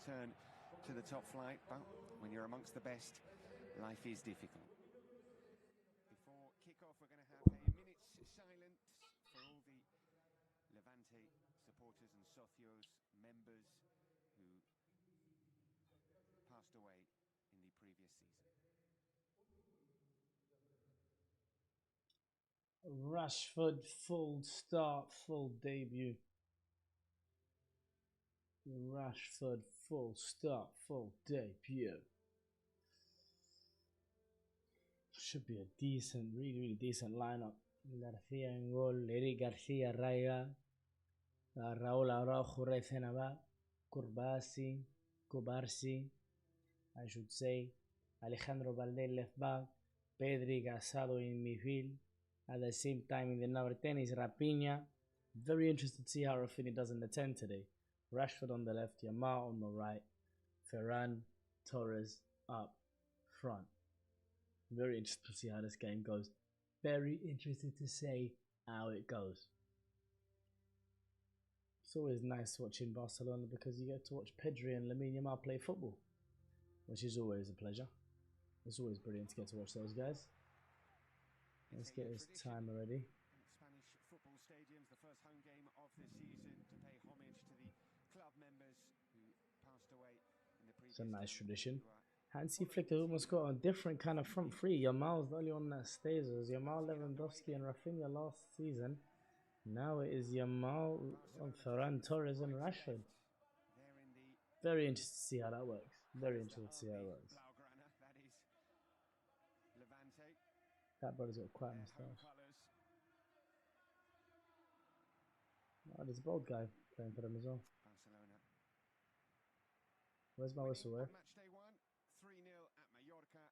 return to the top flight, but when you're amongst the best, life is difficult. Before kick-off, we're going to have a minute's silence for all the Levante supporters and socios, members who passed away in the previous season. Rashford, full start, full debut. Rashford, full start, full debut. Should be a decent, really decent lineup. García en gol, Eric García, Raiga, Raúl Araujo, Recenaba, Kubarsi, I should say, Alejandro Valdés left back, Pedri, Casado in midfield. At the same time, in the number 10 is Rafinha. Very interested to see how Rafinha does in the 10 today. Rashford on the left, Yamal on the right, Ferran Torres up front. Very interested to see how this game goes. Very interested to see how it goes. It's always nice watching Barcelona because you get to watch Pedri and Lamine Yamal play football, which is always a pleasure. It's always brilliant to get to watch those guys. Let's get this timer ready. Spanish football stadiums, the first home game of the season, to pay homage to the club members who passed away in the previous. It's a nice tradition. Hansi Flick has almost got a different kind of front three. Yamal's the only one that stays. It was Yamal, Lewandowski and Rafinha last season. Now it is Yamal, Ferran Torres and Rashford. Very interested to see how that works. Very interested to see how it works. That brother's got quite a moustache. Oh, there's a bald guy playing for them as well. Barcelona. Where's my whistle, where? Match day 1, 3-0 at Mallorca.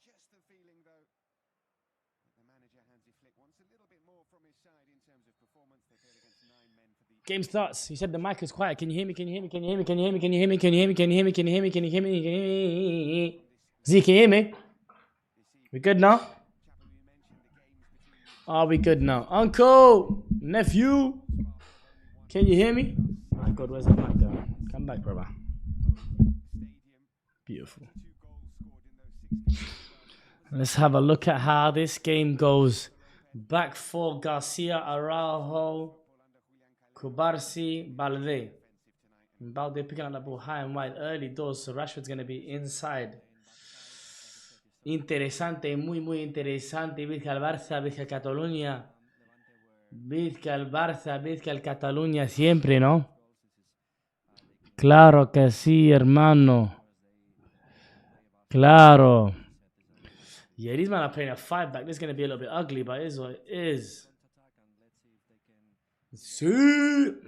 Just the feeling, though, that the manager Hansi Flick wants a little bit more from his side in terms of performance. They played against 9 men for the Game starts. He said the mic is quiet. Can you hear me? Can you hear me? Can you hear me? Can you hear me? Can you hear me? Can you hear me? Can you hear me? Can you hear me? Can you hear me? Can you hear me? Z, can you hear me? We good now? Are we good now? Uncle, nephew, can you hear me? My God, where's the mic going? Come back, brother. Beautiful. Let's have a look at how this game goes. Back four: Garcia, Araujo, Kubarsi, Balde. Balde picking up the ball high and wide early doors, so Rashford's going to be inside. Interesante, muy interesante. Vizca el Barça, Vizca el Cataluña. Vizca el Barça, Vizca el Cataluña siempre, ¿no? Claro que sí, hermano. Claro. Yeah, these men are playing a 5-back. This is going to be a little bit ugly, but it is what it is. Sir.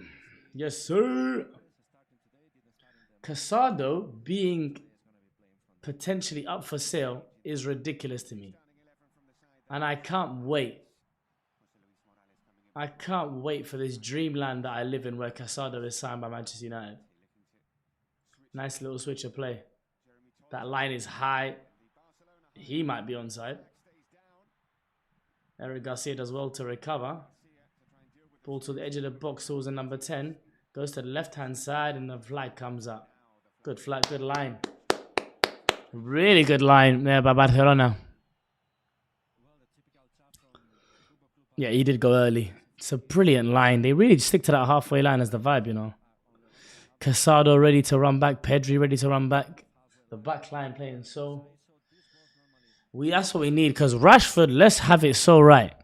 Yes, sir. Casado being potentially up for sale is ridiculous to me. And I can't wait. I can't wait for this dreamland that I live in where Casado is signed by Manchester United. Nice little switch of play. That line is high. He might be onside. Eric Garcia does well to recover. Ball to the edge of the box towards the number 10. Goes to the left-hand side and the flag comes up. Good flag, good line. Really good line there by Barcelona. Yeah, he did go early. It's a brilliant line. They really stick to that halfway line as the vibe, you know. Casado ready to run back. Pedri ready to run back. The back line playing so. That's what we need, because Rashford, let's have it so right,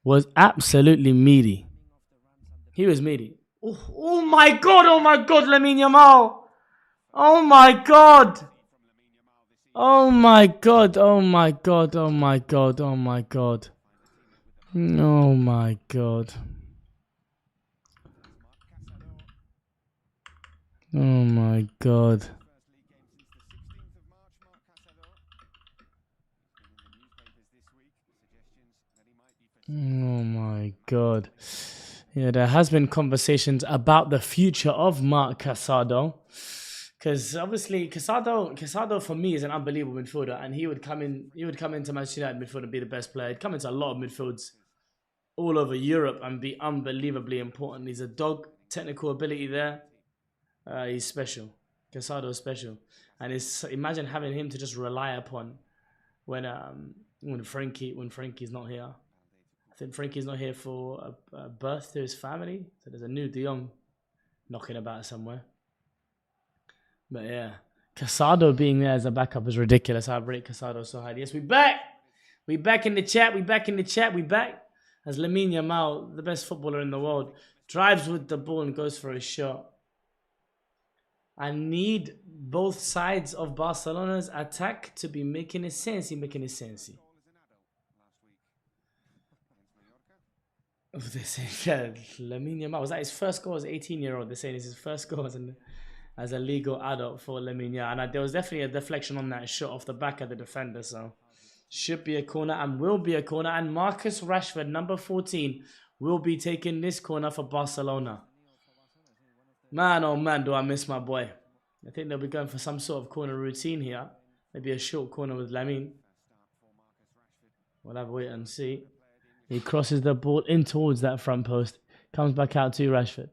was absolutely meaty. He was meaty. Oh my God, Lamine Yamal. Oh my God. Oh my God, oh my God, oh my God, oh my God. Oh my God. Oh my God. Oh my God. Yeah, there has been conversations about the future of Marc Casado. Because obviously Casado for me is an unbelievable midfielder, and he would come into Manchester United midfield and be the best player. He'd come into a lot of midfields all over Europe and be unbelievably important. He's a dog, technical ability there. He's special. Casado is special, and it's imagine having him to just rely upon when Frankie's not here. I think Frankie's not here for a birth to his family, so there's a new De Jong knocking about somewhere. But yeah, Casado being there as a backup is ridiculous. I rate Casado so high. Yes, we back. We back in the chat. We back in the chat. We back. As Lamine Yamal, the best footballer in the world, drives with the ball and goes for a shot. I need both sides of Barcelona's attack to be making a sense. They say, Lamine Yamal, was that his first goal as an 18-year-old? They're saying it's his first goal as a legal adult for Lamine Yamal. And there was definitely a deflection on that shot off the back of the defender. So should be a corner and will be a corner. And Marcus Rashford, number 14, will be taking this corner for Barcelona. Man, oh man, do I miss my boy. I think they'll be going for some sort of corner routine here. Maybe a short corner with Lamine. We'll have to wait and see. He crosses the ball in towards that front post. Comes back out to Rashford.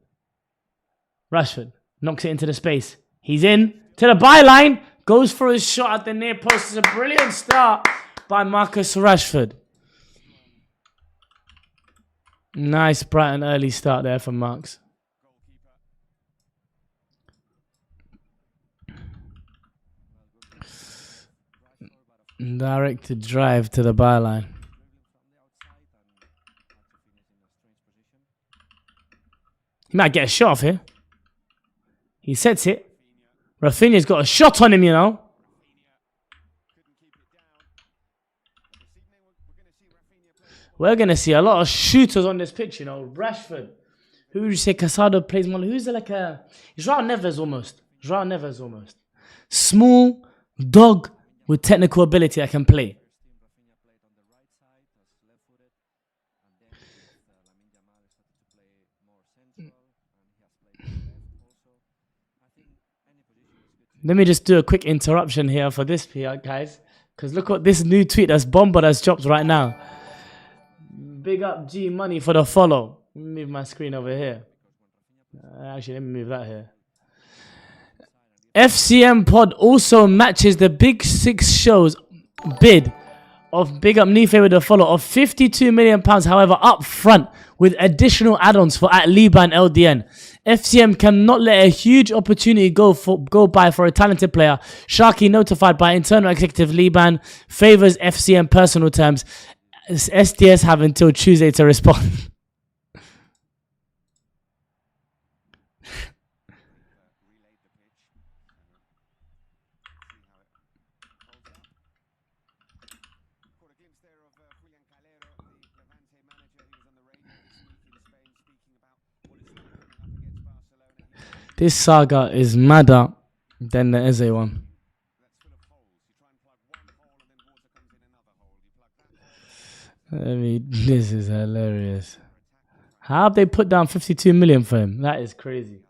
Rashford knocks it into the space. He's in to the byline. Goes for his shot at the near post. It's a brilliant start by Marcus Rashford. Nice, bright and early start there for Marks. Directed drive to the byline. He might get a shot off here. He sets it. Rafinha's got a shot on him, you know. We're going to see a lot of shooters on this pitch, you know. Rashford. Who would you say Casado plays more? Who's like a... João Neves almost. Small dog with technical ability that can play. Let me just do a quick interruption here for this here, guys. Because look what this new tweet that's Bomba has dropped right now. Big up G Money for the follow. Let me move my screen over here. Actually, let me move that here. FCM Pod also matches the Big Six shows bid of Big Up Nife with a follow of £52 million, however, up front with additional add-ons for at Liba and LDN. FCM cannot let a huge opportunity go by for a talented player. Sharky, notified by internal executive Liban, favors FCM personal terms. SDS have until Tuesday to respond. This saga is madder than the Eze one. This is hilarious. How have they put down 52 million for him? That is crazy.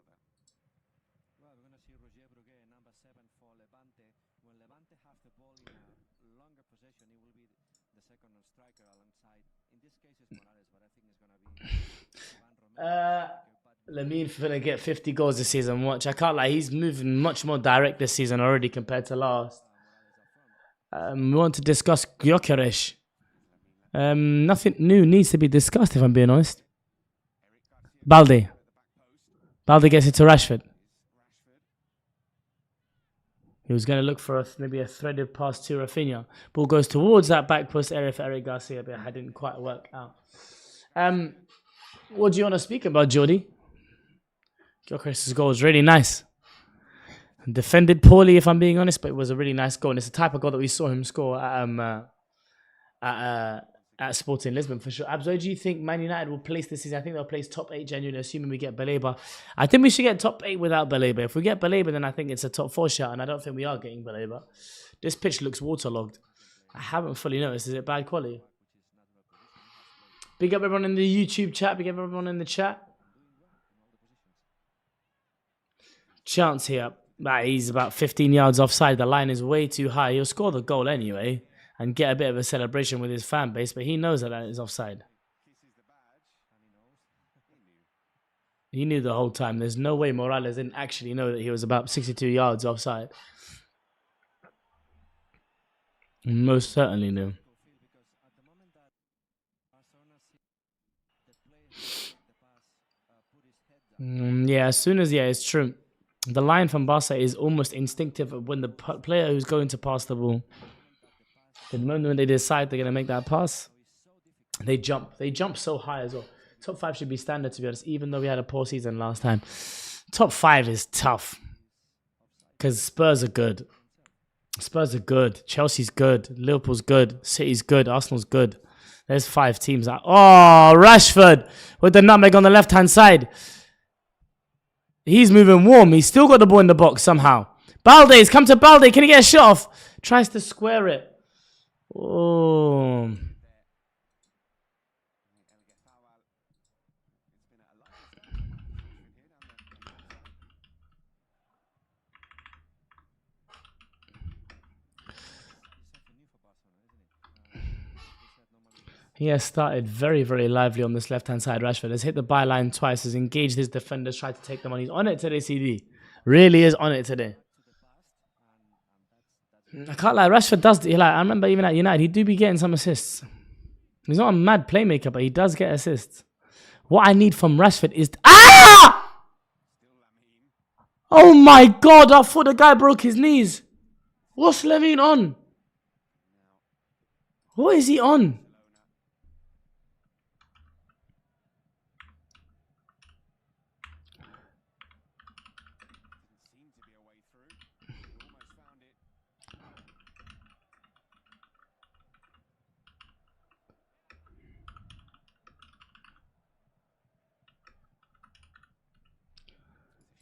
Lamine gonna get 50 goals this season. Watch, I can't lie. He's moving much more direct this season already compared to last. We want to discuss Gyökeres. Nothing new needs to be discussed, if I'm being honest. Balde gets it to Rashford. He was going to look for maybe a threaded pass to Rafinha. Ball goes towards that back post area for Eric Garcia, but it didn't quite work out. What do you want to speak about, Jordi? Gyökeres' goal was really nice. Defended poorly, if I'm being honest, but it was a really nice goal. And it's the type of goal that we saw him score at Sporting Lisbon for sure. Abs, where do you think Man United will place this season? I think they'll place top 8 genuinely, assuming we get Baleba. I think we should get top 8 without Baleba. If we get Baleba, then I think it's a top 4 shot, and I don't think we are getting Baleba. This pitch looks waterlogged. I haven't fully noticed. Is it bad quality? Big up everyone in the YouTube chat. Big up everyone in the chat. Chance here. He's about 15 yards offside. The line is way too high. He'll score the goal anyway and get a bit of a celebration with his fan base, but he knows that is offside. He knew the whole time. There's no way Morales didn't actually know that he was about 62 yards offside. Most certainly knew. Yeah, as soon as, it's true. The line from Barca is almost instinctive when the player who's going to pass the ball, the moment when they decide they're going to make that pass, they jump. They jump so high as well. Top 5 should be standard, to be honest, even though we had a poor season last time. Top 5 is tough because Spurs are good. Spurs are good. Chelsea's good. Liverpool's good. City's good. Arsenal's good. There's 5 teams. Oh, Rashford with the nutmeg on the left-hand side. He's moving warm. He's still got the ball in the box somehow. Balde's come to Balde. Can he get a shot off? Tries to square it. Oh. He has started very, very lively on this left-hand side. Rashford has hit the byline twice, has engaged his defenders, tried to take them on. He's on it today, CD. Really is on it today. I can't lie, Rashford does. I remember even at United, he do be getting some assists. He's not a mad playmaker, but he does get assists. What I need from Rashford is... Ah! Oh my God, I thought the guy broke his knees. What's Levine on? What is he on?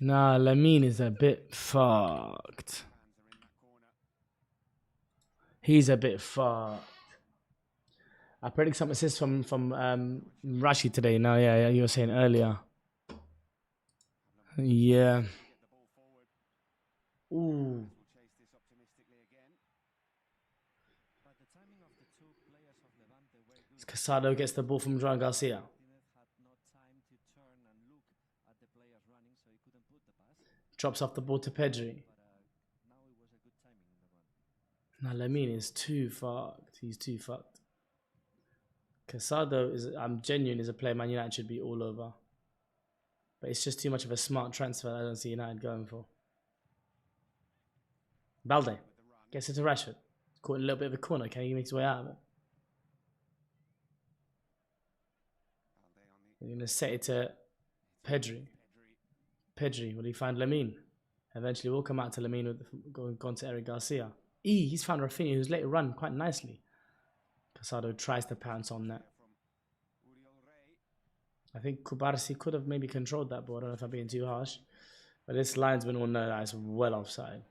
Nah, Lamine is a bit fucked. He's a bit fucked. I predict some assists from Rashi today. No, yeah, you were saying earlier. Yeah. Ooh. Casado gets the ball from Joan Garcia. Drops off the ball to Pedri. Now Lamine is too fucked. He's too fucked. Casado is, I'm genuine, is a player Man United should be all over. But it's just too much of a smart transfer that I don't see United going for. Balde gets it to Rashford. Caught a little bit of a corner. Can he make his way out of it? We're going to set it to Pedri. Pedri, will he find Lamine? Eventually we'll come out to Lamine with gone to Eric Garcia. He's found Rafinha, who's let it run quite nicely. Casado tries to pounce on that. I think Kubarsi could have maybe controlled that ball. I don't know if I'm being too harsh. But this linesman will know that it's well offside.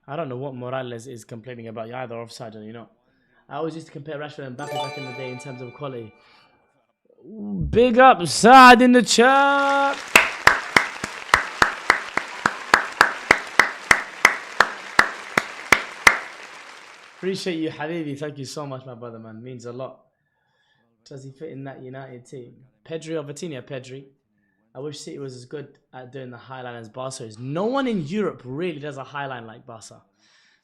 I don't know what Morales is complaining about. You're either offside or you're not. I always used to compare Rashford and Mbappe back in the day in terms of quality. Big up Saad in the chat. Appreciate you, Habibi. Thank you so much, my brother, man. Means a lot. Does he fit in that United team? Pedri or Vitinha? Pedri. I wish City was as good at doing the highline as Barca is. No one in Europe really does a highline like Barca.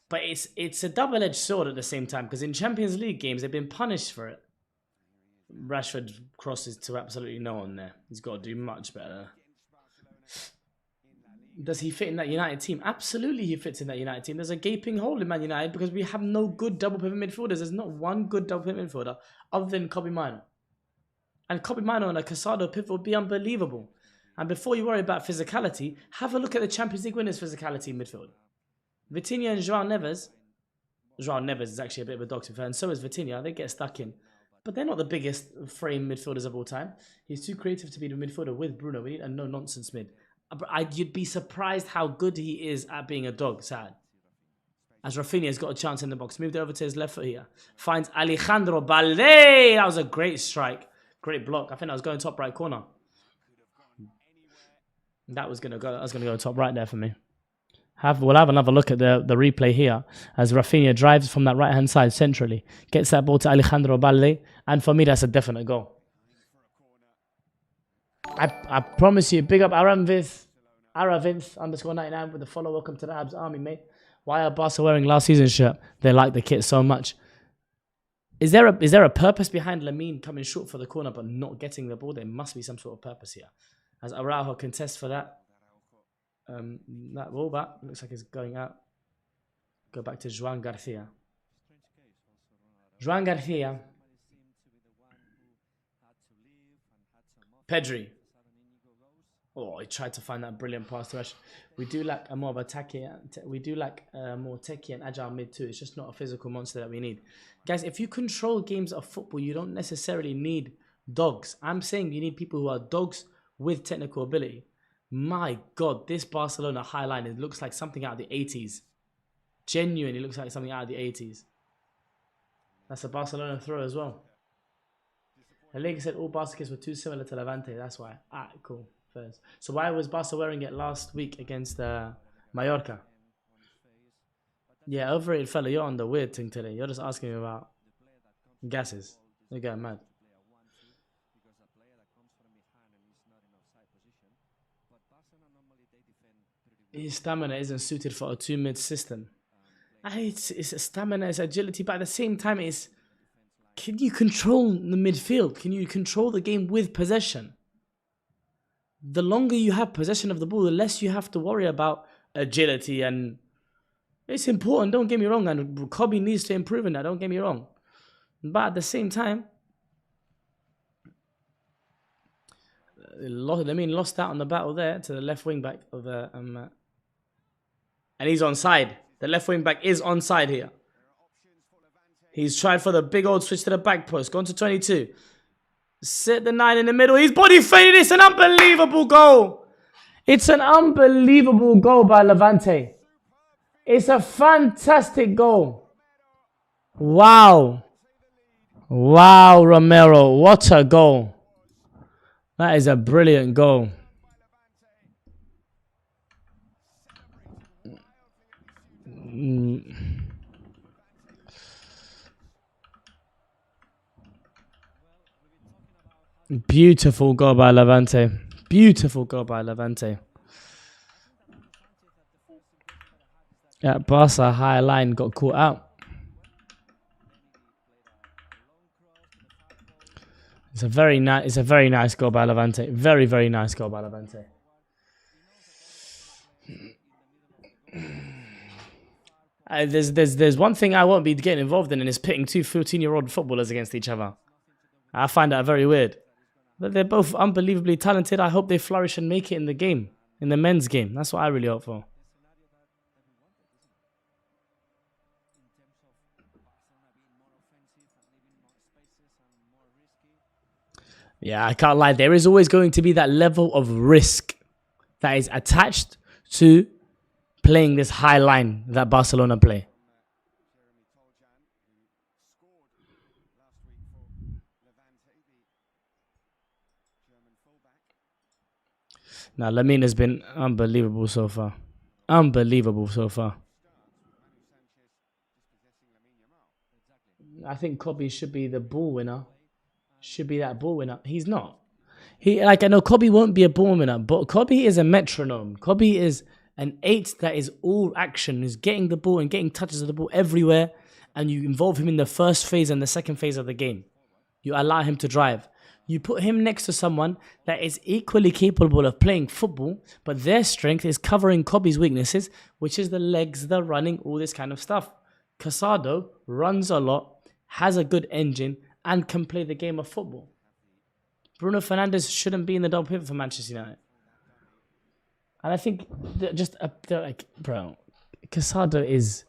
But it's a double-edged sword at the same time, because in Champions League games, they've been punished for it. Rashford crosses to absolutely no one there. He's got to do much better. Does he fit in that United team? Absolutely he fits in that United team. There's a gaping hole in Man United because we have no good double pivot midfielders. There's not one good double pivot midfielder other than Kobe Mino. And Kobe Mino and a Casado pivot would be unbelievable. And before you worry about physicality, have a look at the Champions League winners' physicality in midfield. Vitinha and João Neves. João Neves is actually a bit of a dog to be fair, and so is Vitinha. They get stuck in. But they're not the biggest frame midfielders of all time. He's too creative to be the midfielder with Bruno. We need a no-nonsense mid. You'd be surprised how good he is at being a dog, Sad. As Rafinha's got a chance in the box. Moved over to his left foot here. Finds Alejandro Balde. That was a great strike. Great block. I think that was going top right corner. That was gonna go top right there for me. We'll have another look at the replay here as Rafinha drives from that right hand side centrally, gets that ball to Alejandro Balde, and for me that's a definite goal. I promise you, big up Aravinth _99 with the follow. Welcome to the Abs Army, mate. Why are Barca wearing last season's shirt? They like the kit so much. Is there a purpose behind Lamine coming short for the corner but not getting the ball? There must be some sort of purpose here. As Araujo contests for that. That ball back looks like it's going out. Go back to Joan Garcia. Joan Garcia. Pedri. Oh, he tried to find that brilliant pass to Rashford. We do lack a more of attacking. We do lack a more techie and agile mid too. It's just not a physical monster that we need, guys. If you control games of football, you don't necessarily need dogs. I'm saying you need people who are dogs with technical ability. My God, this Barcelona high line, it looks like something out of the 80s. Genuinely looks like something out of the 80s. That's a Barcelona throw as well. The league said all Barca kits were too similar to Levante. That's why. Cool. First. So why was Barca wearing it last week against Mallorca? Yeah, overrated fella. You're on the weird thing today. You're just asking me about gases. You're getting mad. His stamina isn't suited for a 2-mid system. It's a stamina, it's agility, but at the same time, it's can you control the midfield? Can you control the game with possession? The longer you have possession of the ball, the less you have to worry about agility, and it's important, don't get me wrong, and Kobe needs to improve in that, don't get me wrong. But at the same time, lost out on the battle there to the left wing back of and he's onside. The left wing back is onside here. He's tried for the big old switch to the back post. Gone to 22. Set the 9 in the middle. He's body faded. It's an unbelievable goal. It's an unbelievable goal by Levante. It's a fantastic goal. Wow. Wow, Romero. What a goal. That is a brilliant goal. Beautiful goal by Levante. Beautiful goal by Levante. Yeah, Barca high line got caught out. It's a very nice goal by Levante. Very, very nice goal by Levante. There's one thing I won't be getting involved in, and it's pitting two 14-year-old footballers against each other. I find that very weird. But they're both unbelievably talented. I hope they flourish and make it in the game, in the men's game. That's what I really hope for. Yeah, I can't lie. There is always going to be that level of risk that is attached to playing this high line that Barcelona play. Now, Lamine has been unbelievable so far. Unbelievable so far. I think Kobe should be the ball winner. Should be that ball winner. He's not. I know Kobe won't be a ball winner, but Kobe is a metronome. Kobe is an 8 that is all action, is getting the ball and getting touches of the ball everywhere, and you involve him in the first phase and the second phase of the game. You allow him to drive. You put him next to someone that is equally capable of playing football, but their strength is covering Kobe's weaknesses, which is the legs, the running, all this kind of stuff. Casado runs a lot, has a good engine, and can play the game of football. Bruno Fernandes shouldn't be in the double pivot for Manchester United. And I think bro, Casado is...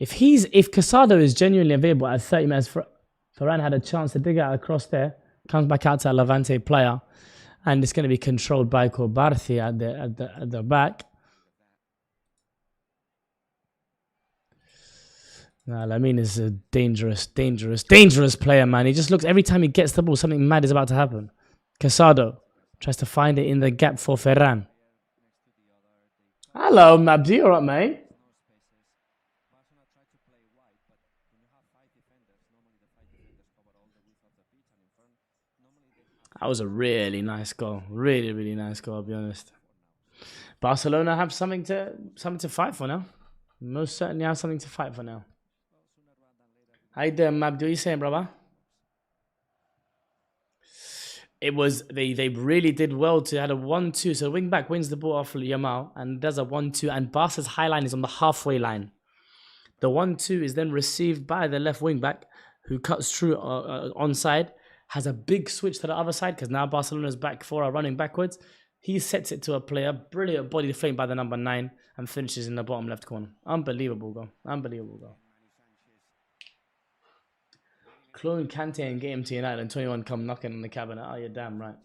If Casado is genuinely available at 30 minutes, Varane had a chance to dig out across there, comes back out to a Levante player, and it's going to be controlled by Barcia at the back. Nah, Lamine is a dangerous player, man. He just looks, every time he gets the ball, something mad is about to happen. Casado tries to find it in the gap for Ferran. Hello, Mabdi. You all right, mate? That was a really nice goal. Really nice goal, I'll be honest. Barcelona have something to fight for now. Most certainly have something to fight for now. How you doing, Mabdi? What are you saying, brother? It was they really did well to had a 1-2. So wing back wins the ball off Yamal and does a 1-2, and Barca's high line is on the halfway line. The 1-2 is then received by the left wing back, who cuts through onside, has a big switch to the other side because now Barcelona's back four are running backwards. He sets it to a player, brilliant body flame by the number 9, and finishes in the bottom left corner. Unbelievable goal. Unbelievable goal. Clone Kante and get him to United and 21 come knocking on the cabinet. Oh, you're damn right.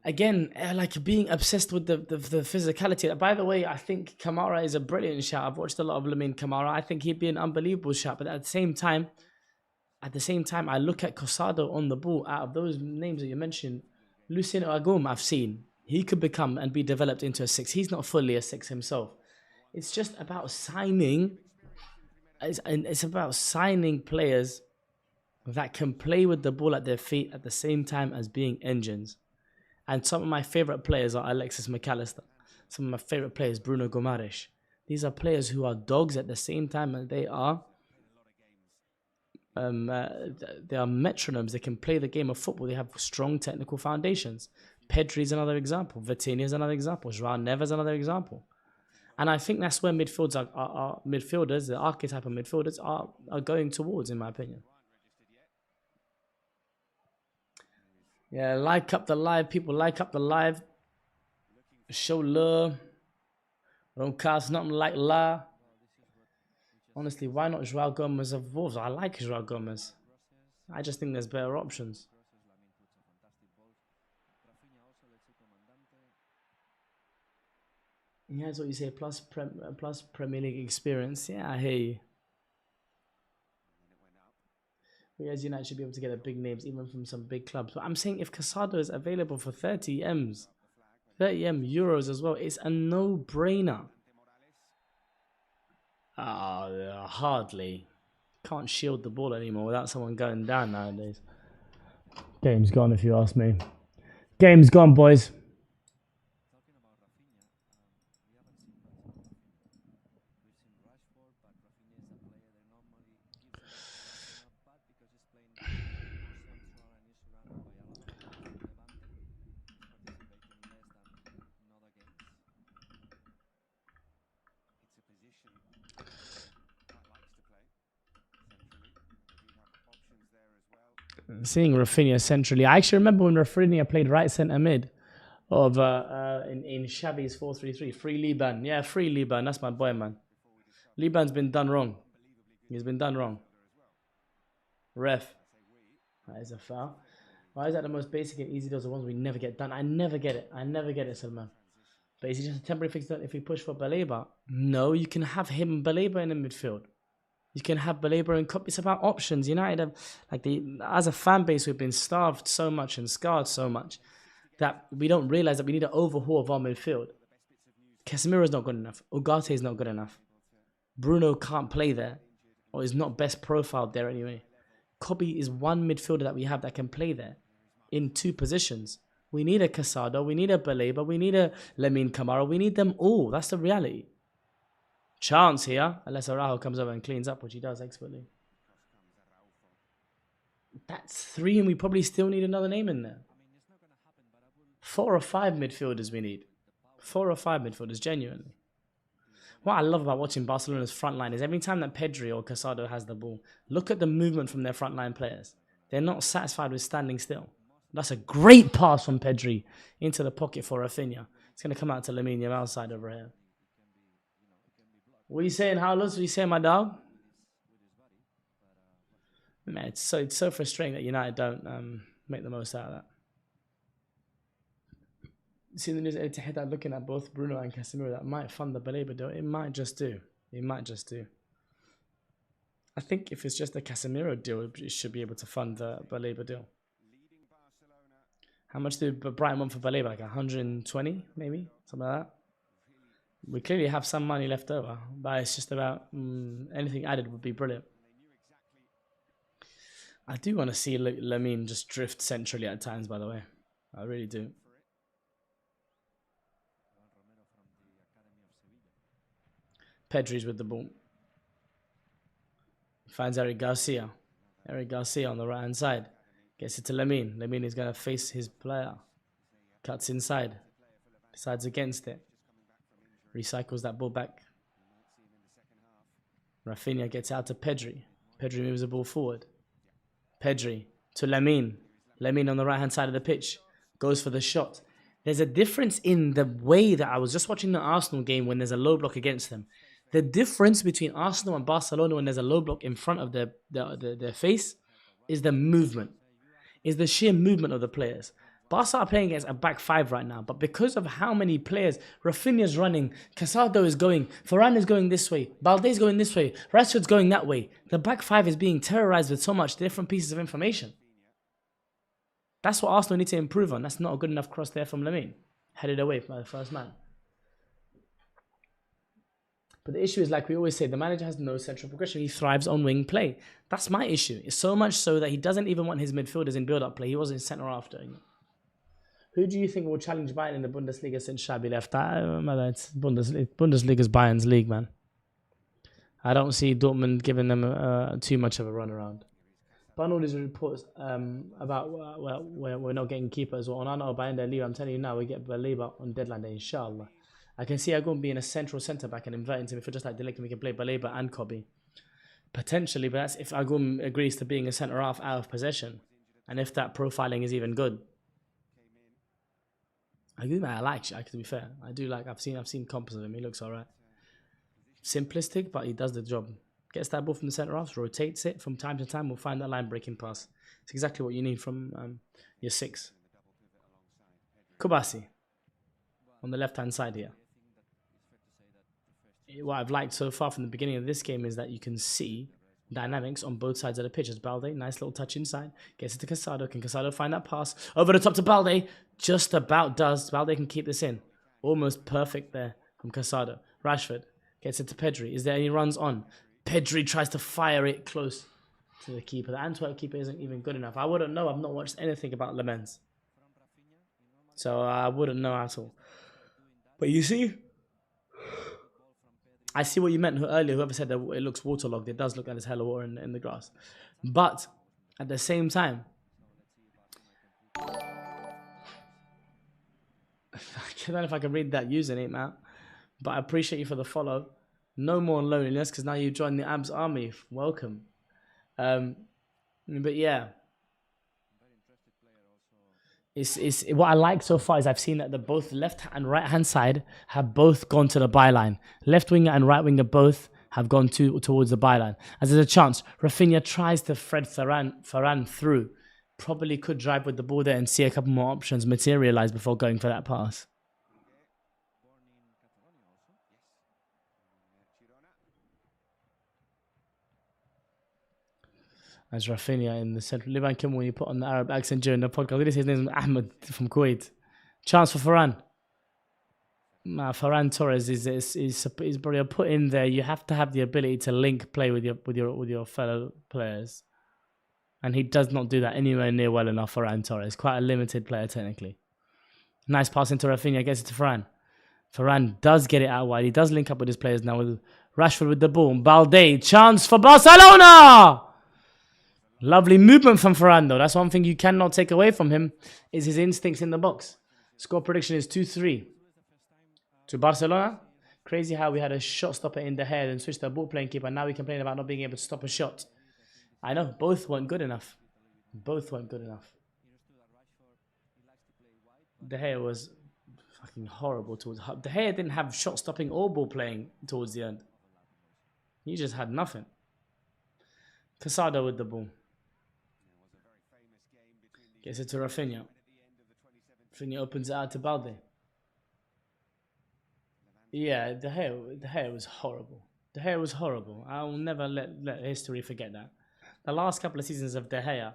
Again, like being obsessed with the physicality. By the way, I think Kamara is a brilliant shot. I've watched a lot of Lamine Kamara. I think he'd be an unbelievable shot. But at the same time, I look at Casado on the ball. Out of those names that you mentioned, Lucien Agum, I've seen. He could become and be developed into a 6. He's not fully a 6 himself. It's just about signing. It's about signing players that can play with the ball at their feet at the same time as being engines. And some of my favorite players are Alexis McAllister. Some of my favorite players, Bruno Gomares. These are players who are dogs at the same time as they are metronomes. They can play the game of football. They have strong technical foundations. Pedri is another example. Vitinha is another example. João Neves is another example. And I think that's where midfielders, the archetype of midfielders are going towards, in my opinion. Yeah, like up the live. People like up the live. Show love. Don't cast nothing like la. Honestly, why not João Gomez of Wolves? I like João Gomez. I just think there's better options. Yeah, that's what you say. Plus Premier League experience. Yeah, I hear you. Whereas United should be able to get the big names, even from some big clubs. But I'm saying if Casado is available for 30 M's, 30 M euros as well, it's a no-brainer. Hardly. Can't shield the ball anymore without someone going down nowadays. Game's gone, if you ask me. Game's gone, boys. Seeing Rafinha centrally. I actually remember when Rafinha played right centre mid of in Xavi's 4-3-3. Free Liban. Yeah, free Liban. That's my boy, man. Liban's been done wrong. He's been done wrong. Ref. That is a foul. Why is that the most basic and easy? Those are the ones we never get done. I never get it, Salman. But is it just a temporary fix if we push for Baleba? No, you can have him and Baleba in the midfield. You can have Baleba and Cup. It's about options. United have, as a fan base, we've been starved so much and scarred so much that we don't realize that we need an overhaul of our midfield. Casemiro's not good enough. Ugarte is not good enough. Bruno can't play there, or is not best profiled there anyway. Kobe is one midfielder that we have that can play there in 2 positions. We need a Casado, we need a Baleba, we need a Lamine Kamara, we need them all. That's the reality. Chance here, unless Araujo comes over and cleans up, which he does expertly. That's 3, and we probably still need another name in there. 4 or 5 midfielders we need. 4 or 5 midfielders, genuinely. What I love about watching Barcelona's front line is every time that Pedri or Casado has the ball, look at the movement from their front line players. They're not satisfied with standing still. That's a great pass from Pedri into the pocket for Rafinha. It's going to come out to Lamine Yamal's side over here. What are you saying, Howlers? What are you saying, my dog? Man, it's so frustrating that United don't make the most out of that. seeing the news to head that looking at both Bruno and Casemiro that might fund the Baleba deal. It might just do. It might just do. I think if it's just a Casemiro deal, it should be able to fund the Baleba deal. How much did Brighton want for Baleba? Like 120, maybe? Something like that. We clearly have some money left over, but it's just about anything added would be brilliant. I do want to see Lamine just drift centrally at times, by the way. I really do. Pedri's with the ball. Finds Eric Garcia. Eric Garcia on the right hand side. Gets it to Lamine. Lamine is going to face his player. Cuts inside. Decides against it. Recycles that ball back. Rafinha gets out to Pedri. Pedri moves the ball forward. Pedri to Lamine. Lamine on the right hand side of the pitch. Goes for the shot. There's a difference in the way that I was just watching the Arsenal game when there's a low block against them. The difference between Arsenal and Barcelona when there's a low block in front of their face is the movement. Is the sheer movement of the players. Barca are playing against a back five right now, but because of how many players, Rafinha's running, Casado is going, Varane is going this way, Balde's going this way, Rashford's going that way. The back five is being terrorized with so much different pieces of information. That's what Arsenal need to improve on. That's not a good enough cross there from Lamine. Headed away by the first man. But the issue is, like we always say, the manager has no central progression. He thrives on wing play. That's my issue. It's so much so that he doesn't even want his midfielders in build-up play. He was in centre after. Who do you think will challenge Bayern in the Bundesliga since Xabi left? It's Bundesliga's Bayern's league, man. I don't see Dortmund giving them too much of a run around. But on all these reports about we're not getting keepers or on our Bayern their league, I'm telling you now, we get Baleba on deadline day, inshallah. I can see Agum being a central centre back and inverting him. If we're just like Delict, we can play Baleba and Kobe. Potentially, but that's if Agum agrees to being a centre half out of possession. And if that profiling is even good. Agum, I like, to be fair. I do like, I've seen comps of him. He looks alright. Simplistic, but he does the job. Gets that ball from the centre half, rotates it from time to time. We'll find that line breaking pass. It's exactly what you need from your six. Kubasi on the left hand side here. What I've liked so far from the beginning of this game is that you can see dynamics on both sides of the pitch. As Balde, nice little touch inside, gets it to Casado. Can Casado find that pass over the top to Balde? Just about does. Balde can keep this in. Almost perfect there from Casado. Rashford gets it to Pedri. Is there any runs on? Pedri tries to fire it close to the keeper. The Antwerp keeper isn't even good enough. I wouldn't know. I've not watched anything about Le Mans, so I wouldn't know at all. But you see, I see what you meant earlier. Whoever said that it looks waterlogged, it does look like there's hella water in the grass. But at the same time, I don't know if I can read that username, man. But I appreciate you for the follow. No more loneliness, because now you've joined the Abs army. Welcome. But yeah. It's what I like so far is I've seen that the both left and right hand side have both gone to the byline. Left winger and right winger both have gone towards the byline. As there's a chance, Rafinha tries to thread Varane through. Probably could drive with the ball there and see a couple more options materialize before going for that pass. As Rafinha in the central. Livan Kim, when you put on the Arab accent during the podcast, did he say his name is Ahmed from Kuwait? Chance for Varane. Ferran Torres is probably a put in there. You have to have the ability to link play with your fellow players, and he does not do that anywhere near well enough. Ferran Torres, quite a limited player technically. Nice pass into Rafinha, gets it to Ferran. Ferran does get it out wide. He does link up with his players now with Rashford with the ball. Balde, chance for Barcelona. Lovely movement from Ferran, though. That's one thing you cannot take away from him, is his instincts in the box. Score prediction is 2-3 to Barcelona. Crazy how we had a shot stopper in the head and switched to a ball playing keeper. Now we complain about not being able to stop a shot. I know, both weren't good enough. Both weren't good enough. De Gea was fucking horrible towards... De Gea didn't have shot stopping or ball playing towards the end. He just had nothing. Casado with the ball. Gets it to Rafinha. Rafinha opens it out to Balde. Yeah, the hair was horrible. The hair was horrible. I will never let history forget that. The last couple of seasons of De Gea,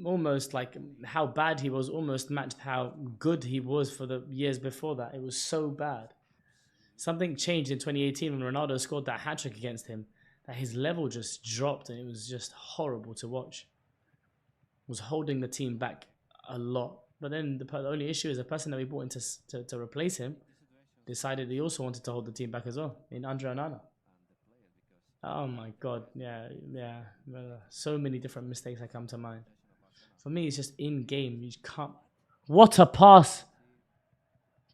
almost like how bad he was, almost matched how good he was for the years before that. It was so bad. Something changed in 2018 when Ronaldo scored that hat trick against him. That his level just dropped, and it was just horrible to watch. Was holding the team back a lot. But then the only issue is the person that we brought in to replace him decided he also wanted to hold the team back as well in Andre Onana. Oh my god, yeah. So many different mistakes that come to mind. For me, it's just in game. You can't. What a pass!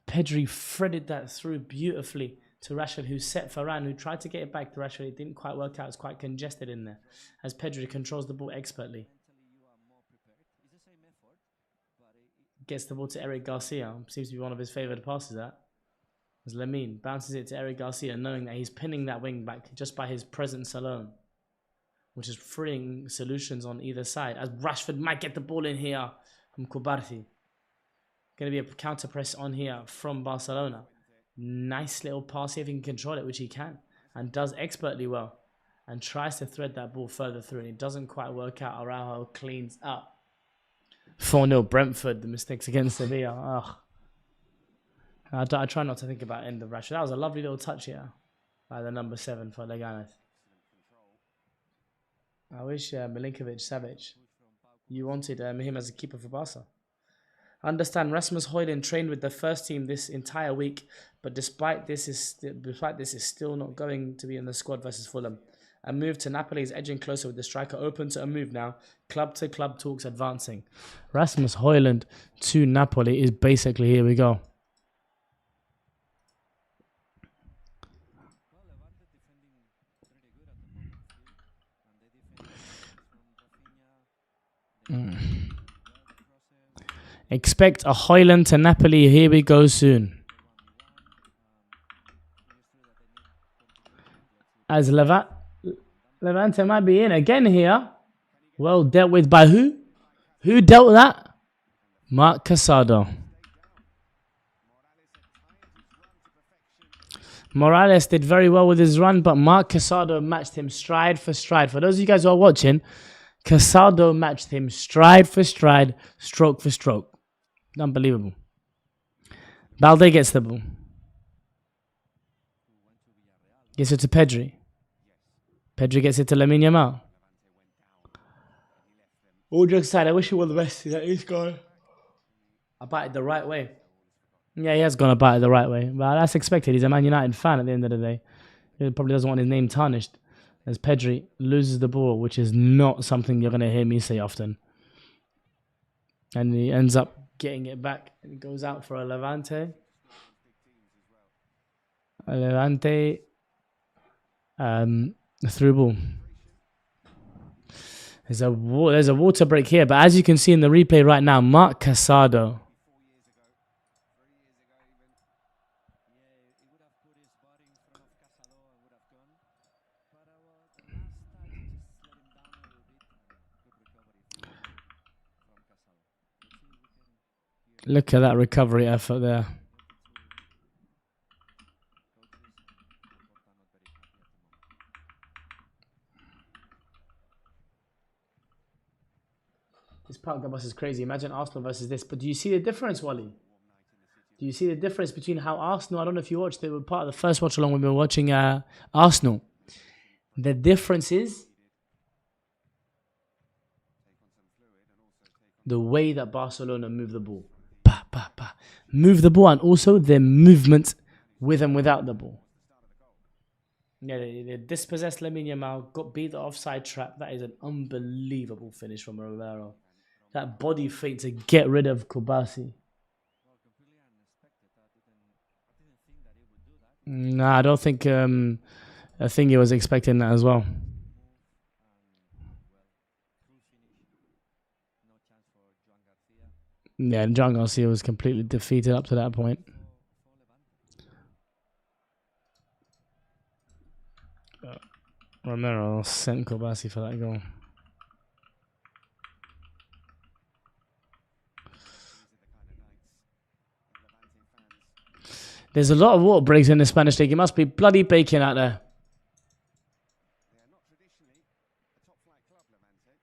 Pedri threaded that through beautifully to Rashford, who set Varane, who tried to get it back to Rashford. It didn't quite work out. It's quite congested in there, as Pedri controls the ball expertly. Gets the ball to Eric Garcia. Seems to be one of his favourite passes. That as Lamine bounces it to Eric Garcia, knowing that he's pinning that wing back just by his presence alone, which is freeing solutions on either side. As Rashford might get the ball in here from Kubarti. Going to be a counter press on here from Barcelona. Nice little pass here if he can control it, which he can, and does expertly well, and tries to thread that ball further through, and it doesn't quite work out. Araujo cleans up. 4-0 Brentford, the mistakes against Sevilla. Ugh. I try not to think about end of Rashford. That was a lovely little touch here by the number 7 for Leganes. I wish Milinkovic-Savic, you wanted him as a keeper for Barca. Understand Rasmus Højlund trained with the first team this entire week, but despite this is still not going to be in the squad versus Fulham. A move to Napoli is edging closer with the striker open to a move now. Club-to-club talks advancing. Rasmus Højlund to Napoli is basically, here we go. Expect a Højlund to Napoli. Here we go soon. As Levante might be in again here. Well dealt with by who? Who dealt with that? Marc Casado. Morales did very well with his run, but Marc Casado matched him stride for stride. For those of you guys who are watching, Casado matched him stride for stride, stroke for stroke. Unbelievable. Balde gets the ball. Gets it to Pedri. Pedri gets it to Lamine Yamal. All jokes aside, I wish he were the best. He's gone. I bite it the right way. Yeah, he has gone about it the right way. But that's expected. He's a Man United fan at the end of the day. He probably doesn't want his name tarnished. As Pedri loses the ball, which is not something you're going to hear me say often. And he ends up getting it back. And it goes out for a Levante. A Levante through ball. There's a water break here, but as you can see in the replay right now, Marc Casado. Look at that recovery effort there. This Park bus is crazy. Imagine Arsenal versus this. But do you see the difference, Wally? Do you see the difference between how Arsenal, I don't know if you watched, they were part of the first watch along when we were watching Arsenal. The difference is the way that Barcelona move the ball. Move the ball, and also their movement with and without the ball. Yeah, they dispossessed Lamine Yamal, got beat the offside trap. That is an unbelievable finish from Romero. That body feint to get rid of Kubasi. Nah, I don't think I think he was expecting that as well. Yeah, John Garcia was completely defeated up to that point. Romero sent Kubasi for that goal. There's a lot of water breaks in the Spanish league. It must be bloody baking out there. They are not traditionally a top-flight club, Levante.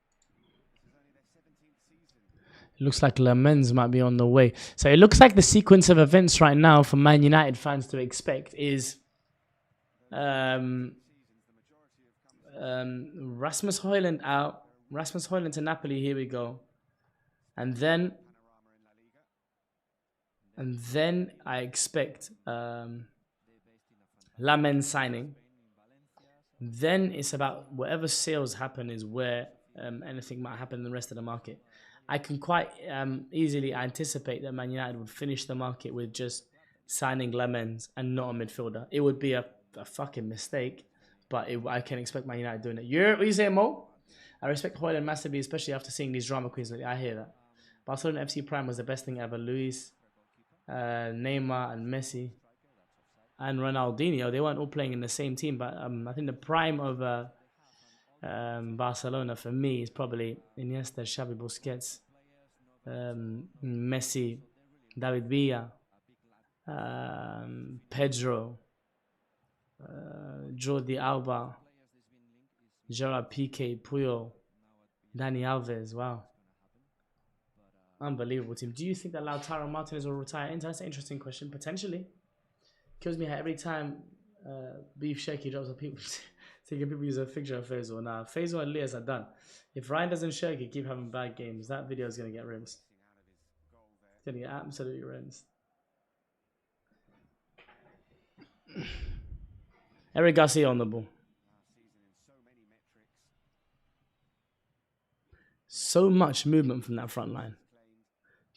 This is only their 17th season. It looks like Le Mans might be on the way. So it looks like the sequence of events right now for Man United fans to expect is Rasmus Højlund out. Rasmus Højlund to Napoli. Here we go. And then I expect Lamen signing. Then it's about whatever sales happen is where anything might happen in the rest of the market. I can quite easily anticipate that Man United would finish the market with just signing Lemens and not a midfielder. It would be a fucking mistake, but I can expect Man United doing it. What are you saying, Mo? I respect Højlund massively, especially after seeing these drama queens. I hear that. Barcelona FC Prime was the best thing ever. Luis, Neymar and Messi and Ronaldinho, they weren't all playing in the same team, but I think the prime of Barcelona for me is probably Iniesta, Xavi, Busquets, Messi, David Villa, Pedro, Jordi Alba, Gerard Piqué, Puyol, Dani Alves. Wow. Unbelievable team. Do you think that Lautaro Martinez will retire? That's an interesting question. Potentially. Kills me how every time Beef Shaky drops on people, taking people use a fixture of Faisal. Now, Faisal and Elias are done. If Ryan doesn't Shaky keep having bad games, that video is going to get rinsed. It's going to get absolutely rinsed. Eric Garcia on the ball. So much movement from that front line.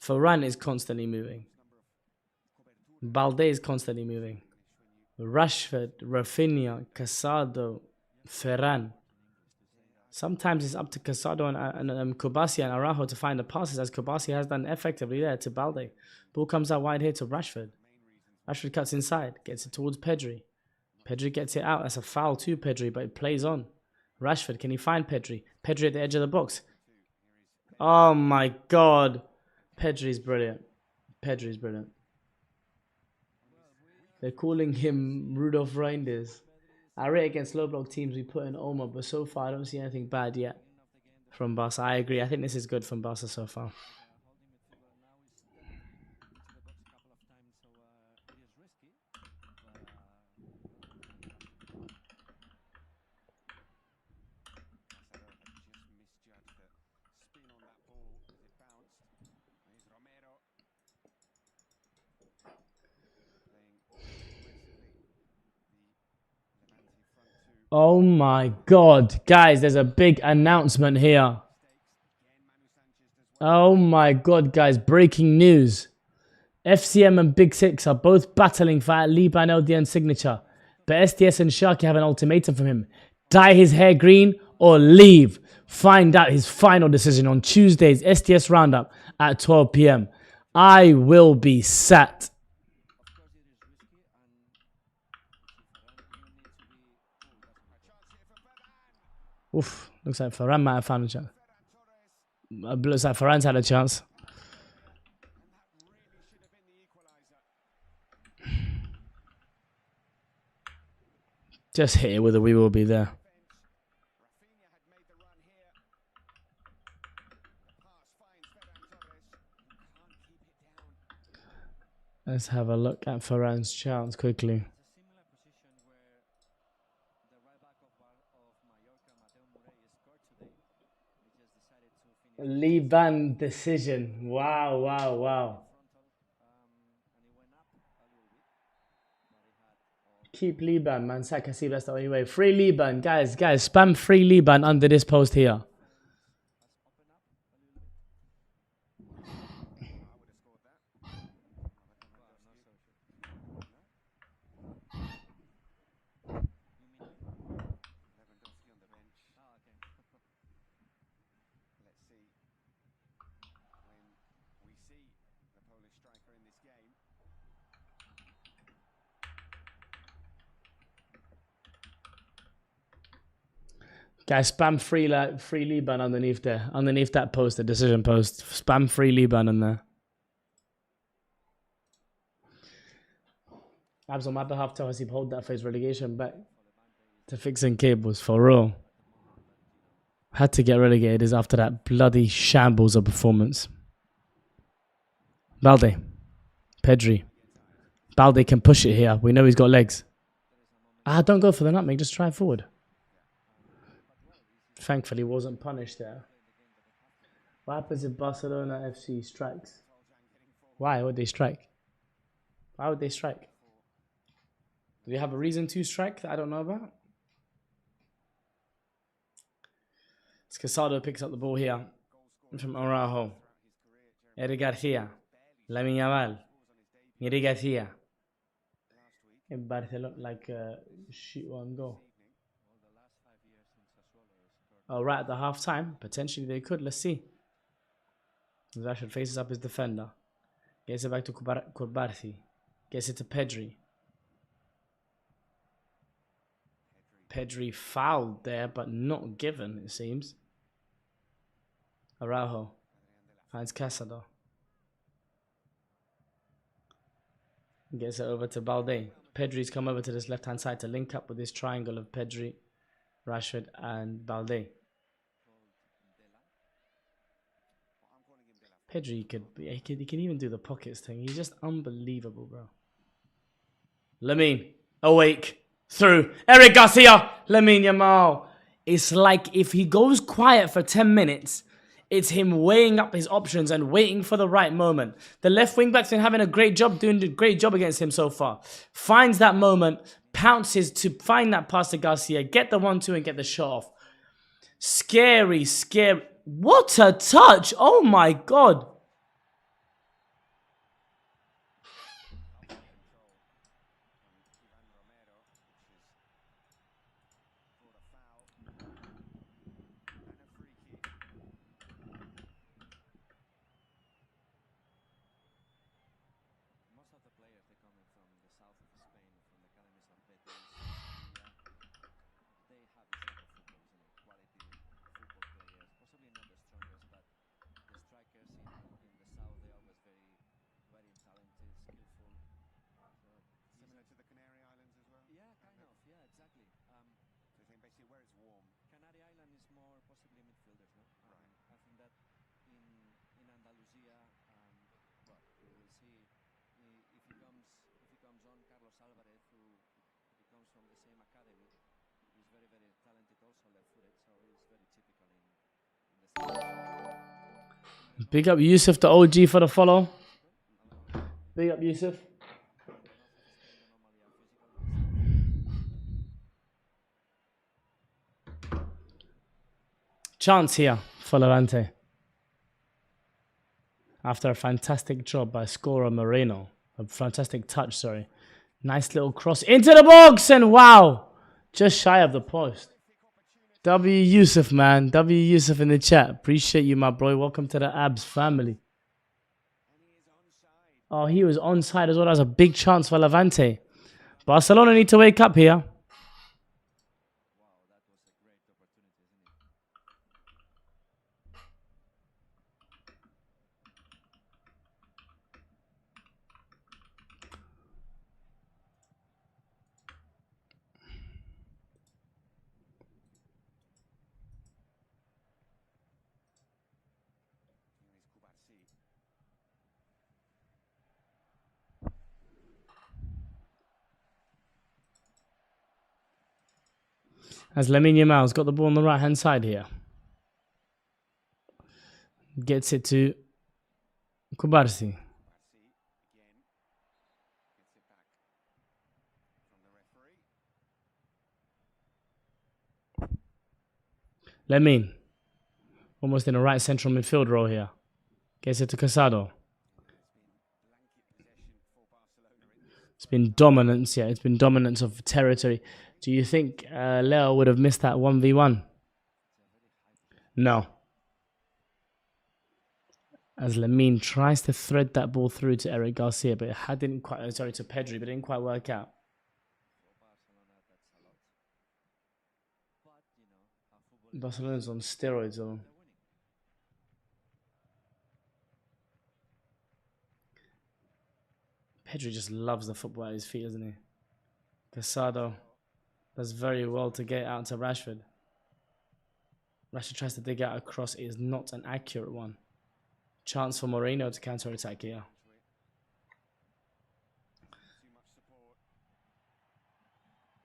Varane is constantly moving. Balde is constantly moving. Rashford, Rafinha, Casado, Ferran. Sometimes it's up to Casado and Kubasi and Araujo to find the passes, as Kubasi has done effectively there to Balde. Ball comes out wide here to Rashford. Rashford cuts inside, gets it towards Pedri. Pedri gets it out. That's a foul to Pedri, but it plays on. Rashford, can he find Pedri? Pedri at the edge of the box. Oh my God. Pedri's brilliant. Pedri's brilliant. They're calling him Rudolph Reinders. I rate against low block teams we put in Oma, but so far I don't see anything bad yet from Barca. I agree. I think this is good from Barca so far. Oh my God. Guys, there's a big announcement here. Oh my God, guys. Breaking news. FCM and Big Six are both battling for Liban LDN signature. But STS and Sharky have an ultimatum from him. Dye his hair green or leave. Find out his final decision on Tuesday's STS Roundup at 12 p.m. I will be sat. Oof, looks like Ferran might have found a chance. Looks like Ferran's had a chance. Just hit it with a we will be there. Let's have a look at Ferran's chance quickly. Liban decision. Wow, wow, wow. Keep Liban, man. Saka, see, that's the only way. Free Liban. Guys, spam free Liban under this post here. Guys, spam free Liban underneath there. Underneath that post, the decision post. Spam free Liban in there. Abs on my behalf, tell Hasib hold that for his relegation back to fixing cables for real. Had to get relegated is after that bloody shambles of performance. Balde. Pedri. Balde can push it here. We know he's got legs. Don't go for the nutmeg. Just try forward. Thankfully, wasn't punished there. What happens if Barcelona FC strikes? Why would they strike? Why would they strike? Do they have a reason to strike that I don't know about? It's Casado picks up the ball here from Araujo. Eric Garcia. Lamine Yamal. Eric Garcia. In Barcelona, like shoot on goal. Oh, right at the half time. Potentially they could. Let's see. Rashford faces up his defender. Gets it back to Kubarsi. Gets it to Pedri. Pedri fouled there, but not given, it seems. Araujo finds Casado. Gets it over to Balde. Pedri's come over to this left-hand side to link up with this triangle of Pedri, Rashford, and Balde. Pedri he can even do the pockets thing. He's just unbelievable, bro. Lamine, awake, through. Eric Garcia, Lamine Yamal. It's like if he goes quiet for 10 minutes, it's him weighing up his options and waiting for the right moment. The left wing back's been having a great job, doing a great job against him so far. Finds that moment, pounces to find that pass to Garcia, get the 1-2 and get the shot off. Scary, scary. What a touch! Oh my God. Big up Yusuf, the OG, for the follow. Big up Yusuf. Chance here for Levante. After a fantastic job by scorer Moreno. A fantastic touch, sorry. Nice little cross into the box, and wow! Just shy of the post. W Yusuf, man. W Yusuf in the chat. Appreciate you, my bro. Welcome to the Abs family. Oh, he was onside as well. That was a big chance for Levante. Barcelona need to wake up here. As Lamine Yamal's got the ball on the right-hand side here. Gets it to Kubarsi. Lamine. Almost in a right central midfield role here. Gets it to Casado. It's been dominance, yeah. It's been dominance of territory. Do you think Leo would have missed that 1v1? No. As Lamine tries to thread that ball through to Eric Garcia, but it didn't quite, sorry, to Pedri, but it didn't quite work out. Barcelona's on steroids, though. Pedri just loves the football at his feet, doesn't he? Casado does very well to get out to Rashford. Rashford tries to dig out a cross. It is not an accurate one. Chance for Moreno to counter-attack here.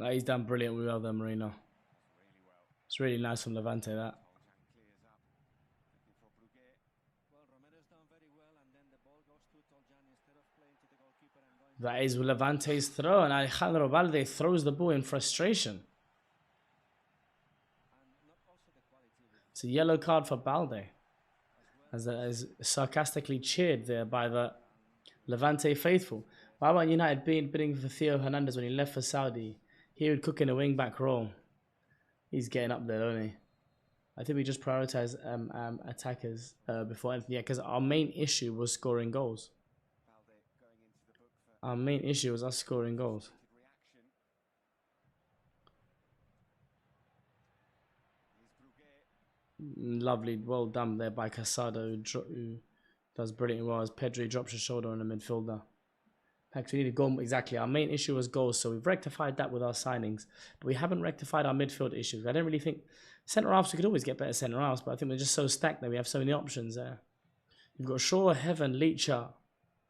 No, he's done brilliantly well there, Moreno. It's really nice from Levante, that. That is Levante's throw, and Alejandro Balde throws the ball in frustration. It's a yellow card for Balde, as sarcastically cheered there by the Levante faithful. Why weren't United bidding for Theo Hernandez when he left for Saudi? He would cook in a wing-back role. He's getting up there, don't he? I think we just prioritize attackers before anything. Yeah, because our main issue was scoring goals. Our main issue was us scoring goals. Lovely, well done there by Casado, who does brilliantly well as Pedri drops his shoulder on the midfielder. Actually, we need a goal. Exactly. Our main issue was goals, so we've rectified that with our signings. But we haven't rectified our midfield issues. I don't really think centre-halves, we could always get better centre-halves, but I think we're just so stacked that we have so many options there. You've got Shaw, Heaven, Leacher,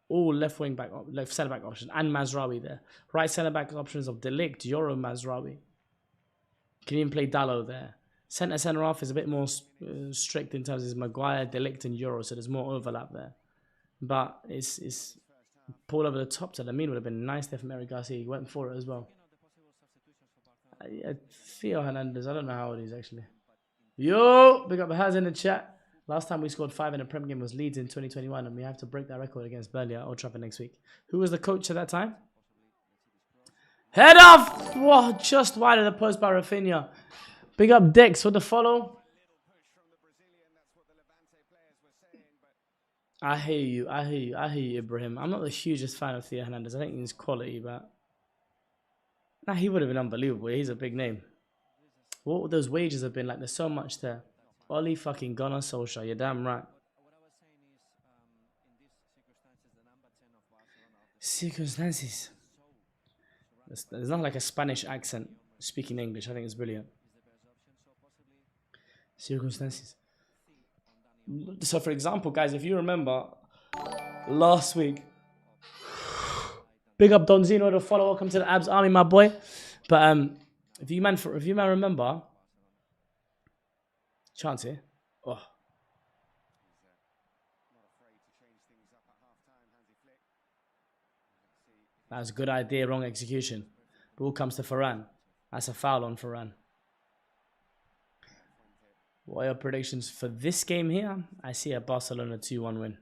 all left wing back, left centre back option, and Mazraoui there. Right centre back options of De Ligt, Yoro, Mazraoui. Can even play Dallo there. Centre half is a bit more strict in terms of Maguire, De Ligt, and Euro, so there's more overlap there. But it's pulled over the top to Lamine would have been nice there from Eric Garcia. He went for it as well. Theo Hernandez, I don't know how old he is actually. Yo, big up Haz in the chat. Last time we scored 5 in a Prem game was Leeds in 2021, and we have to break that record against Burnley at Old Trafford next week. Who was the coach at that time? Head off! Whoa, just wide of the post by Rafinha. Big up Dex for the follow. I hear you, Ibrahim. I'm not the hugest fan of Theo Hernandez. I think he's quality, but nah, he would have been unbelievable. He's a big name. What would those wages have been like? There's so much there. Oli fucking Gunnar Solskjaer, you're damn right. Circumstances. There's not like a Spanish accent speaking English. I think it's brilliant. Circumstances. So, for example, guys, if you remember last week, big up Donzino to follow. Welcome to the Abs Army, my boy. But if you man remember, chance here. Oh. That was a good idea, wrong execution. Ball comes to Varane. That's a foul on Varane. What are your predictions for this game here? I see a Barcelona 2-1 win.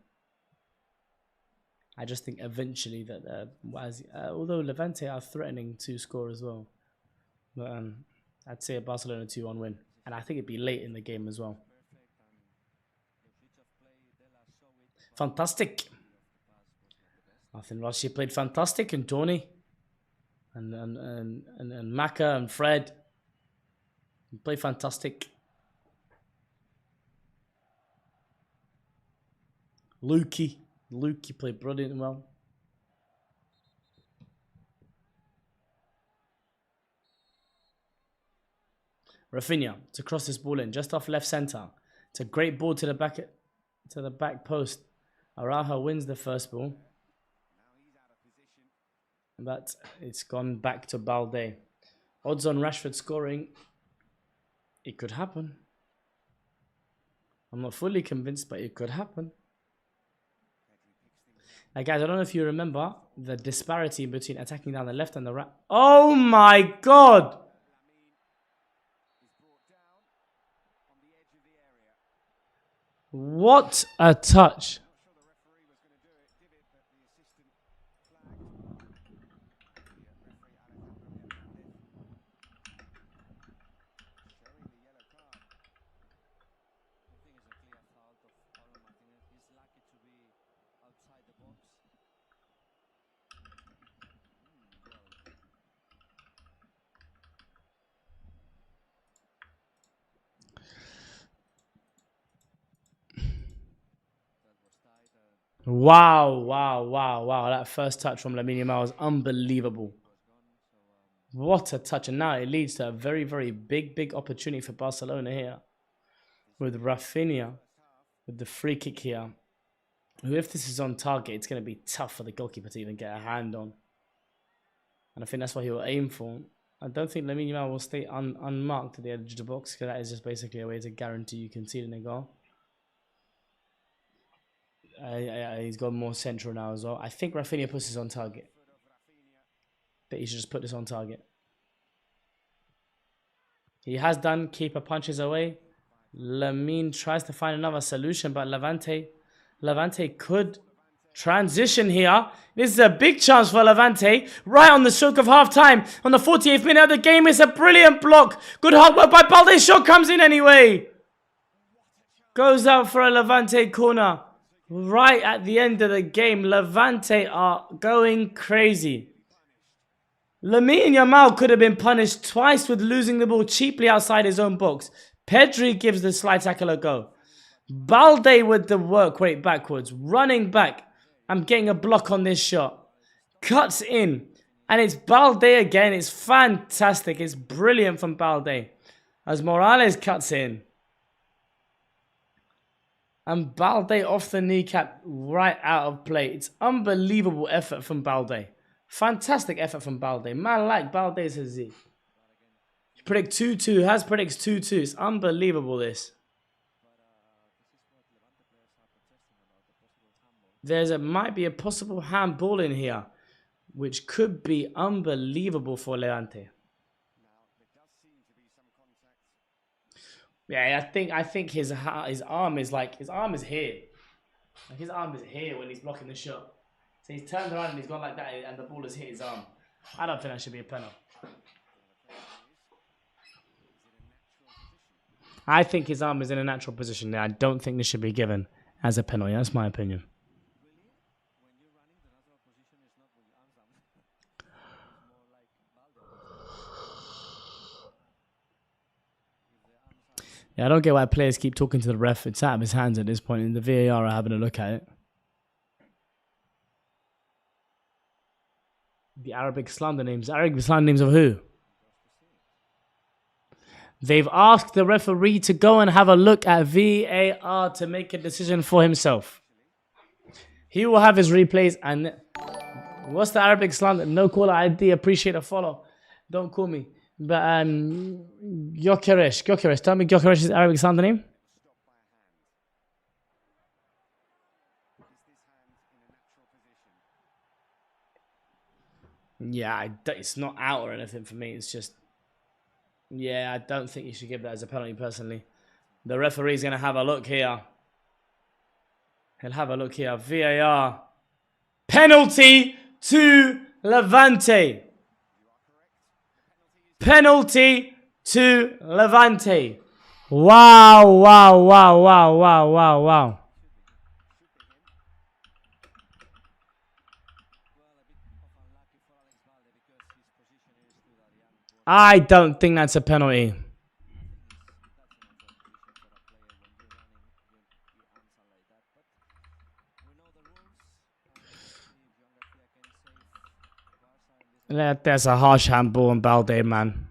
I just think eventually that, although Levante are threatening to score as well, but I'd say a Barcelona 2-1 win. And I think it'd be late in the game as well. Fantastic. Nothing Rossi played fantastic, and Tony and Maka and Fred played fantastic. Lukey played brilliant well. Rafinha to cross this ball in just off left centre. It's a great ball to the back post. Araujo wins the first ball. But it's gone back to Balde. Odds on Rashford scoring. It could happen. I'm not fully convinced, but it could happen. Now, guys, I don't know if you remember the disparity between attacking down the left and the right. Oh my God! What a touch! Wow, wow, wow, wow. That first touch from Lamine Yamal was unbelievable. What a touch. And now it leads to a very, very big opportunity for Barcelona here. With Rafinha, with the free kick here. Who, if this is on target, it's going to be tough for the goalkeeper to even get a hand on. And I think that's what he will aim for. I don't think Lamine Yamal will stay unmarked at the edge of the box, because that is just basically a way to guarantee you concede a goal. He's gone more central now as well. I think Rafinha puts this on target. But he should just put this on target. He has done. Keeper punches away. Lamine tries to find another solution, but Levante could transition here. This is a big chance for Levante. Right on the stroke of half-time. On the 48th minute of the game. It's a brilliant block. Good hard work by Balde. Shot comes in anyway. Goes out for a Levante corner. Right at the end of the game. Levante are going crazy. Lamine Yamal could have been punished twice with losing the ball cheaply outside his own box. Pedri gives the slide tackle a go. Balde with the work rate backwards. Running back. I'm getting a block on this shot. Cuts in. And it's Balde again. It's fantastic. It's brilliant from Balde. As Morales cuts in. And Balde off the kneecap right out of play. It's unbelievable effort from Balde. Fantastic effort from Balde. Man like Balde says he. Predict 2-2. Has predicts 2-2. It's unbelievable this. Might be a possible handball in here. Which could be unbelievable for Levante. Yeah, I think his arm is like, his arm is here. Like his arm is here when he's blocking the shot. So he's turned around and he's gone like that and the ball has hit his arm. I don't think that should be a penalty. I think his arm is in a natural position there. I don't think this should be given as a penalty. That's my opinion. Yeah, I don't get why players keep talking to the ref. It's out of his hands at this point, and the VAR are having a look at it. The Arabic slander names. Arabic slander names of who? They've asked the referee to go and have a look at VAR to make a decision for himself. He will have his replays. And what's the Arabic slander? No caller ID. Appreciate a follow. Don't call me. But Gyökeres. Tell me Gyökeres' Arabic slander name. Yeah, it's not out or anything for me. It's just, yeah, I don't think you should give that as a penalty personally. The referee's going to have a look here. He'll have a look here. VAR. Penalty to Levante. Penalty to Levante. Wow. I don't think that's a penalty. That's a harsh handball on Balde, man.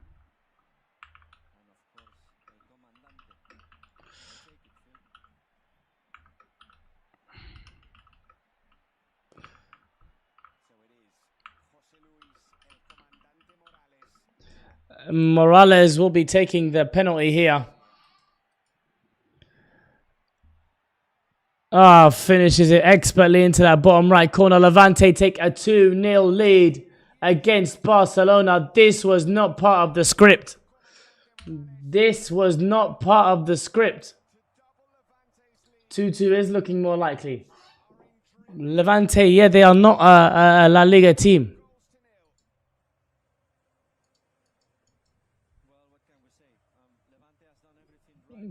Morales will be taking the penalty here. Finishes it expertly into that bottom right corner. Levante take a 2-0 lead against Barcelona. This was not part of the script. 2-2 is looking more likely. Levante, yeah, they are not a La Liga team.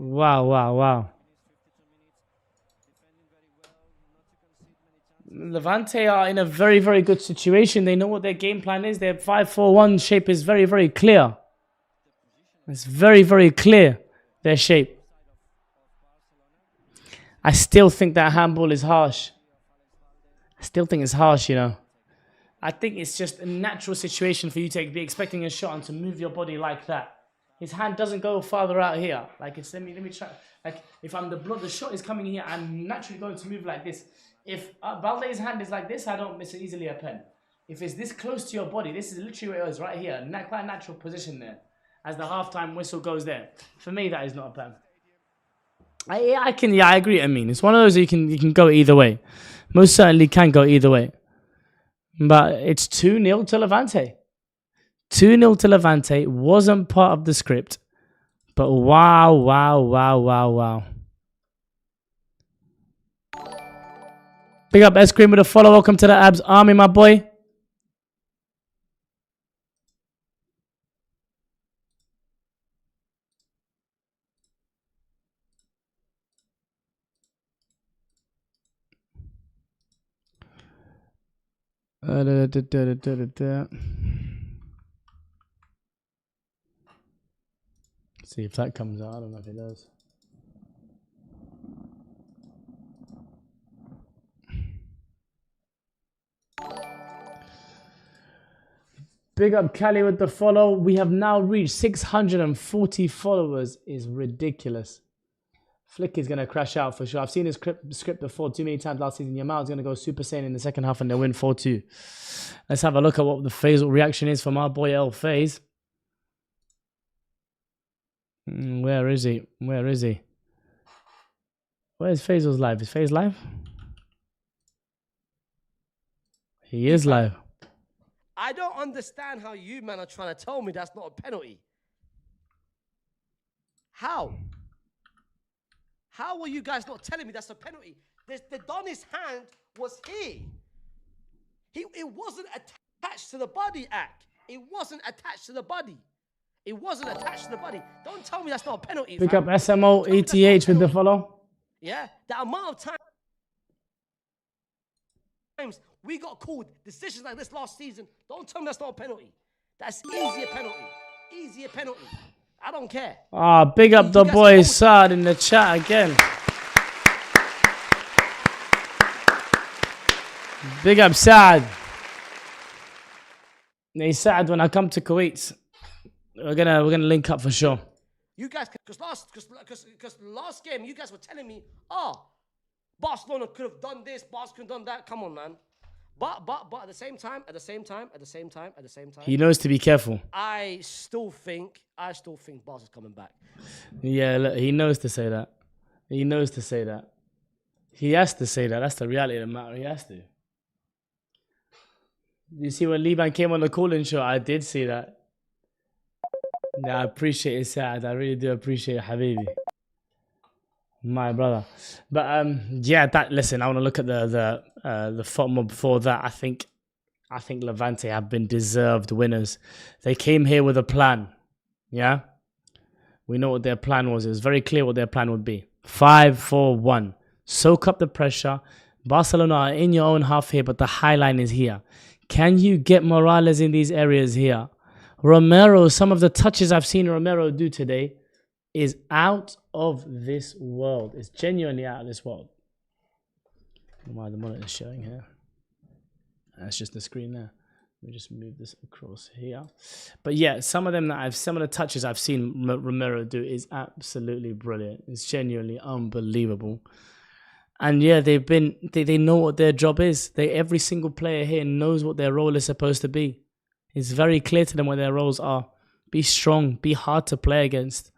Wow. Levante are in a very, very good situation. They know what their game plan is. Their 5-4-1 shape is very, very clear. It's very, very clear, their shape. I still think that handball is harsh. I still think it's harsh, you know. I think it's just a natural situation for you to be expecting a shot and to move your body like that. His hand doesn't go farther out here. Like it's let me try. Like if I'm the shot is coming here, I'm naturally going to move like this. If Balde's hand is like this, I don't miss it easily a pen. If it's this close to your body, this is literally where it is, right here. Quite a natural position there. As the halftime whistle goes there. For me, that is not a pen. I agree. I mean, it's one of those you can go either way. Most certainly can go either way. But it's 2-0 to Levante. 2-0 to Levante. Wasn't part of the script. But wow. Big up S Cream with a follow. Welcome to the Abs Army, my boy. See if that comes out. I don't know if it does. Big up Cali with the follow. We have now reached 640 followers. Is ridiculous. Flick is going to crash out for sure. I've seen his script before too many times last season. Yamal is going to go Super Saiyan in the second half and they'll win 4-2. Let's have a look at what the Faisal reaction is from our boy El Faze. Where is he? Where's Faisal's live? Is Faze live? He is live. I don't understand how you, man, are trying to tell me that's not a penalty. How? How are you guys not telling me that's a penalty? The Donny's hand was here. It wasn't attached to the body, Ak. It wasn't attached to the body. It wasn't attached to the body. Don't tell me that's not a penalty. Pick up SMO ETH with the follow. Yeah, the amount of times we got called decisions like this last season. Don't tell me that's not a penalty. That's easier penalty. Easier penalty. I don't care. Big up the boy Saad in the chat again. Big up Saad. Hey Saad, when I come to Kuwait, we're gonna link up for sure. You guys, because last game you guys were telling me, Barcelona could have done this, Barca could have done that. Come on, man. But at the same time, he knows to be careful. I still think Barca's coming back. Yeah, look, he knows to say that. He knows to say that. He has to say that. That's the reality of the matter. He has to. You see when Liban came on the call-in show, I did see that. Yeah, I appreciate it, Saad. I really do appreciate it, Habibi. My brother. But yeah, listen, I want to look at the FOTMO before that. I think Levante have been deserved winners. They came here with a plan. Yeah? We know what their plan was. It was very clear what their plan would be. 5-4-1. Soak up the pressure. Barcelona are in your own half here, but the high line is here. Can you get Morales in these areas here? Romero, some of the touches I've seen Romero do today is out of this world. It's genuinely out of this world. Why the monitor is showing here? That's just the screen there. Let me just move this across here. But yeah, some of the touches I've seen Romero do is absolutely brilliant. It's genuinely unbelievable. And yeah, they know what their job is. Every single player here knows what their role is supposed to be. It's very clear to them what their roles are. Be strong, be hard to play against.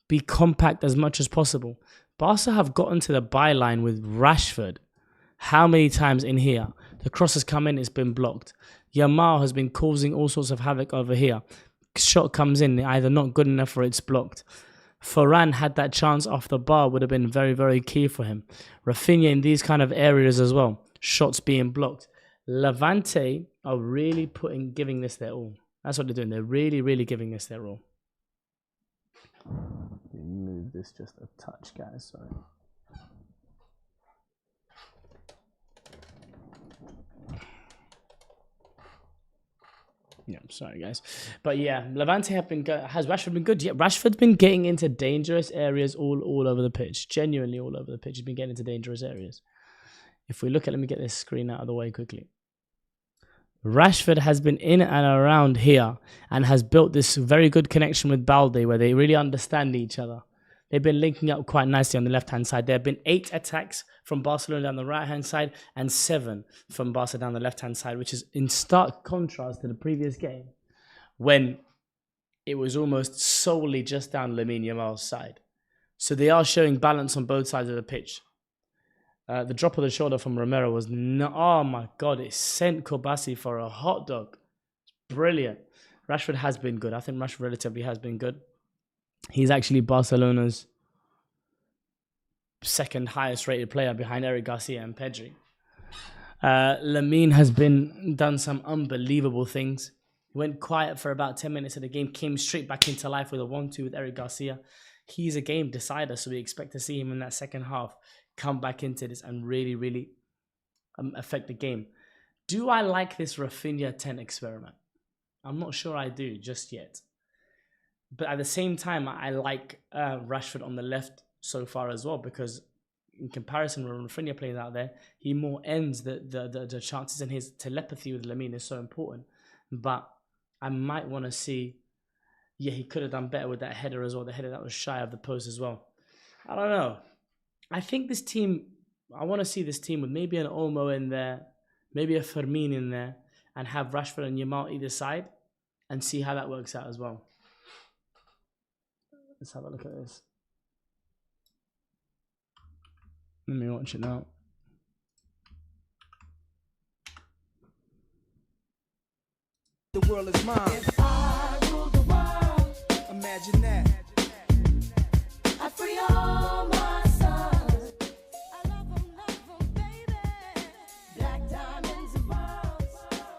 Be compact as much as possible. Barca have gotten to the byline with Rashford. How many times in here? The cross has come in, it's been blocked. Yamal has been causing all sorts of havoc over here. Shot comes in, either not good enough or it's blocked. Varane had that chance off the bar, would have been very, very key for him. Rafinha in these kind of areas as well. Shots being blocked. Levante are really giving this their all. That's what they're doing. They're really, really giving this their all. Move this just a touch, guys. Sorry. Yeah, sorry, guys. But yeah, Levante has Rashford been good? Yeah, Rashford's been getting into dangerous areas all over the pitch. Genuinely all over the pitch. He's been getting into dangerous areas. If we look at, let me get this screen out of the way quickly. Rashford has been in and around here and has built this very good connection with Balde where they really understand each other. They've been linking up quite nicely on the left-hand side. There have been 8 attacks from Barcelona down the right-hand side and 7 from Barca down the left-hand side, which is in stark contrast to the previous game when it was almost solely just down Lamine Yamal's side. So they are showing balance on both sides of the pitch. The drop of the shoulder from Romero was, oh my God, it sent Kobasi for a hot dog. Brilliant. Rashford has been good. I think Rashford relatively has been good. He's actually Barcelona's second highest rated player behind Eric Garcia and Pedri. Lamine has done some unbelievable things. He went quiet for about 10 minutes of the game, came straight back into life with a 1-2 with Eric Garcia. He's a game decider, so we expect to see him in that second half come back into this and really, really affect the game. Do I like this Rafinha 10 experiment? I'm not sure I do just yet. But at the same time, I like Rashford on the left so far as well, because in comparison when Rafinha plays out there, he more ends the chances, and his telepathy with Lamine is so important. But I might want to see, yeah, he could have done better with that header as well, the header that was shy of the post as well. I don't know. I think this team, I want to see this team with maybe an Olmo in there, maybe a Fermin in there, and have Rashford and Yamal either side, and see how that works out as well. Let's have a look at this. Let me watch it now. The world is mine. If I rule the world, imagine that. I free all my sons. I love them, baby. Black diamonds and pearls.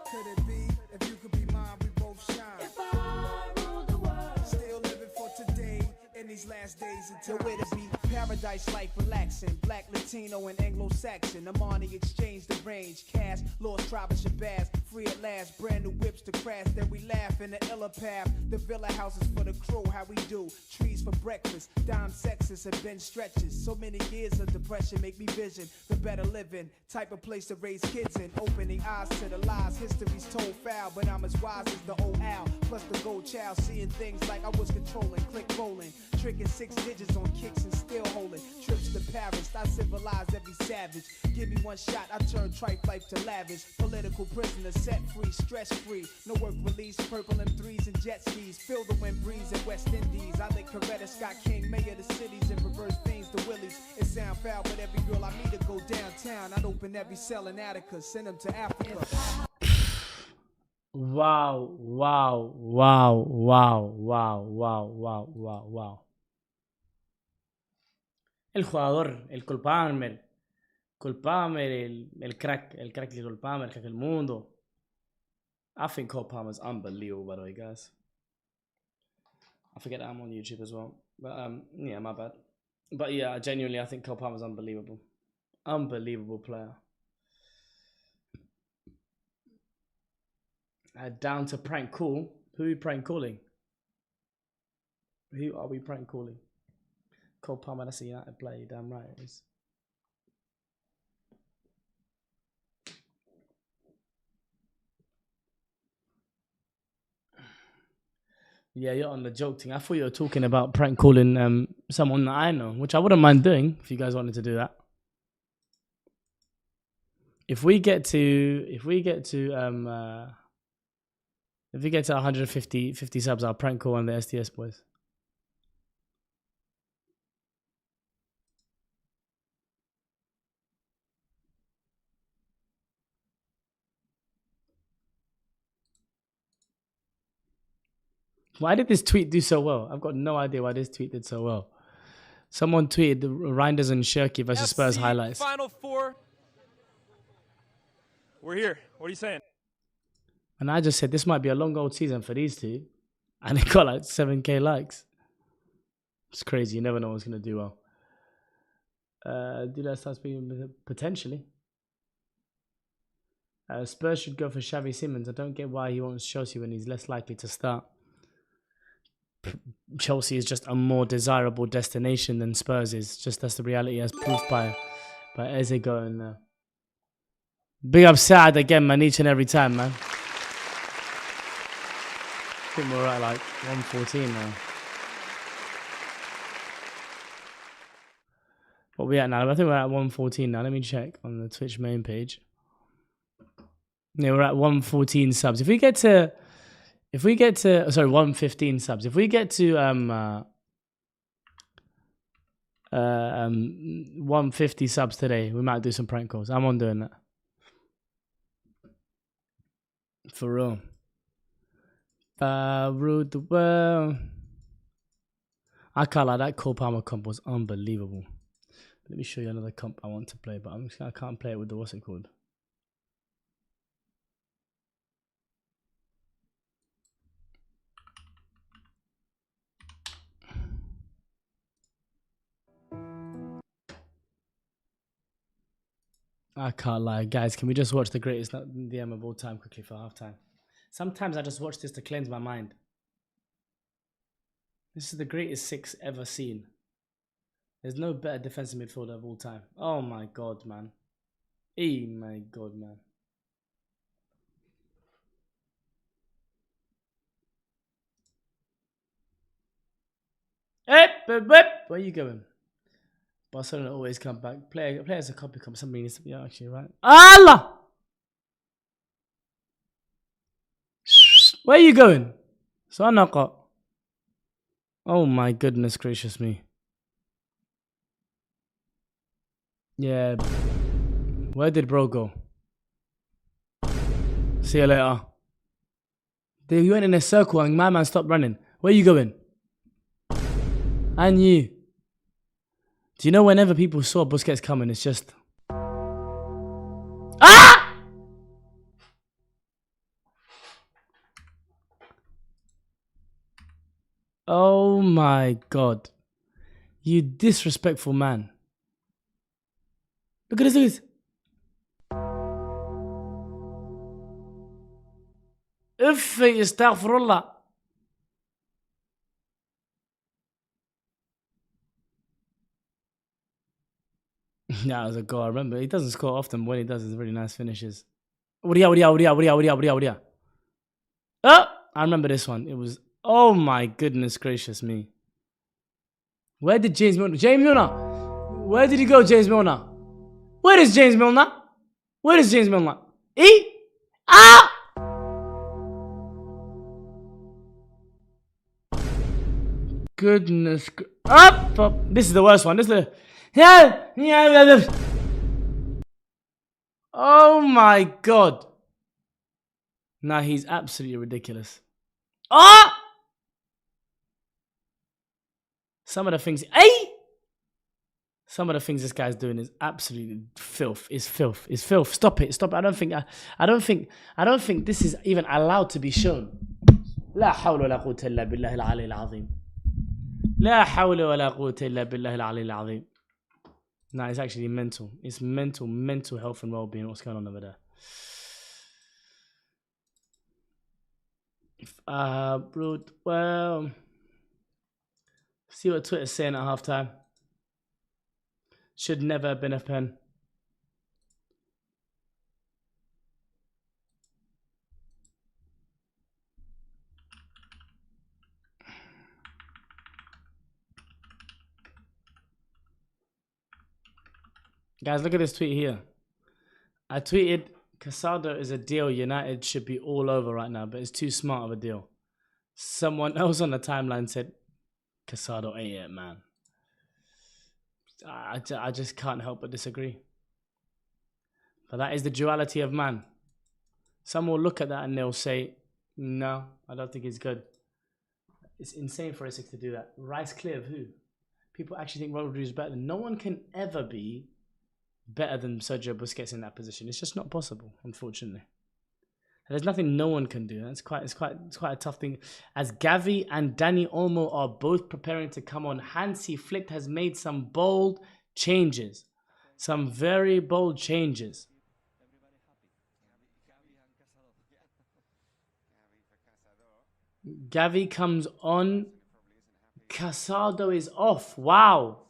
Could it be if you could be mine, we both shine? If I rule the world, still living for today in these last days until where to be. Paradise life relaxing, black, Latino, and Anglo-Saxon. Amani exchange the range, cash, lost tribe of Shabazz, free at last, brand new whips to crash. Then we laugh in the illa path. The villa houses for the crew, how we do. Trees for breakfast, dime sexes have been stretches. So many years of depression make me vision the better living, type of place to raise kids in. Opening eyes to the lies, history's told foul, but I'm as wise as the old owl. Plus the gold child, seeing things like I was controlling, click rolling, tricking 6 digits on kicks and still holding. Trips to Paris, I civilized every savage. Give me one shot, I turn tripe life to lavish. Political prisoner, set free, stress free. No work release, purple M3s and jet skis. Feel the wind breeze in West Indies. I think Coretta Scott King, mayor of the cities, and reverse things to Willies. It sound foul, but every girl I meet to go downtown. I'd open every cell in Attica, send them to Africa. Wow, wow, wow, wow, wow, wow, wow, wow, wow. El jugador, el Cole Palmer, el crack de Cole Palmer, el crack del mundo. I think Cole Palmer's unbelievable, by the way, guys. I forget that I'm on YouTube as well. But yeah, my bad. But yeah, genuinely, I think Cole Palmer's unbelievable. Unbelievable player. Down to prank call. Who are we prank calling? Who are we prank calling? Cole Palmer, that's a United player, you're damn right it is. Yeah, you're on the joke thing. I thought you were talking about prank calling someone that I know, which I wouldn't mind doing if you guys wanted to do that. If we get to 150 subs, I'll prank call one of the STS boys. Why did this tweet do so well? I've got no idea why this tweet did so well. Someone tweeted the Reinders and Shirky versus Spurs highlights. Final four. We're here. What are you saying? And I just said this might be a long old season for these two. And it got like 7k likes. It's crazy. You never know what's going to do well. Do that start speaking? Potentially. Spurs should go for Xavi Simons. I don't get why he wants Chelsea when he's less likely to start. Chelsea is just a more desirable destination than Spurs is. Just that's the reality as proved by Eze going there. Big up Saad again, man, each and every time, man. I think we're at like 114 now. What we at now? I think we're at 114 now. Let me check on the Twitch main page. Yeah, we're at 114 subs. If we get to, sorry, 115 subs. If we get to 150 subs today, we might do some prank calls. I'm on doing that. For real. Ruled the world. I can't lie, that Cole Palmer comp was unbelievable. Let me show you another comp I want to play, but I can't play it with the what's it called. I can't lie, guys. Can we just watch the greatest DM of all time quickly for halftime? Sometimes I just watch this to cleanse my mind. This is the greatest six ever seen. There's no better defensive midfielder of all time. Oh my god, man. Oh my god, man. Where are you going? Barcelona always come back. Players a copy come. Somebody needs to be actually right. Allah! Where are you going? So oh my goodness gracious me. Yeah. Where did bro go? See you later. You went in a circle and my man stopped running. Where are you going? And you. Do you know whenever people saw Busquets coming, it's just... Ah! Oh my god. You disrespectful man. Look at this, look at this. Uff, astaghfirullah. That was a goal, I remember. He doesn't score often, but when he does, it's really nice finishes. Oh, I remember this one. It was, oh my goodness gracious me. Where did James Milner? James Milner! Where did he go, James Milner? Where is James Milner? Where is James Milner? Ah! Goodness. Up! This is the worst one. This is the... Oh my god. Nah, he's absolutely ridiculous. Ah! Some of the things... Some of the things this guy's doing is absolutely filth. It's filth. It's filth. Stop it. Stop it. I don't think this is even allowed to be shown. لا حول ولا قوة إلا بالله العلي العظيم. لا حول ولا قوة إلا بالله العلي العظيم. Nah, it's actually mental. It's mental health and well-being. What's going on over there? Well, see what Twitter's saying at halftime. Should never have been a pen. Guys, look at this tweet here. I tweeted, Casado is a deal United should be all over right now, but it's too smart of a deal. Someone else on the timeline said, Casado ain't it, man. I just can't help but disagree. But that is the duality of man. Some will look at that and they'll say, no, I don't think he's good. It's insane for Essex to do that. Rice clear of who? People actually think Rodri is better. No one can ever be better than Sergio Busquets in that position. It's just not possible, unfortunately. There's nothing no one can do. It's quite a tough thing. As Gavi and Dani Olmo are both preparing to come on, Hansi Flick has made some bold changes. Some very bold changes. Gavi comes on. Casado is off. Wow.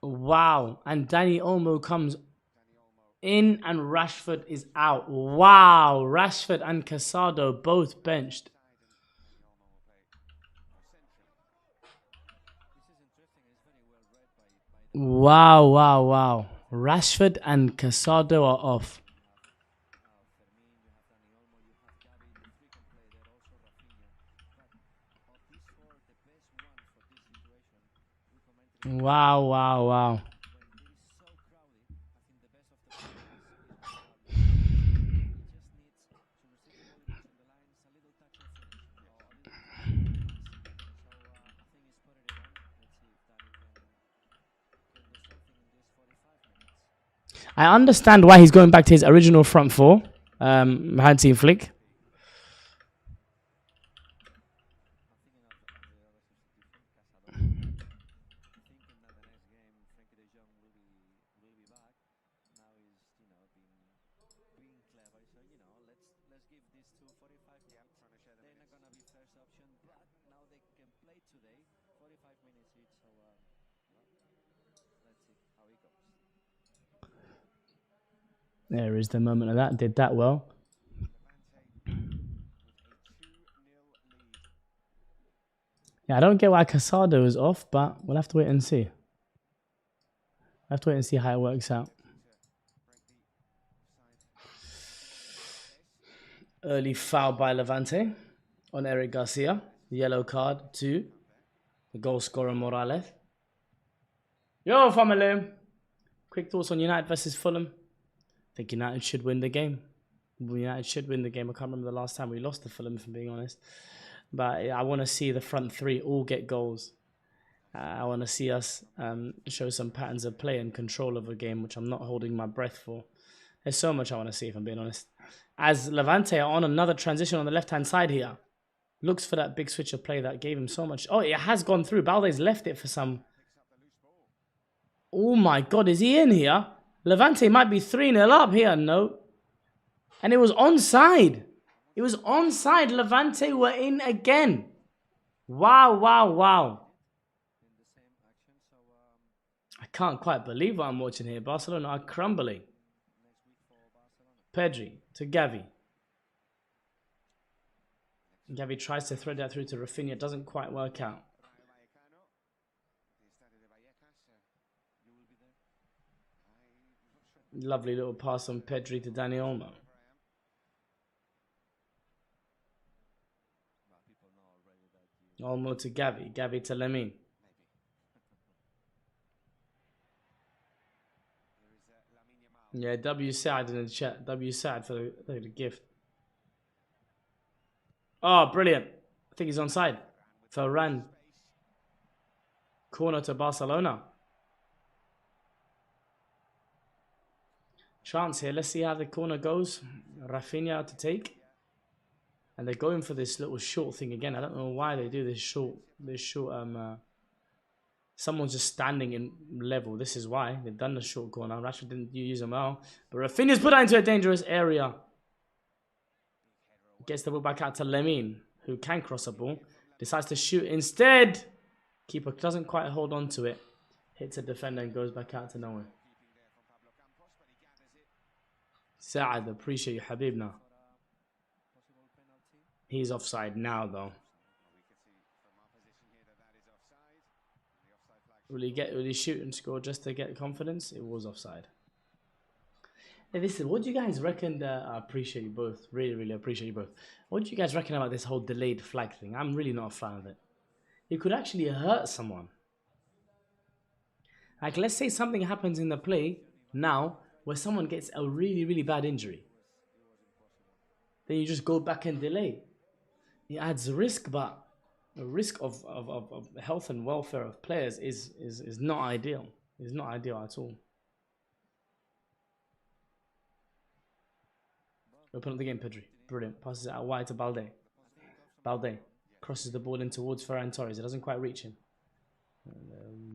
Wow. And Dani Olmo comes in and Rashford is out. Wow, Rashford and Casado both benched. Wow, wow, wow. Rashford and Casado are off. Wow, wow, wow. I understand why he's going back to his original front four. Hansi Flick. There is the moment of that. Did that well. Yeah, I don't get why Casado is off, but we'll have to wait and see. We'll have to wait and see how it works out. Early foul by Levante on Eric Garcia. Yellow card to the goal scorer Morales. Yo, family. Quick thoughts on United versus Fulham. I think United should win the game. United should win the game. I can't remember the last time we lost to Fulham, if I'm being honest. But I want to see the front three all get goals. I want to see us show some patterns of play and control of a game, which I'm not holding my breath for. There's so much I want to see, if I'm being honest. As Levante are on another transition on the left-hand side here. Looks for that big switch of play that gave him so much. Oh, it has gone through. Balde's left it for some. Oh my God, is he in here? Levante might be 3-0 up here. No. And it was onside. It was onside. Levante were in again. Wow, wow, wow. I can't quite believe what I'm watching here. Barcelona are crumbling. Pedri to Gavi. Gavi tries to thread that through to Rafinha. It doesn't quite work out. Lovely little pass on Pedri to Dani Olmo. Olmo to Gavi. Gavi to Lemine. Yeah, W sad in the chat. W sad for the gift. Oh, brilliant. I think he's onside. Ferran. Corner to Barcelona. Chance here. Let's see how the corner goes. Rafinha to take. And they're going for this little short thing again. I don't know why they do this short. Someone's just standing in level. This is why. They've done the short corner. Rashford didn't use them well. But Rafinha's put that into a dangerous area. Gets the ball back out to Lemine, who can cross a ball. Decides to shoot instead. Keeper doesn't quite hold on to it. Hits a defender and goes back out to nowhere. Saad, appreciate you, Habibna. He's offside now, though. Will he shoot and score just to get confidence? It was offside. Hey, listen, what do you guys reckon? I appreciate you both. Really, really appreciate you both. What do you guys reckon about this whole delayed flag thing? I'm really not a fan of it. It could actually hurt someone. Like, let's say something happens in the play now where someone gets a really, really bad injury. Then you just go back and delay. It adds risk, but the risk of health and welfare of players is not ideal. It's not ideal at all. Open up the game, Pedri. Brilliant. Passes it out wide to Balde. Balde crosses the ball in towards Ferran Torres. It doesn't quite reach him.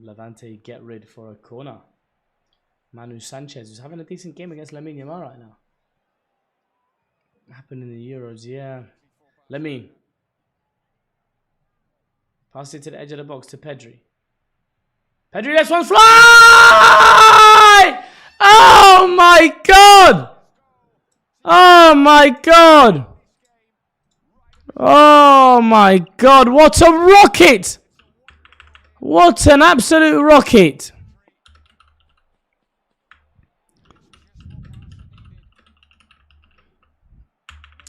Levante get rid for a corner. Manu Sanchez, who's having a decent game against Lamine Yamal right now. Happened in the Euros, yeah. Lamine. Pass it to the edge of the box to Pedri. Pedri lets one fly! Oh Oh my God! Oh my God! Oh my God! What a rocket! What an absolute rocket!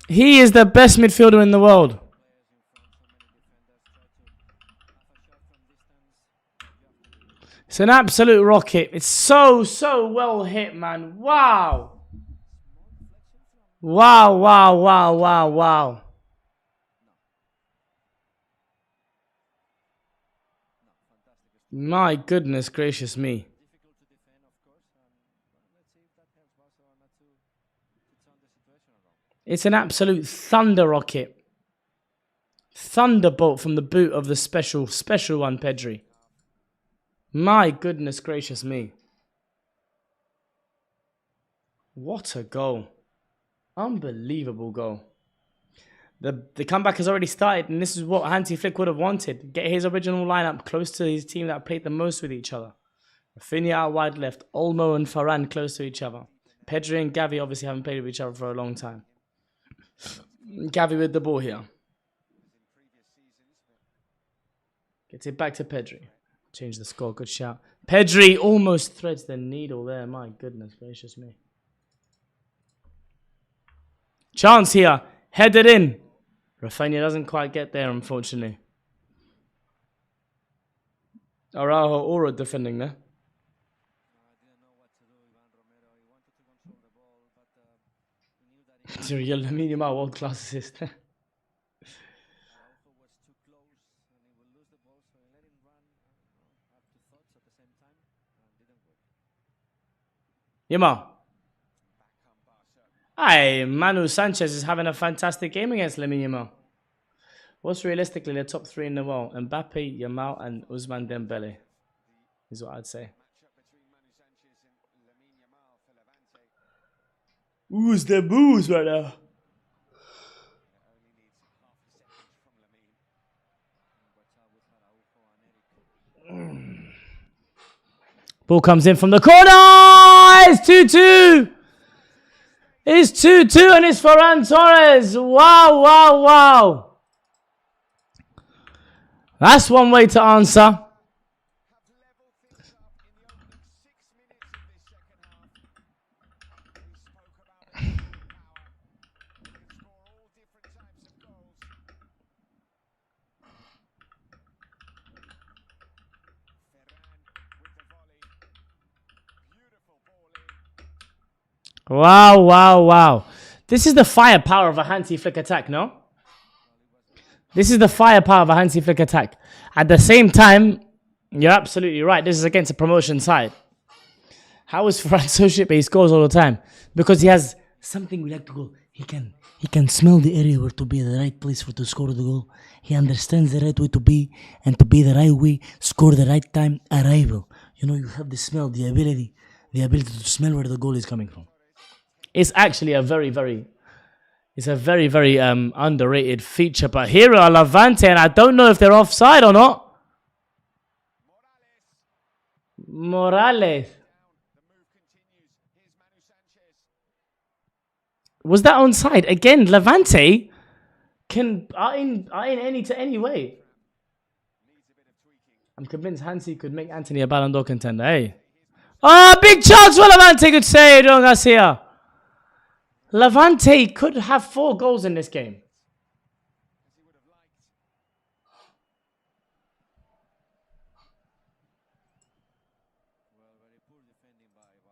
He is the best midfielder in the world. It's an absolute rocket. It's so well hit, man. Wow. Wow, wow, wow, wow, wow. My goodness gracious me. It's an absolute thunder rocket. Thunderbolt from the boot of the special one, Pedri. My goodness gracious me. What a goal. Unbelievable goal. The comeback has already started, and this is what Hansi Flick would have wanted. Get his original lineup close to his team that played the most with each other. Rafinha out wide left, Olmo and Varane close to each other. Pedri and Gavi obviously haven't played with each other for a long time. Gavi with the ball here. Gets it back to Pedri. Change the score, good shout. Pedri almost threads the needle there. My goodness gracious me. Chance here. Headed in. Rafinha doesn't quite get there, unfortunately. Araujo aura defending there. Lamine Yamal, world class assist. Yamal. Aye, Manu Sanchez is having a fantastic game against Lamine Yamal. What's realistically the top three in the world? Mbappe, Yamal, and Ousmane Dembele is what I'd say. Who's the booze right now? Ball comes in from the corner. It's 2-2. It's 2-2 and it's Ferran Torres. Wow, wow, wow. That's one way to answer. Wow, wow, wow. This is the firepower of a Hansi Flick attack, no? This is the firepower of a Hansi Flick attack. At the same time, you're absolutely right. This is against a promotion side. How is Ferran so shit, but he scores all the time? Because he has something we like to go. He can smell the area where to be the right place for to score the goal. He understands the right way to be, and to be the right way, score the right time, arrival. You know, you have the smell, the ability to smell where the goal is coming from. It's actually a very, very underrated feature. But here are Levante, and I don't know if they're offside or not. Morales. Was that onside? Again, Levante are in any way. I'm convinced Hansi could make Anthony a Ballon d'Or contender. Hey. Oh, big chance for Levante. Good save, John Garcia. Levante could have 4 goals in this game.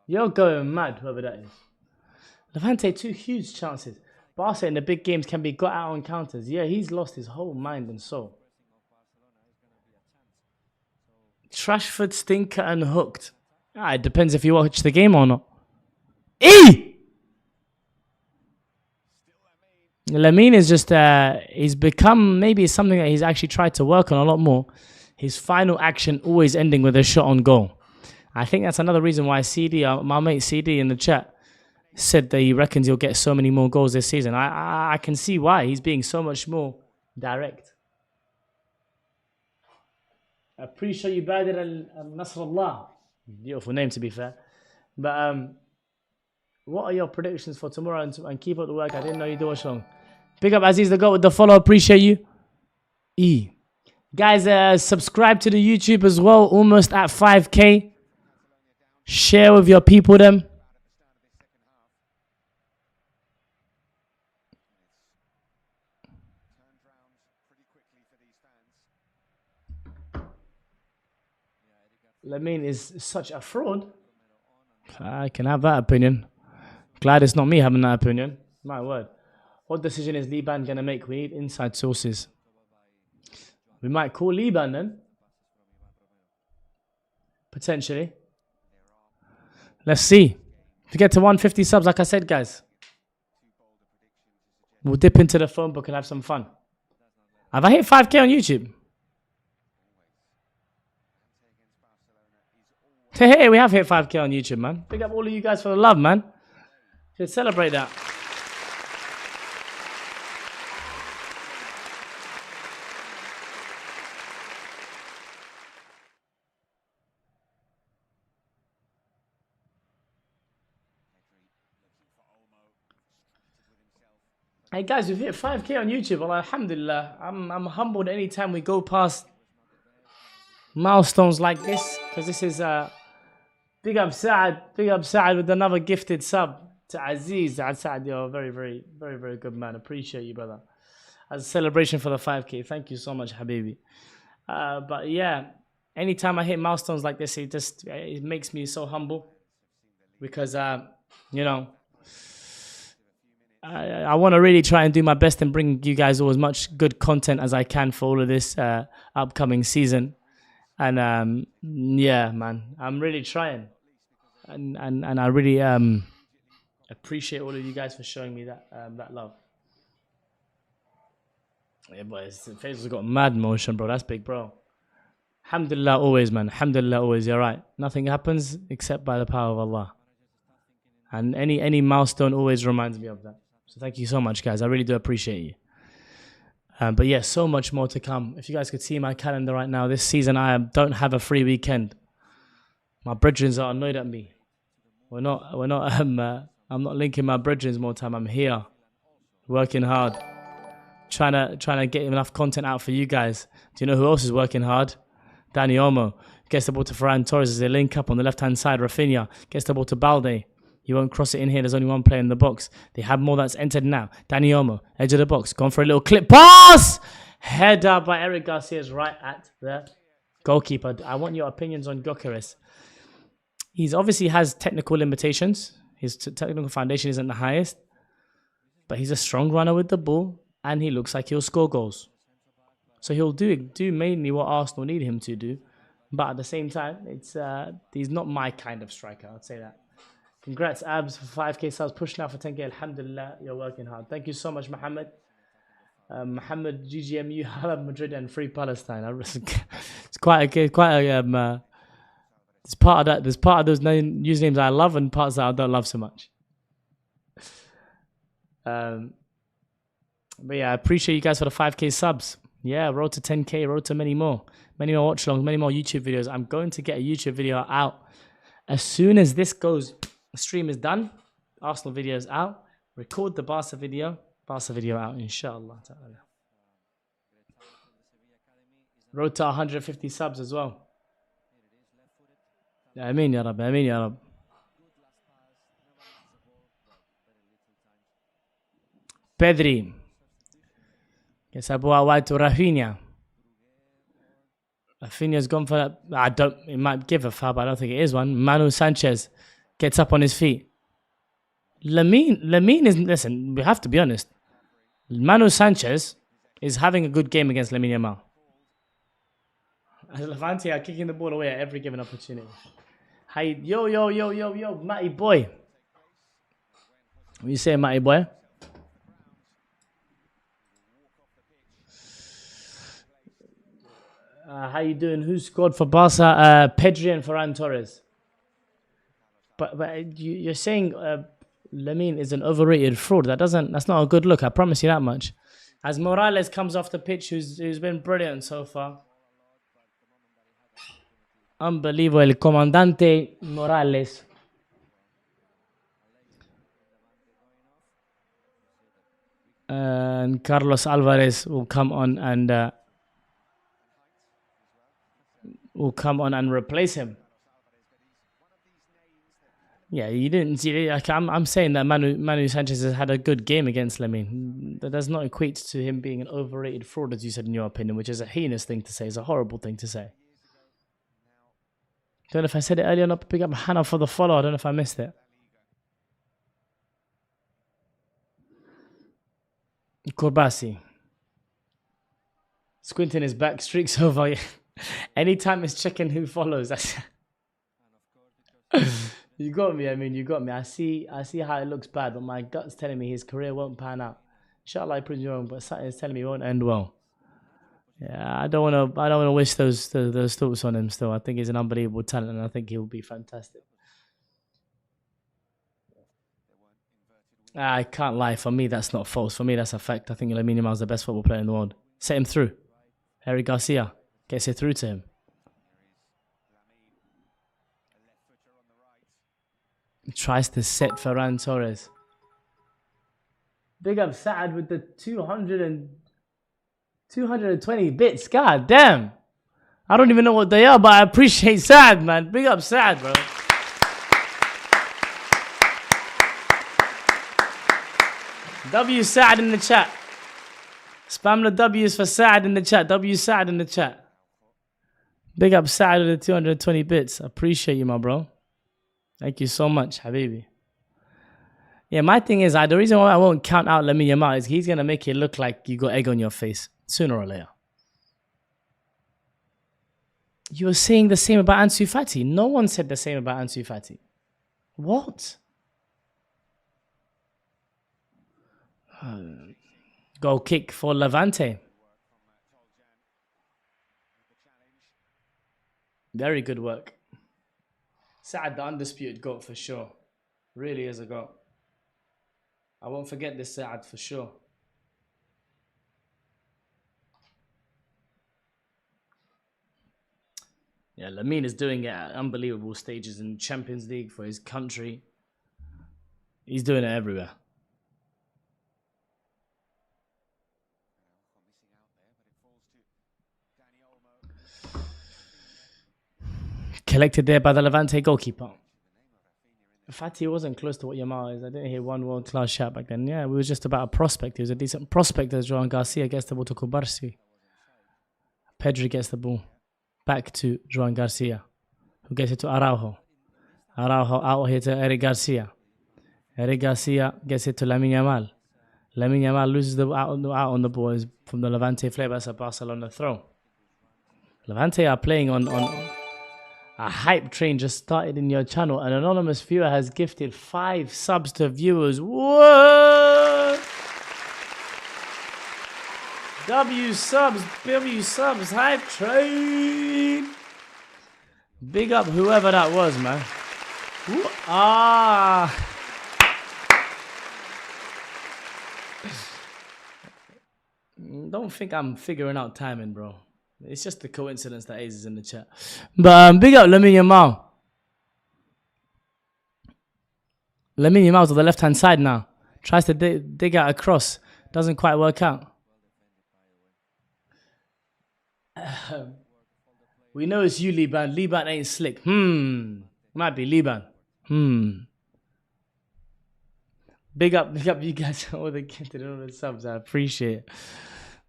You're going mad, whoever that is. Levante, 2 huge chances. Barca in the big games can be got out on counters. Yeah, he's lost his whole mind and soul. Rashford, stinker, and hooked. It depends if you watch the game or not. Lamine is just, he's become, maybe it's something that he's actually tried to work on a lot more. His final action always ending with a shot on goal. I think that's another reason why CD, my mate CD in the chat, said that he reckons he'll get so many more goals this season. I can see why. He's being so much more direct. I appreciate you, Badir al-Nasrallah. Beautiful name, to be fair. But What are your predictions for tomorrow? And keep up the work. I didn't know you do Watchlong. Big up Aziz the GOAT with the follow. Appreciate you. Guys, subscribe to the YouTube as well. Almost at 5K. Share with your people them. Lamine is such a fraud. I can have that opinion. Glad it's not me having that opinion. My word. What decision is Liban going to make? We need inside sources. We might call Liban then. Potentially. Let's see. If we get to 150 subs, like I said, guys, we'll dip into the phone book and have some fun. Have I hit 5K on YouTube? Hey, we have hit 5K on YouTube, man. Big up all of you guys for the love, man. Should celebrate that. Hey guys, we've hit 5K on YouTube. Well, alhamdulillah. I'm humbled anytime we go past milestones like this, because this is big up Saad with another gifted sub to Aziz. Saad, you're a very, very, very, very good man. Appreciate you, brother. As a celebration for the 5K. Thank you so much, Habibi. But yeah, anytime I hit milestones like this, it makes me so humble, because you know, I want to really try and do my best and bring you guys all as much good content as I can for all of this upcoming season. And yeah, man, I'm really trying, and I really appreciate all of you guys for showing me that love. Yeah, boy, Faisal's got mad motion, bro. That's big, bro. Alhamdulillah always, man. Alhamdulillah always. You're right. Nothing happens except by the power of Allah. And any milestone always reminds me of that. So thank you so much, guys. I really do appreciate you. But yeah, so much more to come. If you guys could see my calendar right now, this season I don't have a free weekend. My brethrens are annoyed at me. I'm not linking my brethrens more time. I'm here, working hard, trying to get enough content out for you guys. Do you know who else is working hard? Dani Olmo gets the ball to Ferran Torres as they link up on the left-hand side. Rafinha gets the ball to Balde. He won't cross it in here. There's only one player in the box. They have more that's entered now. Dani Olmo, edge of the box, gone for a little clip pass. Header by Eric Garcia's right at the goalkeeper. I want your opinions on Gyökeres. He's obviously has technical limitations. His technical foundation isn't the highest, but he's a strong runner with the ball, and he looks like he'll score goals. So he'll do mainly what Arsenal need him to do, but at the same time, he's not my kind of striker. I'd say that. Congrats, Abs, for 5K subs. Push now for 10K. Alhamdulillah, you're working hard. Thank you so much, Mohammed. Mohammed, GGMU, Halab, Madrid, and Free Palestine. It's quite a there's part of those usernames I love and parts that I don't love so much. But yeah, I appreciate you guys for the 5K subs. Yeah, road to 10K, road to many more watch-alongs, many more YouTube videos. I'm going to get a YouTube video out as soon as this goes. The stream is done. Arsenal video is out. Record the Barca video out, inshallah. Road to 150 subs as well. Ameen ya Rab, Ameen ya Rab. Pedri. Guess I bought wide to Rafinha. Rafinha's gone for that. It might give a foul, but I don't think it is one. Manu Sanchez gets up on his feet. Lamine is, listen, we have to be honest. Manu Sanchez is having a good game against Lamine Yamal. Levante are kicking the ball away at every given opportunity. Hi, yo, Matty boy. What you saying, Matty boy? How you doing? Who scored for Barca? Pedri and Ferran Torres. But you're saying Lamine is an overrated fraud. That's not a good look. I promise you that much. As Morales comes off the pitch, who's been brilliant so far. Unbelievable, El Comandante Morales. And Carlos Alvarez will come on and replace him. Yeah, you didn't see. Like, I'm saying that Manu Sanchez has had a good game against Lemmy. That does not equate to him being an overrated fraud, as you said in your opinion, which is a heinous thing to say. It's a horrible thing to say. Don't know if I said it earlier or not. Pick up Hannah for the follow. I don't know if I missed it. Korbasi. Squinting his back, streaks over. Anytime it's checking who follows. That's you got me. I mean, you got me. I see how it looks bad, but my gut's telling me his career won't pan out. Inshallah, I prove you wrong, but something is telling me it won't end well. Yeah, I don't want to wish those thoughts on him. Still, I think he's an unbelievable talent, and I think he'll be fantastic. I can't lie. For me, that's not false. For me, that's a fact. I think Lamine Yamal is the best football player in the world. Set him through. Eric Garcia gets it through to him. Tries to set Ferran Torres. Big up Saad with the 220 bits. God damn. I don't even know what they are, but I appreciate Saad, man. Big up Saad, bro. W Saad in the chat. Spam the W's for Saad in the chat. W Saad in the chat. Big up Saad with the 220 bits. Appreciate you, my bro. Thank you so much, Habibi. Yeah, my thing is, the reason why I won't count out Lamine Yamal is he's going to make it look like you got egg on your face sooner or later. You were saying the same about Ansu Fati. No one said the same about Ansu Fati. What? Goal kick for Levante. Very good work. Saad, the undisputed GOAT for sure. Really is a GOAT. I won't forget this Saad for sure. Yeah, Lamine is doing it at unbelievable stages in Champions League for his country. He's doing it everywhere. Collected there by the Levante goalkeeper. Fati wasn't close to what Yamal is. I didn't hear one world-class shot back then. Yeah, we were just about a prospect. He was a decent prospect as Joan Garcia gets the ball to Kubarsi. Pedri gets the ball back to Joan Garcia, who gets it to Araujo. Araujo out here to Eric Garcia. Eric Garcia gets it to Lamine Yamal. Lamine Yamal loses the out on the ball from the Levante player. That's a Barcelona throw. Levante are playing on a hype train just started in your channel. An anonymous viewer has gifted 5 subs to viewers. What? W subs, hype train. Big up whoever that was, man. Ooh, Don't think I'm figuring out timing, bro. It's just a coincidence that Ace is in the chat. But big up Lamine Yamal. Lamine Yamal's on the left-hand side now. Tries to dig out a cross. Doesn't quite work out. We know it's you, Liban. Liban ain't slick. Might be Liban. Big up you guys. All the gifted and all the subs. I appreciate it.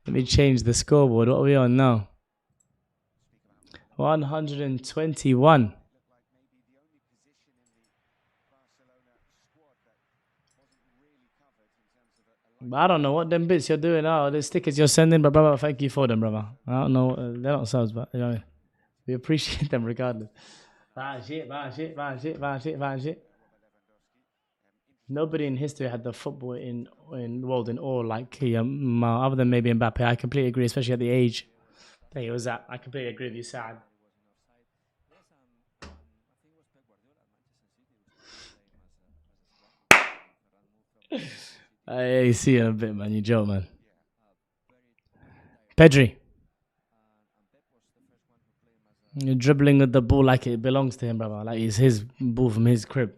Let me change the scoreboard. What are we on now? 121. But I don't know what them bits you're doing. Oh, the stickers you're sending, but brother, thank you for them, brother. I don't know. They're not subs, but you know, we appreciate them regardless. Shit. Nobody in history had the football in world in awe like other than maybe Mbappe. I completely agree, especially at the age that he was at. I completely agree with you, Saad. I see you in a bit, man. You joke, man. Pedri. You're dribbling with the ball like it belongs to him, brother. Like it's his ball from his crib.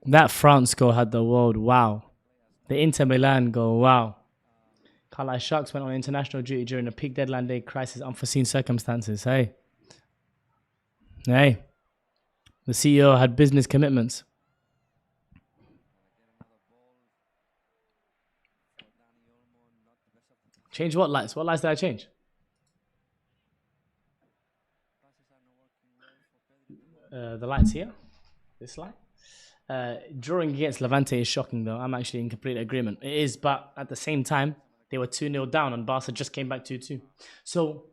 That France goal had the world. Wow. The Inter Milan goal. Wow. Carlisle Sharks went on international duty during the peak deadline day crisis, unforeseen circumstances. Hey. Hey. The CEO had business commitments. Change what lights? What lights did I change? The lights here. This light. Drawing against Levante is shocking, though. I'm actually in complete agreement. It is, but at the same time, they were 2-0 down and Barca just came back 2-2. So,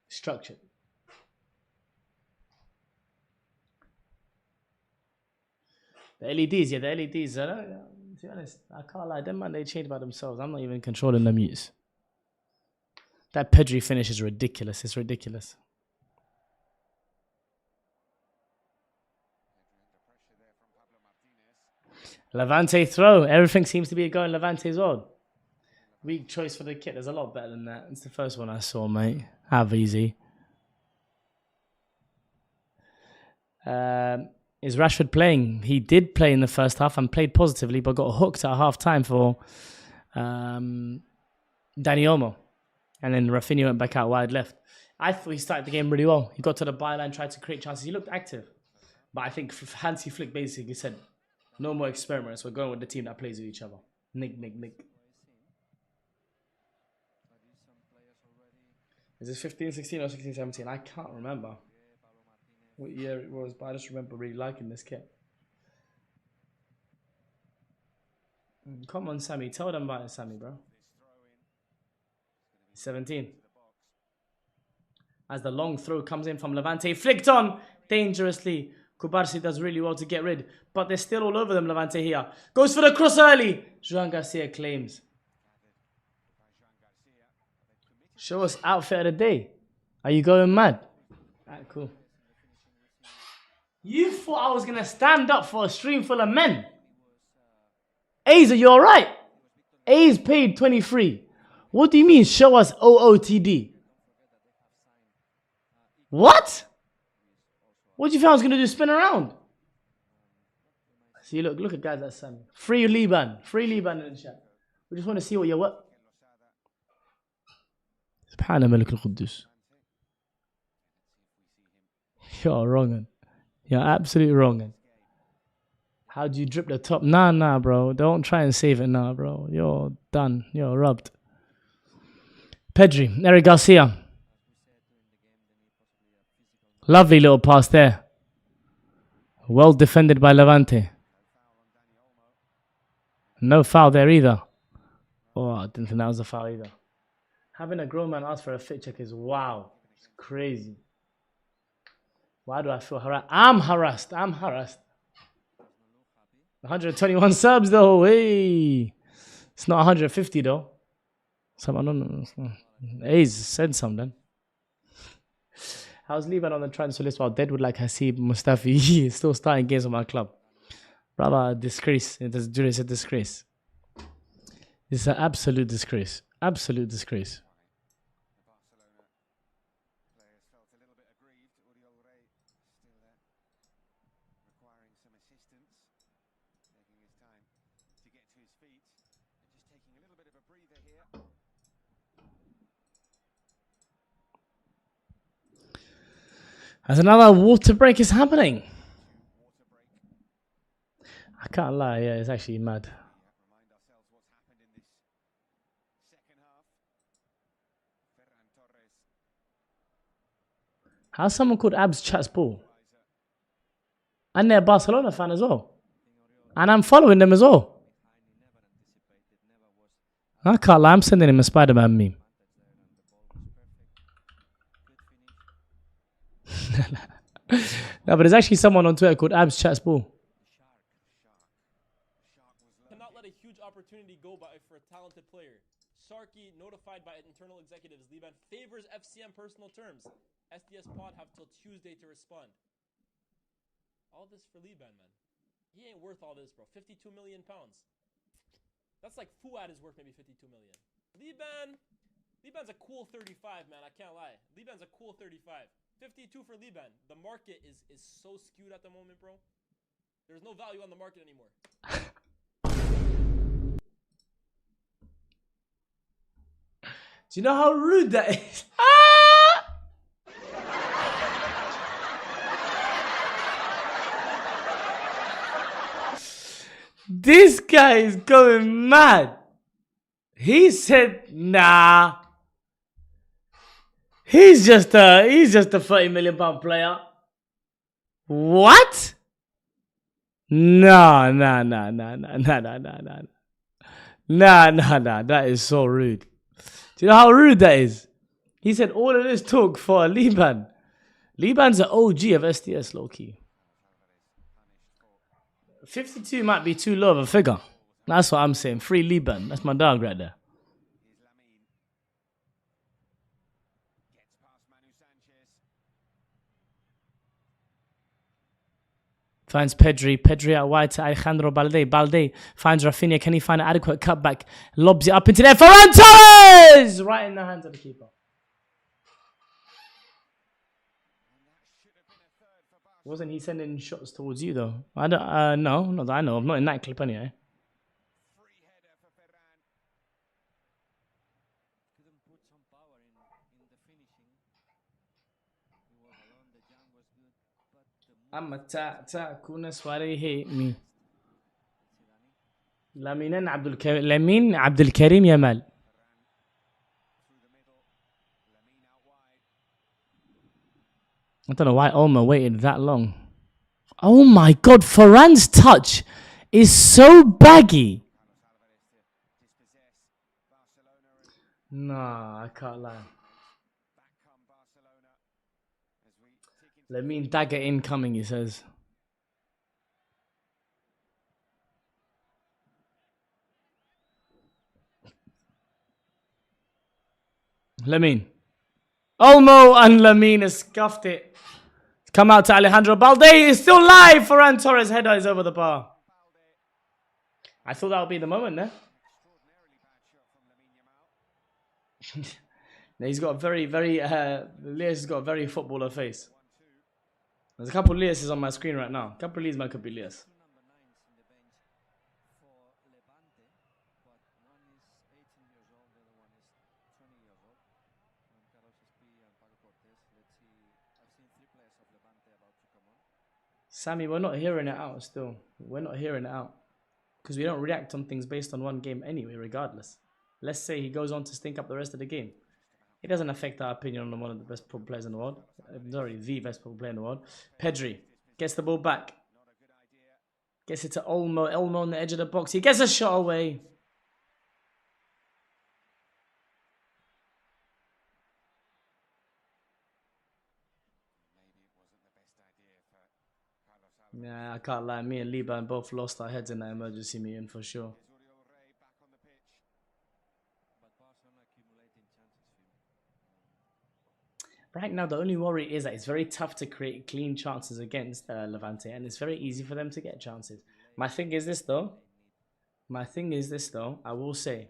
structured. The LEDs, yeah, the LEDs. To be honest, I can't lie. Them man, they changed by themselves. I'm not even controlling the mutes. That Pedri finish is ridiculous. It's ridiculous. Levante throw. Everything seems to be going Levante's odd. Weak choice for the kit. There's a lot better than that. It's the first one I saw, mate. Have easy. Is Rashford playing? He did play in the first half and played positively, but got hooked at half time for Dani Olmo. And then Rafinha went back out wide left. I thought he started the game really well. He got to the byline, tried to create chances. He looked active. But I think Hansi Flick basically said, no more experiments. We're going with the team that plays with each other. Nick. Is this 15, 16 or 16, 17? I can't remember what year it was, but I just remember really liking this kit. Come on, Sammy. Tell them about it, Sammy, bro. 17. As the long throw comes in from Levante, flicked on dangerously. Kubarsi does really well to get rid, but they're still all over them, Levante here. Goes for the cross early. Joan Garcia claims. Show us outfit of the day. Are you going mad? Alright, cool. You thought I was going to stand up for a stream full of men? A's, are you alright? A's paid 23. What do you mean, show us OOTD? What? What do you think I was going to do, spin around? See, look at guys like Sammy. Free Liban in the chat. We just want to see what you're what. سبحان ملك القدوس. You're wrong. You're absolutely wrong. How do you drip the top? Nah, bro. Don't try and save it now, bro. You're done. You're robbed. Pedri, Eric Garcia. Lovely little pass there. Well defended by Levante. No foul there either. Oh, I didn't think that was a foul either. Having a grown man ask for a fit check is wow. It's crazy. Why do I feel harassed? I'm harassed. 121 subs though. Hey. It's not 150 though. I don't know. A's said something. How's Liban on the transfer list while Deadwood like Hasib Mustafi is still starting games on my club? Brother, disgrace. It's a disgrace. It's an absolute disgrace. Absolute disgrace. As another water break is happening. I can't lie, yeah, it's actually mad. How's someone called Abs chats ball? And they're a Barcelona fan as well. And I'm following them as well. I can't lie, I'm sending him a Spider-Man meme. No, but there's actually someone on Twitter called Abs chats ball. Cannot let a huge opportunity go by for a talented player. Sharky notified by internal executives. Liban favors FCM personal terms. SDS pod have till Tuesday to respond. All this for Liban, man. He ain't worth all this, bro. 52 million pounds. That's like Fuad is worth maybe 52 million. Liban's a cool 35, man. I can't lie. Liban's a cool 35. 52 for Liban. The market is so skewed at the moment, bro. There's no value on the market anymore. Do you know how rude that is? This guy is going mad. He said, nah. He's just a £30 million player. What? Nah. That is so rude. Do you know how rude that is? He said all of this talk for Liban. Liban's an OG of SDS, low-key. 52 might be too low of a figure. That's what I'm saying. Free Liban. That's my dog right there. Finds Pedri. Pedri out wide to Alejandro Balde. Balde finds Rafinha. Can he find an adequate cutback? Lobs it up into there. Ferran Torres! Right in the hands of the keeper. Wasn't he sending shots towards you though? I don't. No, not that I know. I'm not in that clip anyway. I'm a kuna swari hate me. Lamin Abdul Karim Yamal. I don't know why Olmo waited that long. Oh my god, Ferran's touch is so baggy. Nah, I can't lie. Lamine dagger incoming, he says. Lamine. Olmo and Lamine has scuffed it. Come out to Alejandro Balde. It's still live. Ferran Torres' header is over the bar. I thought that would be the moment there. He's got a very, Lias has got a very footballer face. There's a couple of Lias on my screen right now. A couple of these might could be Lias. Sammy, we're not hearing it out still. We're not hearing it out. Because we don't react on things based on one game anyway, regardless. Let's say he goes on to stink up the rest of the game. It doesn't affect our opinion on one of the best players in the world. Sorry, the best player in the world. Pedri gets the ball back. Gets it to Olmo. Olmo on the edge of the box. He gets a shot away. Yeah, I can't lie. Me and Liban both lost our heads in that emergency meeting for sure. Right now, the only worry is that it's very tough to create clean chances against Levante, and it's very easy for them to get chances. My thing is this, though. I will say,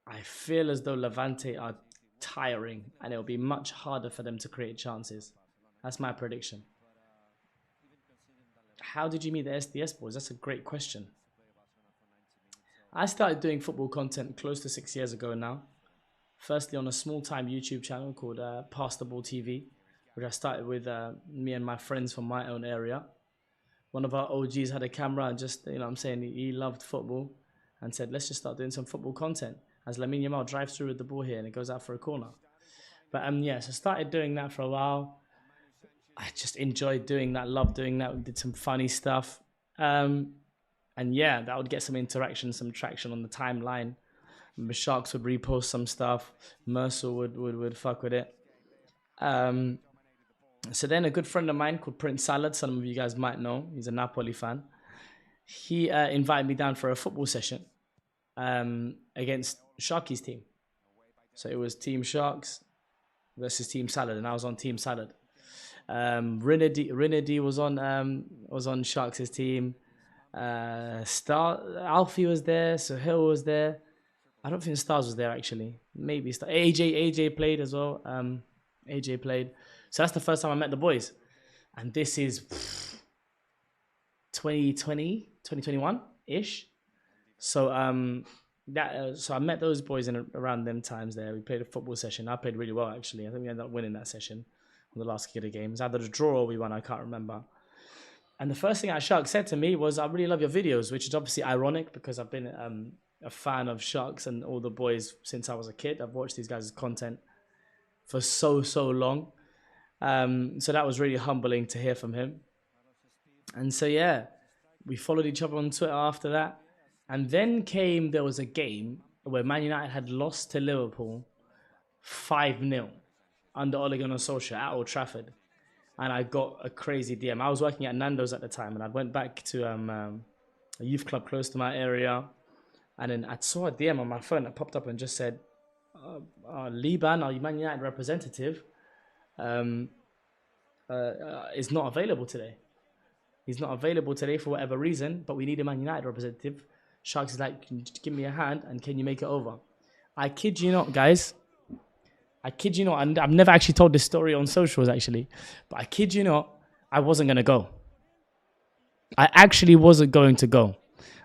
I feel as though Levante are tiring, and it'll be much harder for them to create chances. That's my prediction. How did you meet the SDS boys? That's a great question. I started doing football content close to 6 years ago now. Firstly, on a small-time YouTube channel called Pass the Ball TV, which I started with me and my friends from my own area. One of our OGs had a camera and just, you know what I'm saying, he loved football and said, let's just start doing some football content. As Lamine Yamal drives through with the ball here and it goes out for a corner. But yeah, so I started doing that for a while. I just enjoyed doing that, loved doing that. We did some funny stuff. And yeah, that would get some interaction, some traction on the timeline. The Sharks would repost some stuff. Mercer would fuck with it. So then a good friend of mine called Prince Salad, some of you guys might know, he's a Napoli fan. He invited me down for a football session against Sharky's team. So it was Team Sharks versus Team Salad, and I was on Team Salad. Rinedy was on Sharks' team. Alfie was there, Sohail was there. I don't think Stars was there actually. Maybe AJ played as well. AJ played. So that's the first time I met the boys. And this is 2020, 2021-ish. So so I met those boys in around them times there. We played a football session. I played really well, actually. I think we ended up winning that session on the last kick of the game. It was either a draw or we won, I can't remember. And the first thing that Shark said to me was, I really love your videos, which is obviously ironic because I've been a fan of Sharks and all the boys since I was a kid. I've watched these guys' content for so long. So that was really humbling to hear from him. And so, yeah, we followed each other on Twitter after that. And then there was a game where Man United had lost to Liverpool 5-0 under Ole Gunnar Solskjaer at Old Trafford. And I got a crazy DM. I was working at Nando's at the time, and I went back to a youth club close to my area. And then I saw a DM on my phone that popped up and just said, Liban, our Man United representative, is not available today. He's not available today for whatever reason, but we need a Man United representative. Sharks is like, can you just give me a hand and can you make it over? I kid you not, guys. I kid you not. And I've never actually told this story on socials, actually. But I kid you not, I wasn't going to go. I actually wasn't going to go.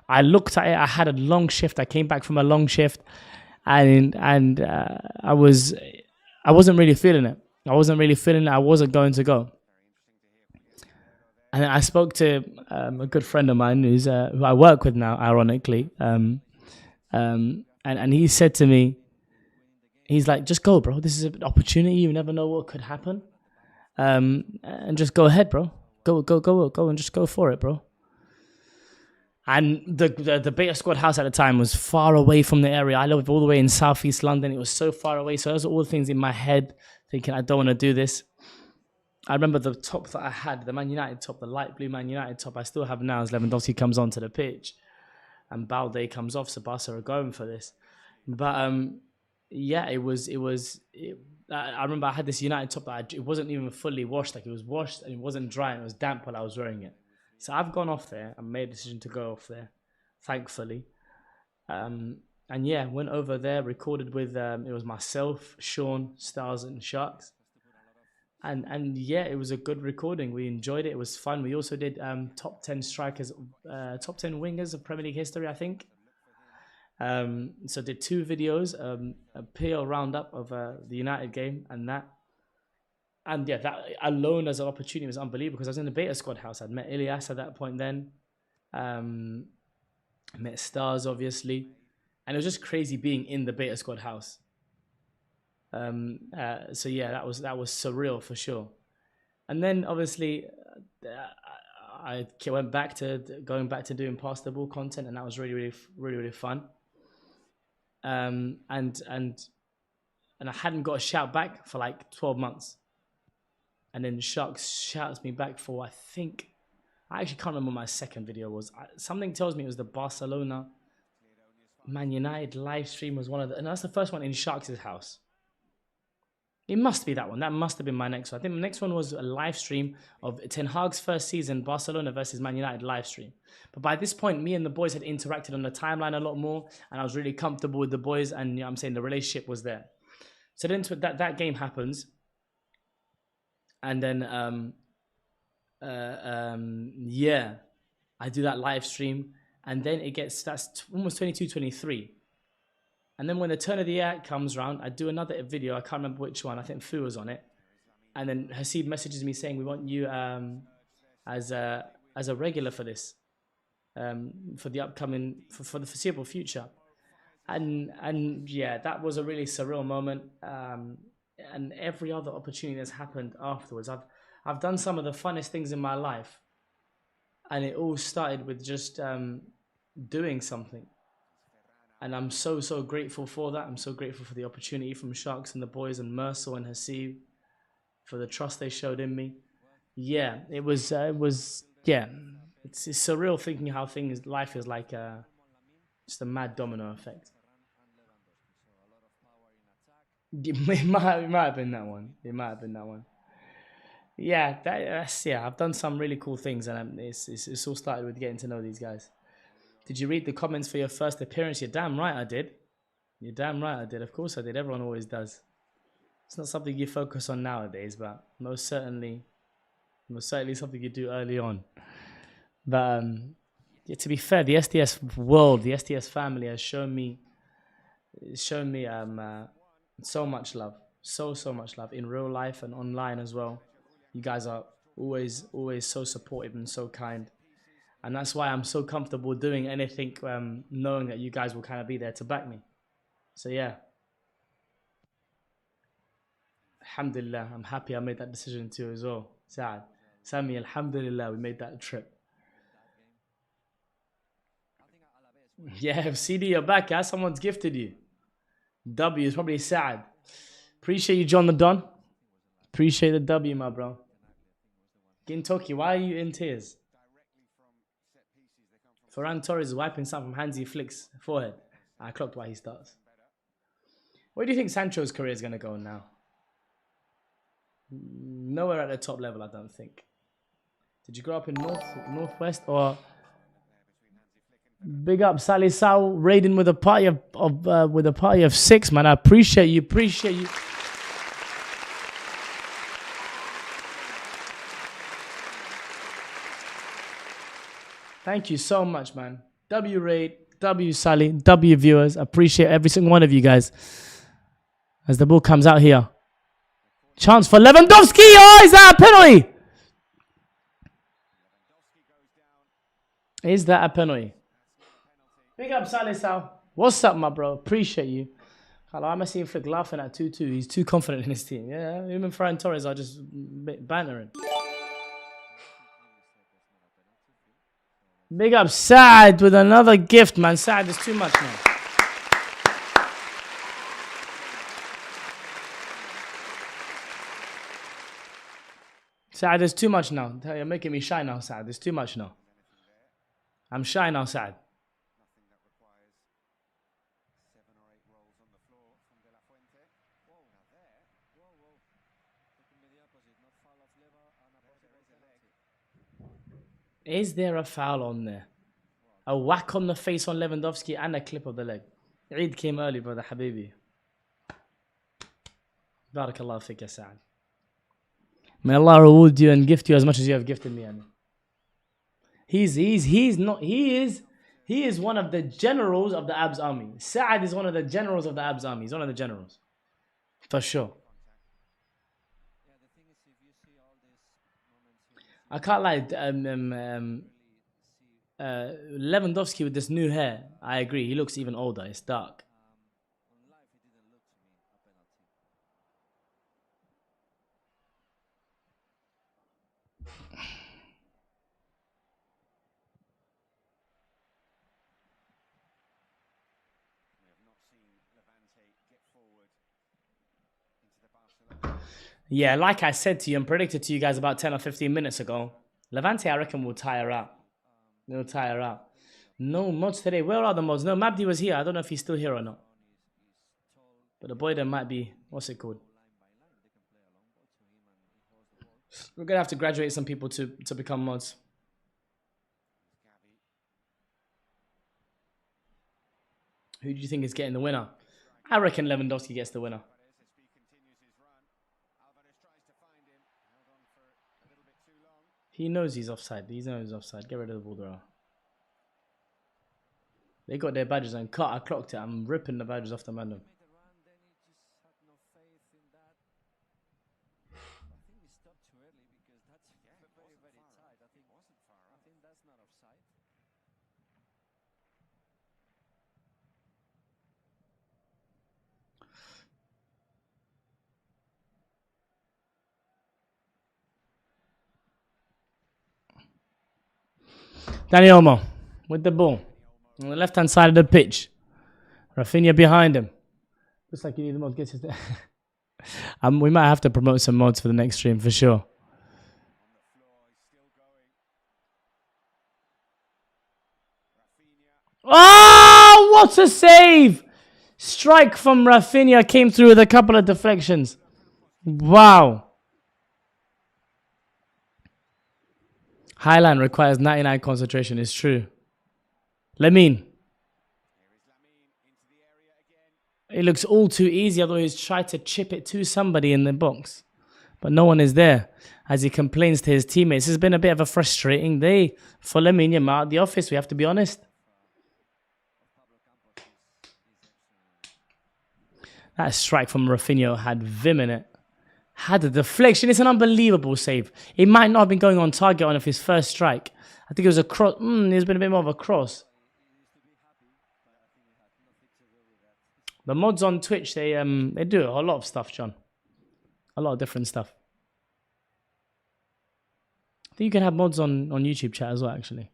I looked at it. I had a long shift. I came back from a long shift. And I wasn't really feeling it. I wasn't going to go. And I spoke to a good friend of mine who I work with now, ironically. And he said to me, he's like, just go, bro. This is an opportunity. You never know what could happen. And just go ahead, bro. Go and just go for it, bro. And the beta squad house at the time was far away from the area. I lived all the way in southeast London. It was so far away. So those are all the things in my head, thinking I don't want to do this. I remember the top that I had, the Man United top, the light blue Man United top, I still have now as Lewandowski comes onto the pitch and Balde comes off, so Barca are going for this. But yeah, I remember I had this United top that it wasn't even fully washed, like it was washed and it wasn't dry and it was damp while I was wearing it. So I've gone off there and made a decision to go off there, thankfully. And yeah, went over there, recorded with, it was myself, Sean, Stars and Sharks. And yeah, it was a good recording. We enjoyed it. It was fun. We also did top 10 strikers, top 10 wingers of Premier League history, I think. So did 2 videos, a PL roundup of the United game and that. And yeah, that alone as an opportunity was unbelievable because I was in the beta squad house. I'd met Ilias at that point then. I met Stars, obviously. And it was just crazy being in the beta squad house. So yeah, that was surreal for sure. And then obviously I went back to doing past the ball content, and that was really fun. And I hadn't got a shout back for like 12 months. And then Sharks shouts me back for, I actually can't remember what my second video was. Something tells me it was the Barcelona Man United live stream was one of and that's the first one in Sharks' house. It must be that one. That must have been my next one. I think the next one was a live stream of Ten Hag's first season, Barcelona versus Man United live stream. But by this point, me and the boys had interacted on the timeline a lot more, and I was really comfortable with the boys, and you know what I'm saying, the relationship was there. So then that game happens, and then yeah, I do that live stream, and then that's almost 22, 23. And then when the turn of the year comes around, I do another video. I can't remember which one. I think Fu was on it. And then Haseeb messages me saying, we want you as a regular for this, for the upcoming, for the foreseeable future. And yeah, that was a really surreal moment. And every other opportunity that's happened afterwards. I've done some of the funnest things in my life. And it all started with just doing something. And I'm so grateful for that. I'm so grateful for the opportunity from Sharks and the boys and Mercel and Haseeb for the trust they showed in me. Yeah, it was yeah. It's surreal thinking how life is like just a mad domino effect. It might have been that one. It might have been that one. Yeah, that's I've done some really cool things, and it's all started with getting to know these guys. Did you read the comments for your first appearance? You're damn right I did. You're damn right I did. Of course I did. Everyone always does. It's not something you focus on nowadays, but most certainly It was certainly something you do early on. But yeah, to be fair, the SDS world, the SDS family has shown me so much love. So much love in real life and online as well. You guys are always so supportive and so kind. And that's why I'm so comfortable doing anything, knowing that you guys will kind of be there to back me. So yeah. Alhamdulillah, I'm happy I made that decision too as well. Saad, Sami, Alhamdulillah, we made that trip. Yeah, CD, you're back, huh? Someone's gifted you. W is probably Saad. Appreciate you, John the Don. Appreciate the W, my bro. Gintoki, why are you in tears? Ferran Torres is wiping something from Hansi Flick's forehead. I clocked why he starts. Where do you think Sancho's career is going to go now? Nowhere at the top level, I don't think. Did you grow up in Northwest or... Big up Sally Sal raiding with a party of 6, man. I appreciate you. Thank you so much, man. W raid, W Sally, W viewers. I appreciate every single one of you guys. As the ball comes out here. Chance for Lewandowski. Oh, is that a penalty? Is that a penalty? Big up Sally Sal. What's up, my bro? Appreciate you. Hello, I'm seeing Flick laughing at 2-2. He's too confident in his team. Yeah, him and Ferran Torres are just bantering. Big up Saad with another gift, man. Saad is too much, man. Saad, there's too much now. You're making me shy now, Saad. There's too much now. I'm shy now, Saad. Is there a foul on there? A whack on the face on Lewandowski and a clip of the leg. Eid came early, brother Habibi. Barakallah fik, ya Saad. May Allah reward you and gift you as much as you have gifted me. He is one of the generals of the Abs army. Saad is one of the generals of the Abs army. He's one of the generals. For sure. I can't lie. Lewandowski with this new hair, I agree. He looks even older. It's dark. Yeah, like I said to you and predicted to you guys about 10 or 15 minutes ago, Levante, I reckon, will tire out. They'll tire out. No mods today. Where are the mods? No, Mabdi was here. I don't know if he's still here or not. But the boy there might be, what's it called? We're going to have to graduate some people to become mods. Who do you think is getting the winner? I reckon Lewandowski gets the winner. He knows he's offside. He knows he's offside. Get rid of the ball, bro. They got their badges and cut. I clocked it. I'm ripping the badges off the man. Dani Olmo with the ball on the left-hand side of the pitch. Rafinha behind him. Looks like you need the mod. Get his we might have to promote some mods for the next stream for sure. Oh, what a save! Strike from Rafinha came through with a couple of deflections. Wow. Highline requires 99 concentration. It's true. Lamine. It looks all too easy, although he's tried to chip it to somebody in the box. But no one is there as he complains to his teammates. It's been a bit of a frustrating day for Lamine Yamal at the office, we have to be honest. That strike from Rafinha had vim in it. Had a deflection. It's an unbelievable save. It might not have been going on target on his first strike. I think it was a cross. There's been a bit more of a cross. The mods on Twitch, they do a lot of stuff, John. A lot of different stuff. I think you can have mods on YouTube chat as well, actually.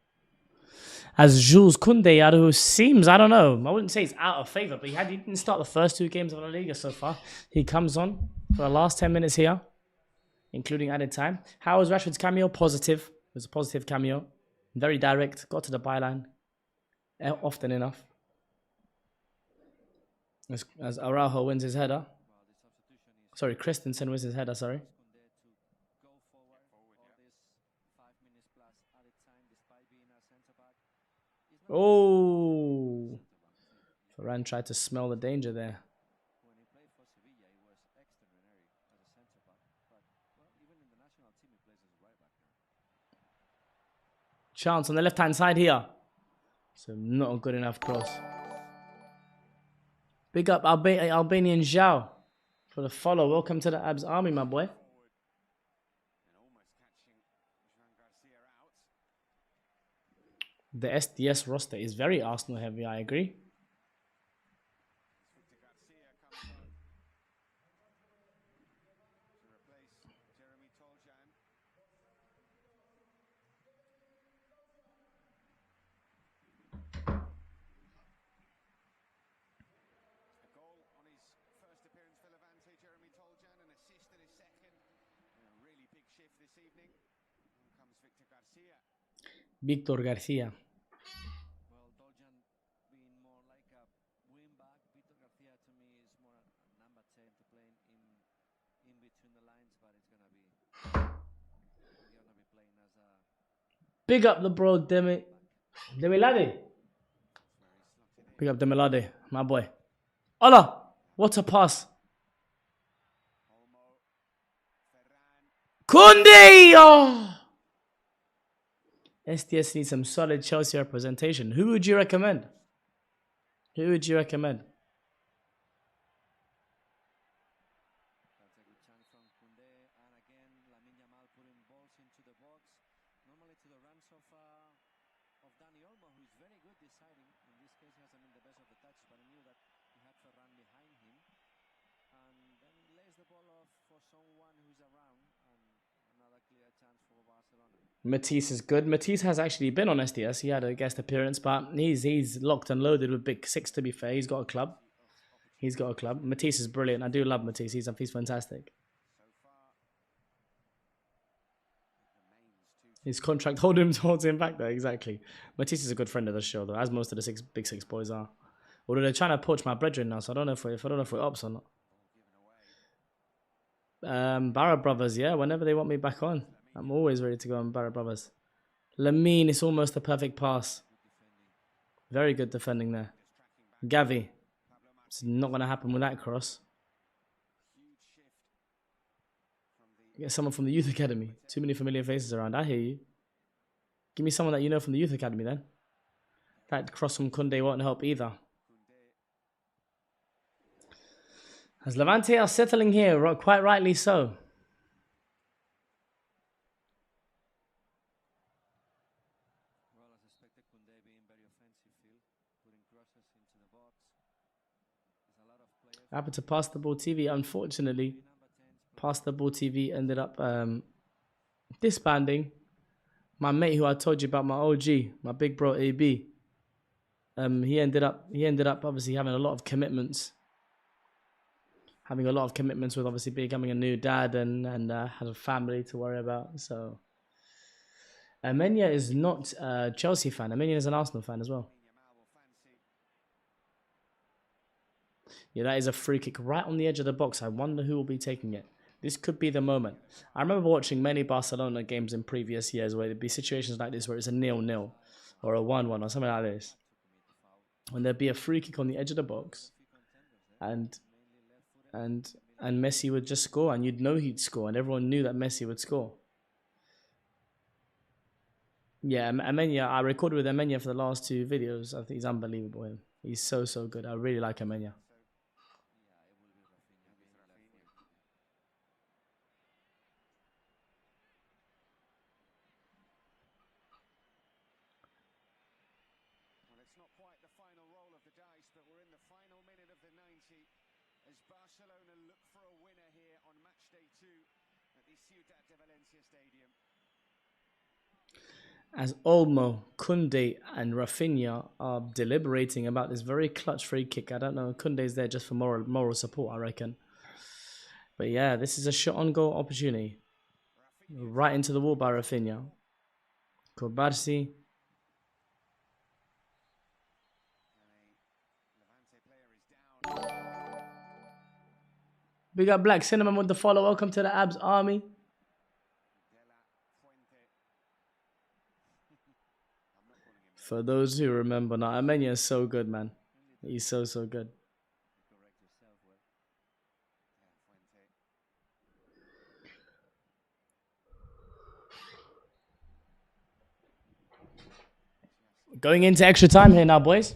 As Jules Koundé, who seems, I don't know, I wouldn't say he's out of favour, but he didn't start the first 2 games of La Liga so far. He comes on for the last 10 minutes here, including added time. How was Rashford's cameo? Positive. It was a positive cameo. Very direct. Got to the byline. Often enough. As Araujo wins his header. Sorry, Christensen wins his header, sorry. Oh! Varane tried to smell the danger there. Chance on the left-hand side here. So not a good enough cross. Big up Albanian Zhao for the follow. Welcome to the Abs Army, my boy. The SDS roster is very Arsenal heavy, I agree. Victor Garcia. Well, Doljan being more like a wing back, Victor Garcia to me is more a number 10 to play in between the lines, but it's gonna be playing as a Big up the bro Demilade. Big up Demilade, my boy. Ola, what a pass. Koundé! Oh! STS needs some solid Chelsea representation. Who would you recommend? Who would you recommend? That's a good chance from Koundé, and again Lamine Yamal putting balls into the box, normally to the runs of Dani Olmo, who is very good deciding. In this case, he hasn't been the best of the touches, but he knew that he had to run behind him, and then lays the ball off for someone who's around, and another clear chance for Barcelona. Matisse is good. Matisse has actually been on SDS. He had a guest appearance, but he's locked and loaded with Big Six, to be fair. He's got a club. He's got a club. Matisse is brilliant. I do love Matisse. He's fantastic. His contract holds him back there, exactly. Matisse is a good friend of the show, though, as most of the Big Six boys are. Although they're trying to poach my brethren now, so I don't know if we're ops or not. Barra Brothers, yeah, whenever they want me back on. I'm always ready to go on Barra Brothers. Lamine, it's almost a perfect pass. Very good defending there. Gavi. It's not going to happen with that cross. Get someone from the youth academy. Too many familiar faces around. I hear you. Give me someone that you know from the youth academy then. That cross from Koundé won't help either. As Levante are settling here, quite rightly so. Happened to Pass the Ball TV. Unfortunately, Pass the Ball TV ended up disbanding. My mate, who I told you about, my OG, my big bro AB. He ended up obviously having a lot of commitments. With obviously becoming a new dad and had a family to worry about. So Amenya is not a Chelsea fan. Amenya is an Arsenal fan as well. Yeah, that is a free kick right on the edge of the box. I wonder who will be taking it. This could be the moment. I remember watching many Barcelona games in previous years where there'd be situations like this where it's a 0-0 or a 1-1 or something like this. And there'd be a free kick on the edge of the box. And and Messi would just score, and you'd know he'd score, and everyone knew that Messi would score. Yeah, Amenya, I recorded with Amenya for the last 2 videos. I think he's unbelievable. He's so good. I really like Amenya. Well, it's not quite the final roll of the dice, but we're in the final minute of the 90 as Barcelona look for a winner here on match day 2 at the Ciutat de Valencia Stadium. As Olmo, Koundé and Rafinha are deliberating about this very clutch free kick. I don't know, Koundé's there just for moral support, I reckon. But yeah, this is a shot on goal opportunity. Right into the wall by Rafinha. Kobarsi. Big up Black Cinnamon with the follow. Welcome to the Abs Army. For those who remember now, Amenya is so good, man. He's so good. Going into extra time here now, boys.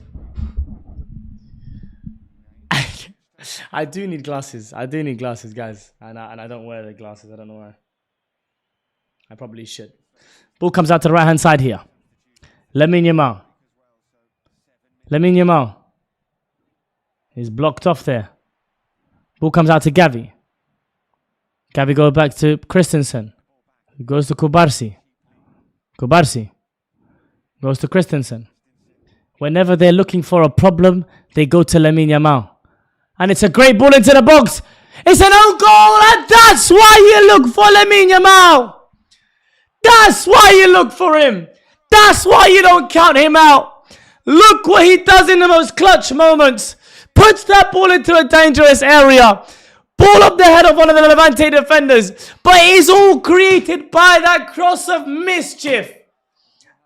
I do need glasses. I do need glasses, guys. And I don't wear the glasses. I don't know why. I probably should. Ball comes out to the right-hand side here. Lamine Yamal. Lamine Yamal. He's blocked off there. Ball comes out to Gavi. Gavi goes back to Christensen. He goes to Kobarsi. Kobarsi. Goes to Christensen. Whenever they're looking for a problem, they go to Lamine Yamal. And it's a great ball into the box. It's an own goal, and that's why you look for Lamine Yamal. That's why you look for him. That's why you don't count him out. Look what he does in the most clutch moments. Puts that ball into a dangerous area. Ball up the head of one of the Levante defenders. But it's all created by that cross of mischief.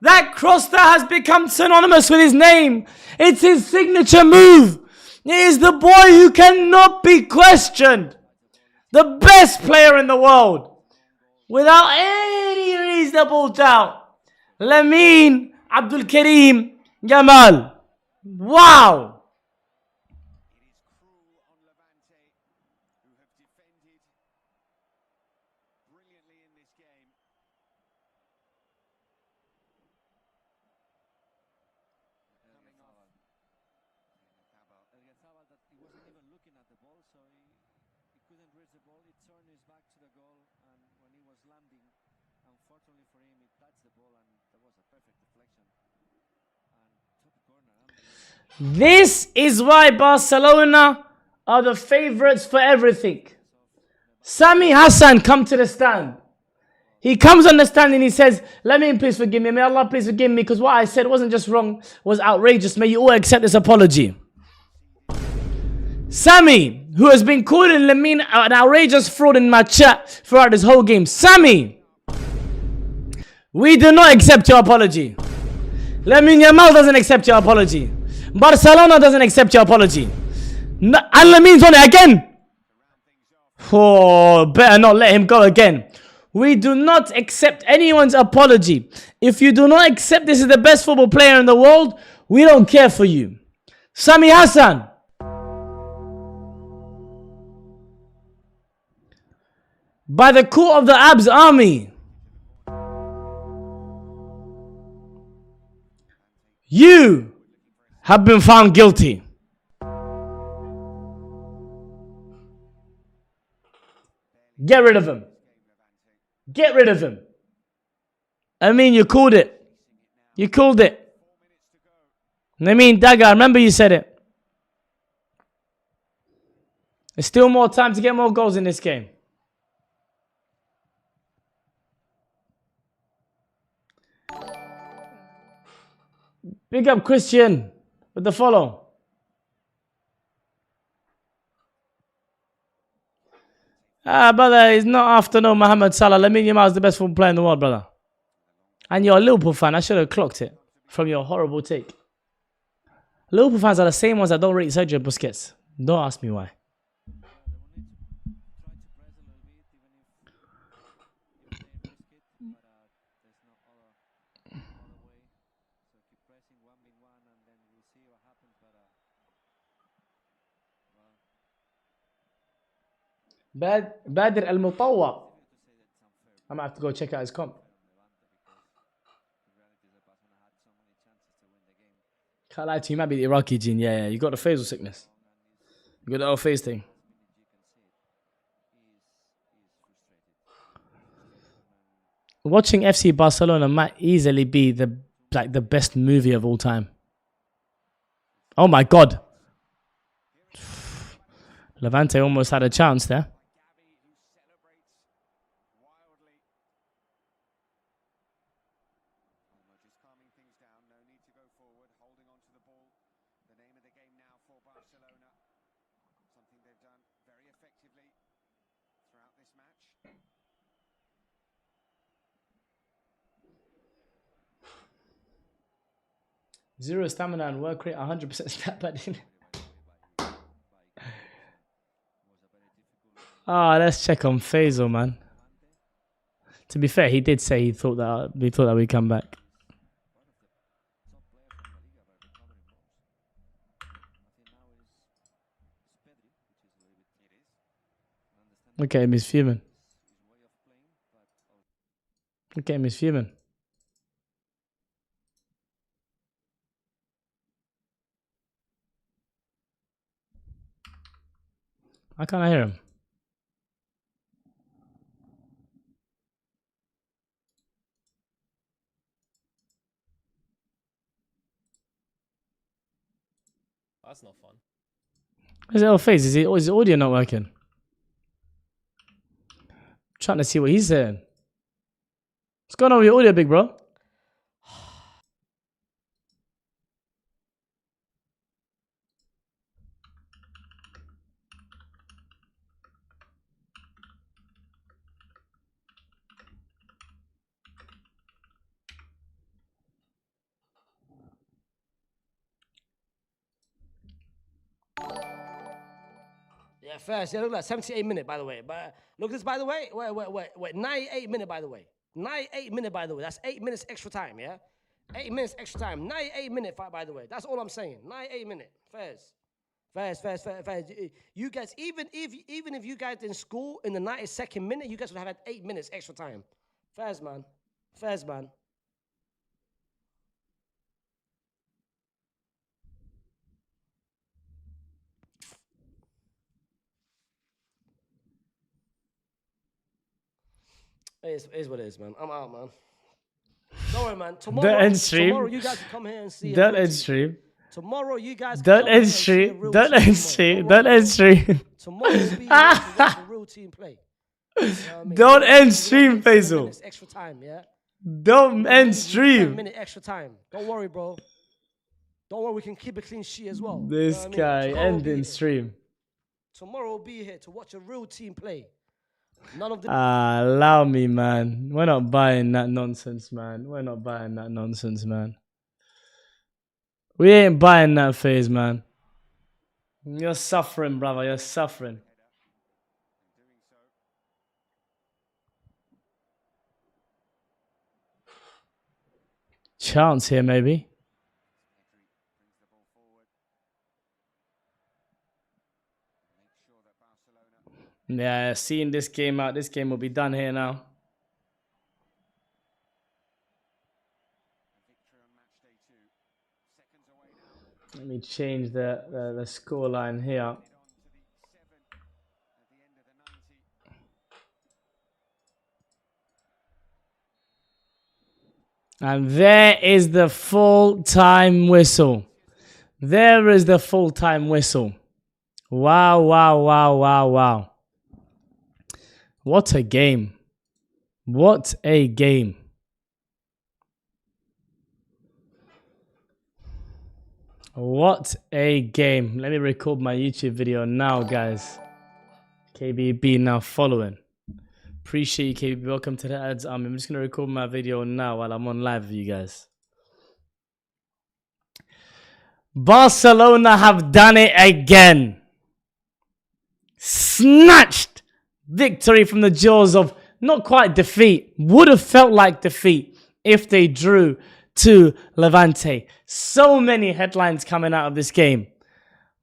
That cross that has become synonymous with his name. It's his signature move. It is the boy who cannot be questioned. The best player in the world. Without any reasonable doubt. Lamine Abdul Karim Yamal. Wow. It is cruel on Levante, who have defended brilliantly in this game. Coming off. Elgazabal that he wasn't even looking at the ball, so he couldn't reach the ball. He turned his back to the goal, and when he was landing, unfortunately for him, he touched the ball, and that was a perfect deflection. And top corner. This is why Barcelona are the favourites for everything. Sami Hassan come to the stand. He comes on the stand and he says, Lamine, please forgive me. May Allah please forgive me, because what I said wasn't just wrong, was outrageous. May you all accept this apology. Sami, who has been calling Lamine an outrageous fraud in my chat throughout this whole game. Sami, we do not accept your apology. Lamine Yamal doesn't accept your apology. Barcelona doesn't accept your apology. And Lamine's on it again. Oh, better not let him go again. We do not accept anyone's apology. If you do not accept this is the best football player in the world, we don't care for you. Sami Hassan. By the court of the Abs Army. You have been found guilty. Get rid of him. Get rid of him. I mean, you called it. You called it. I mean, Daga, remember you said it. There's still more time to get more goals in this game. Big up Christian with the follow. Brother, it's not after no Mohamed Salah. Lamine Yamal is the best football player in the world, brother. And you're a Liverpool fan. I should have clocked it from your horrible take. Liverpool fans are the same ones that don't rate Sergio Busquets. Don't ask me why. Badir Al Mutawwa. I might have to go check out his comp. Can't lie to you, might be the Iraqi gene. Yeah, you got the facial sickness. You got the old face thing. Watching FC Barcelona might easily be the best movie of all time. Oh my God. Levante almost had a chance there. Zero stamina and work rate, 100% stat padding. Let's check on Faisal, man. To be fair, he did say he thought that we'd come back. Look at him, he's fuming. Look at him, he's fuming. Why can't I hear him? That's no fun. His little face, is his audio not working? I'm trying to see what he's saying. What's going on with your audio, big bro? Yeah, first. Yeah, look at that. 78 minute, by the way. But look at this, by the way. Wait. 98 minute, by the way. 98 minute, by the way. That's 8 minutes extra time, yeah? 8 minutes extra time. 98 minute fight, by the way. That's all I'm saying. 98 minute. First. You guys, even if you guys in school in the 92nd minute, you guys would have had 8 minutes extra time. First, man. It is what it is, man. I'm out, man. Don't worry, man. Tomorrow you guys can come here and see. Don't end stream. Tomorrow you guys can Don't come here end and see a stream. real Don't team end tomorrow. stream. Don't end stream. Tomorrow will be here to watch a real team play. You know what I mean? Don't end We stream, got 10 Faisal. minutes extra time, yeah? Don't end 10 stream. minute extra time. Don't worry, bro. Don't worry, we can keep a clean sheet as well. This You know what I mean? guy Tomorrow will be ending here. stream. Tomorrow we'll be here to watch a real team play. None of the Allow me, man. We're not buying that nonsense, man. We're not buying that nonsense, man. We ain't buying that phase, man. You're suffering, brother. You're suffering. Chance here, maybe. Yeah, seeing this game out, this game will be done here now. Let me change the score line here. And there is the full-time whistle. There is the full-time whistle. Wow, wow, wow, wow, wow. What a game. What a game. What a game. Let me record my YouTube video now, guys. KBB now following. Appreciate you, KBB. Welcome to the ads army. I'm just going to record my video now while I'm on live with you guys. Barcelona have done it again. Snatched victory from the jaws of not quite defeat. Would have felt like defeat if they drew to Levante. So many headlines coming out of this game.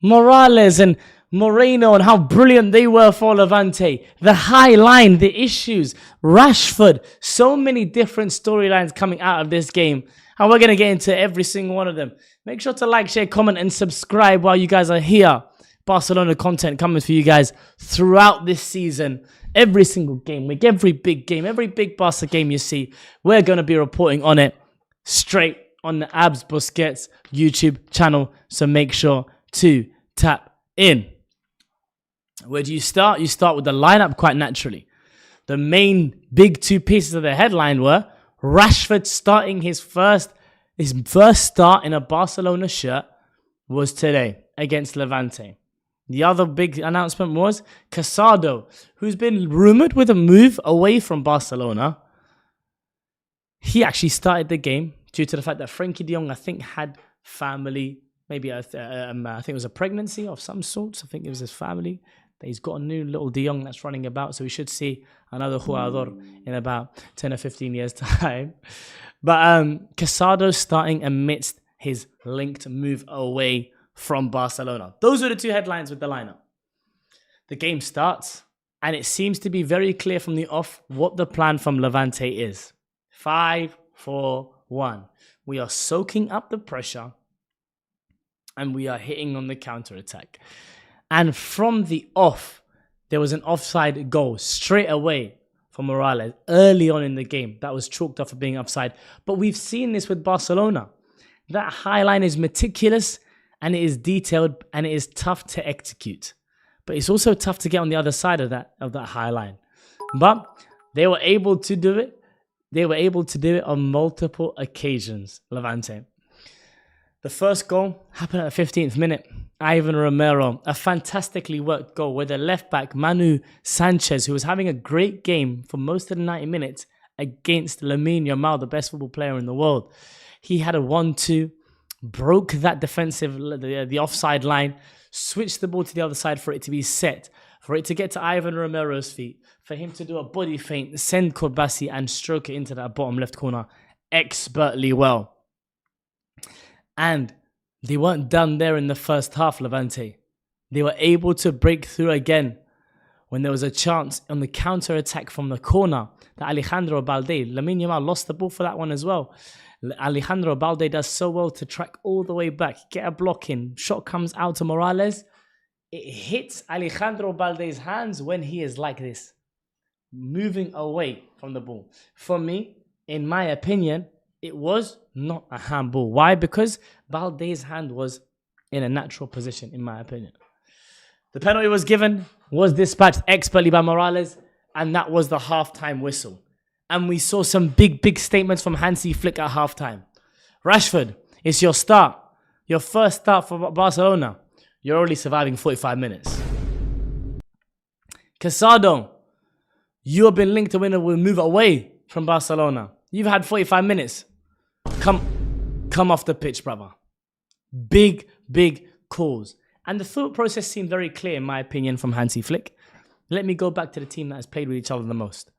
Morales and Moreno and how brilliant they were for Levante. The high line, the issues, Rashford. So many different storylines coming out of this game. And we're going to get into every single one of them. Make sure to like, share, comment, and subscribe while you guys are here. Barcelona content coming for you guys throughout this season. Every single game week, every big game, every big Barca game you see, we're going to be reporting on it straight on the Abs Busquets YouTube channel. So make sure to tap in. Where do you start? You start with the lineup quite naturally. The main big two pieces of the headline were Rashford starting his first start in a Barcelona shirt was today against Levante. The other big announcement was Casado, who's been rumored with a move away from Barcelona. He actually started the game due to the fact that Frenkie de Jong, I think, had family, maybe I think it was a pregnancy of some sort. I think it was his family. He's got a new little de Jong that's running about, so we should see another jugador in about 10 or 15 years' time. But Casado starting amidst his linked move away from Barcelona. Those are the two headlines with the lineup. The game starts, and it seems to be very clear from the off what the plan from Levante is. 5-4-1. We are soaking up the pressure, and we are hitting on the counter-attack. And from the off, there was an offside goal straight away for Morales early on in the game. That was chalked up for being offside. But we've seen this with Barcelona. That high line is meticulous and it is detailed and it is tough to execute. But it's also tough to get on the other side of that high line. But they were able to do it. They were able to do it on multiple occasions, Levante. The first goal happened at the 15th minute. Ivan Romero, a fantastically worked goal where the left back, Manu Sanchez, who was having a great game for most of the 90 minutes against Lamine Yamal, the best football player in the world. He had a 1-2, broke that defensive, the offside line, switched the ball to the other side for it to be set, for it to get to Ivan Romero's feet, for him to do a body feint, send Korbasi and stroke it into that bottom left corner expertly well. And they weren't done there in the first half, Levante. They were able to break through again when there was a chance on the counter-attack from the corner that Alejandro Balde, Lamine Yamal lost the ball for that one as well. Alejandro Balde does so well to track all the way back, get a block in, shot comes out to Morales. It hits Alejandro Balde's hands when he is like this, moving away from the ball. For me, in my opinion, it was not a handball. Why? Because Balde's hand was in a natural position, in my opinion. The penalty was given, was dispatched expertly by Morales, and that was the halftime whistle. And we saw some big statements from Hansi Flick at halftime. Rashford, it's your start. Your first start for Barcelona. You're only surviving 45 minutes. Casado, you have been linked to win a move away from Barcelona. You've had 45 minutes. Come off the pitch, brother. Big calls. And the thought process seemed very clear, in my opinion, from Hansi Flick. Let me go back to the team that has played with each other the most.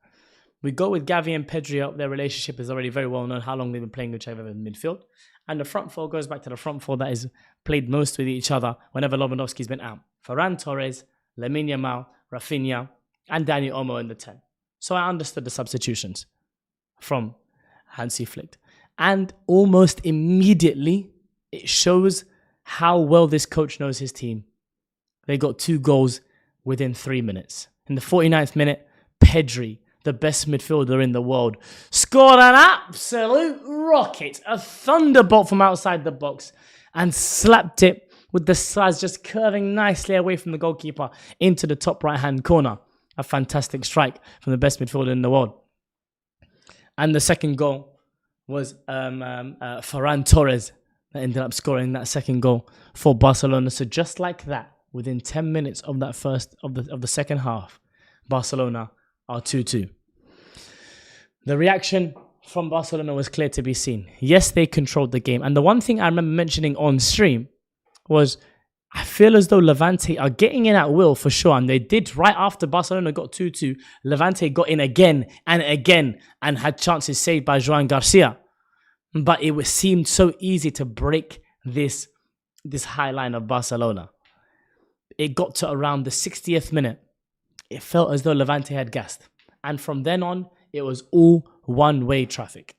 We go with Gavi and Pedri up. Their relationship is already very well known, how long they've been playing with each other in midfield. And the front four goes back to the front four that has played most with each other whenever Lewandowski's been out. Ferran Torres, Lamine Yamal, Rafinha, and Dani Olmo in the 10. So I understood the substitutions from Hansi Flick. And almost immediately, it shows how well this coach knows his team. They got 2 goals within 3 minutes. In the 49th minute, Pedri, the best midfielder in the world, scored an absolute rocket, a thunderbolt from outside the box, and slapped it with the sides just curving nicely away from the goalkeeper into the top right-hand corner. A fantastic strike from the best midfielder in the world. And the second goal was Ferran Torres that ended up scoring that second goal for Barcelona. So just like that, within 10 minutes of that of the second half, Barcelona are 2-2. The reaction from Barcelona was clear to be seen. Yes, they controlled the game. And the one thing I remember mentioning on stream was I feel as though Levante are getting in at will for sure. And they did right after Barcelona got 2-2. Levante got in again and again and had chances saved by Joan Garcia. But it seemed so easy to break this high line of Barcelona. it got to around the 60th minute, it felt as though Levante had gassed. And from then on, it was all one-way traffic.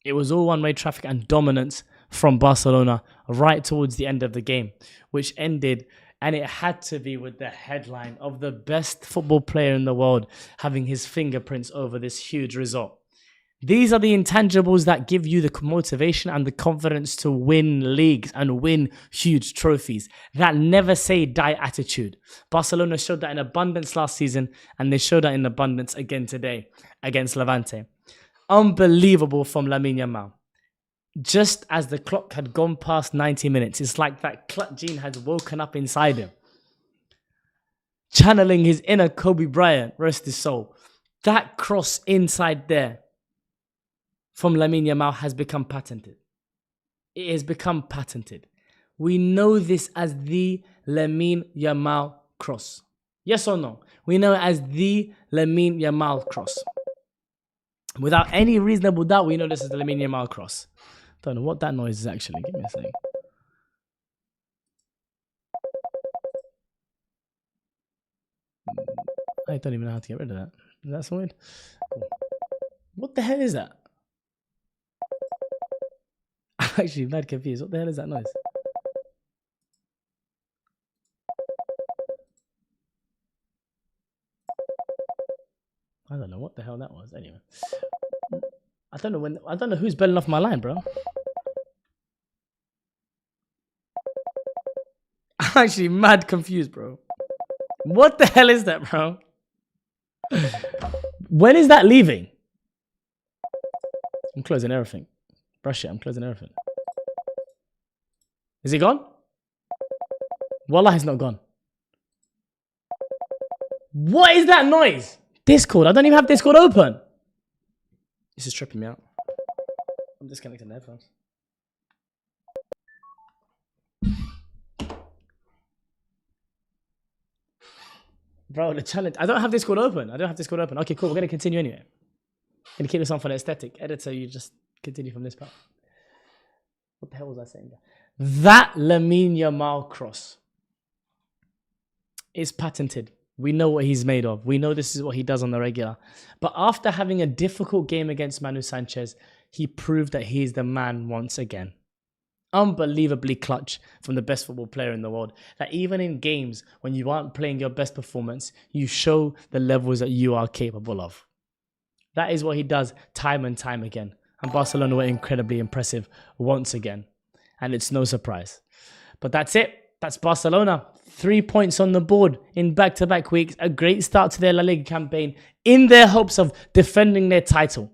It was all one-way traffic and dominance from Barcelona right towards the end of the game, which ended, and it had to be with the headline of the best football player in the world having his fingerprints over this huge result. These are the intangibles that give you the motivation and the confidence to win leagues and win huge trophies. That never say die attitude. Barcelona showed that in abundance last season, and they showed that in abundance again today against Levante. Unbelievable from Lamine Yamal. Just as the clock had gone past 90 minutes, it's like that clutch gene had woken up inside him. Channeling his inner Kobe Bryant, rest his soul. That cross inside there from Lamine Yamal has become patented. It has become patented. We know this as the Lamine Yamal cross. Yes or no? We know it as the Lamine Yamal cross. Without any reasonable doubt, we know this is the Lamine Yamal cross. Don't know what that noise is actually. Give me a second. I don't even know how to get rid of that. Is that so weird? Cool. What the hell is that? I'm actually mad confused. What the hell is that noise? I don't know what the hell that was. Anyway, I don't know who's belling off my line, bro. I'm actually mad confused, bro. What the hell is that, bro? When is that leaving? I'm closing everything. Brush it, I'm closing everything. Is it gone? Wallah, it's not gone. What is that noise? Discord. I don't even have Discord open. This is tripping me out. I'm disconnecting the headphones. Bro, the challenge. I don't have Discord open. Okay, cool. We're going to continue anyway. Going to keep this on for the aesthetic. Editor, you just continue from this part. What the hell was I saying? That Lamine Yamal cross is patented. We know what he's made of. We know this is what he does on the regular. But after having a difficult game against Manu Sanchez, he proved that he is the man once again. Unbelievably clutch from the best football player in the world. That even in games when you aren't playing your best performance, you show the levels that you are capable of. That is what he does time and time again. And Barcelona were incredibly impressive once again. And it's no surprise. But that's it. That's Barcelona. 3 points on the board in back-to-back weeks. A great start to their La Liga campaign in their hopes of defending their title.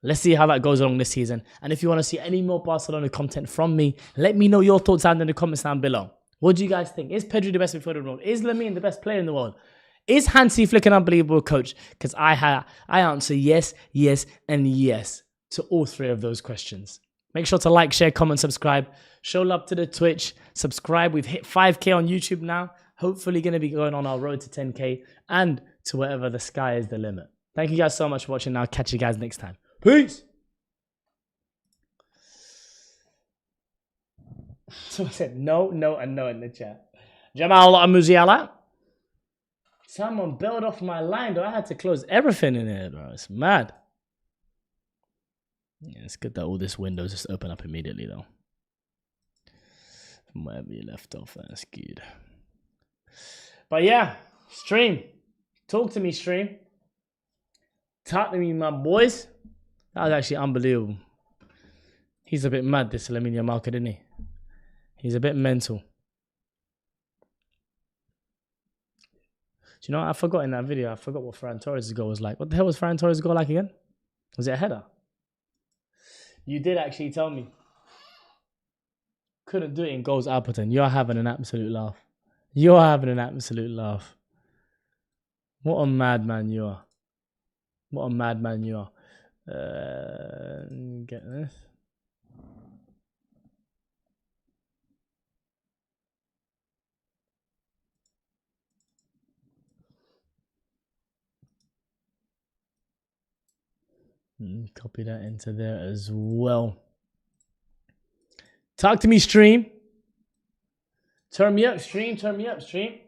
Let's see how that goes along this season. And if you want to see any more Barcelona content from me, let me know your thoughts down in the comments down below. What do you guys think? Is Pedri the best midfielder in the world? Is Lamine the best player in the world? Is Hansi Flick an unbelievable coach? Because I answer yes, yes, and yes to all three of those questions. Make sure to like, share, comment, subscribe. Show love to the Twitch. Subscribe. We've hit 5K on YouTube now. Hopefully going to be going on our road to 10K and to wherever the sky is the limit. Thank you guys so much for watching. I'll catch you guys next time. Peace. Someone said no, no, and no in the chat. Jamal Amuziala. Someone bailed off my line, though. I had to close everything in here, bro. It's mad. Yeah, it's good that all this windows just open up immediately, though. From wherever you left off, that's good. But yeah, stream. Talk to me, stream. Talk to me, my boys. That was actually unbelievable. He's a bit mad, this Lamine Yamal, didn't he? He's a bit mental. Do you know what? I forgot in that video, I forgot what Ferran Torres' goal was like. What the hell was Ferran Torres' goal like again? Was it a header? You did actually tell me. Couldn't do it in goals, Alperton. You're having an absolute laugh. You're having an absolute laugh. What a madman you are. What a madman you are. Get this. Copy that into there as well. Talk to me, stream. Turn me up, stream. Turn me up, stream.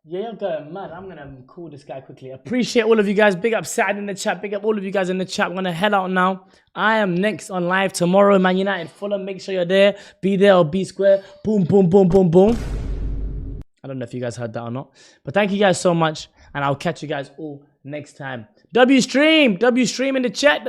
Yeah, you're going mad. I'm going to call this guy quickly. Appreciate all of you guys. Big up Sad in the chat. Big up all of you guys in the chat. I'm going to head out now. I am next on live tomorrow. Man United, Fulham. Make sure you're there. Be there or be square. Boom, boom, boom, boom, boom. I don't know if you guys heard that or not. But thank you guys so much. And I'll catch you guys all next time. W stream in the chat.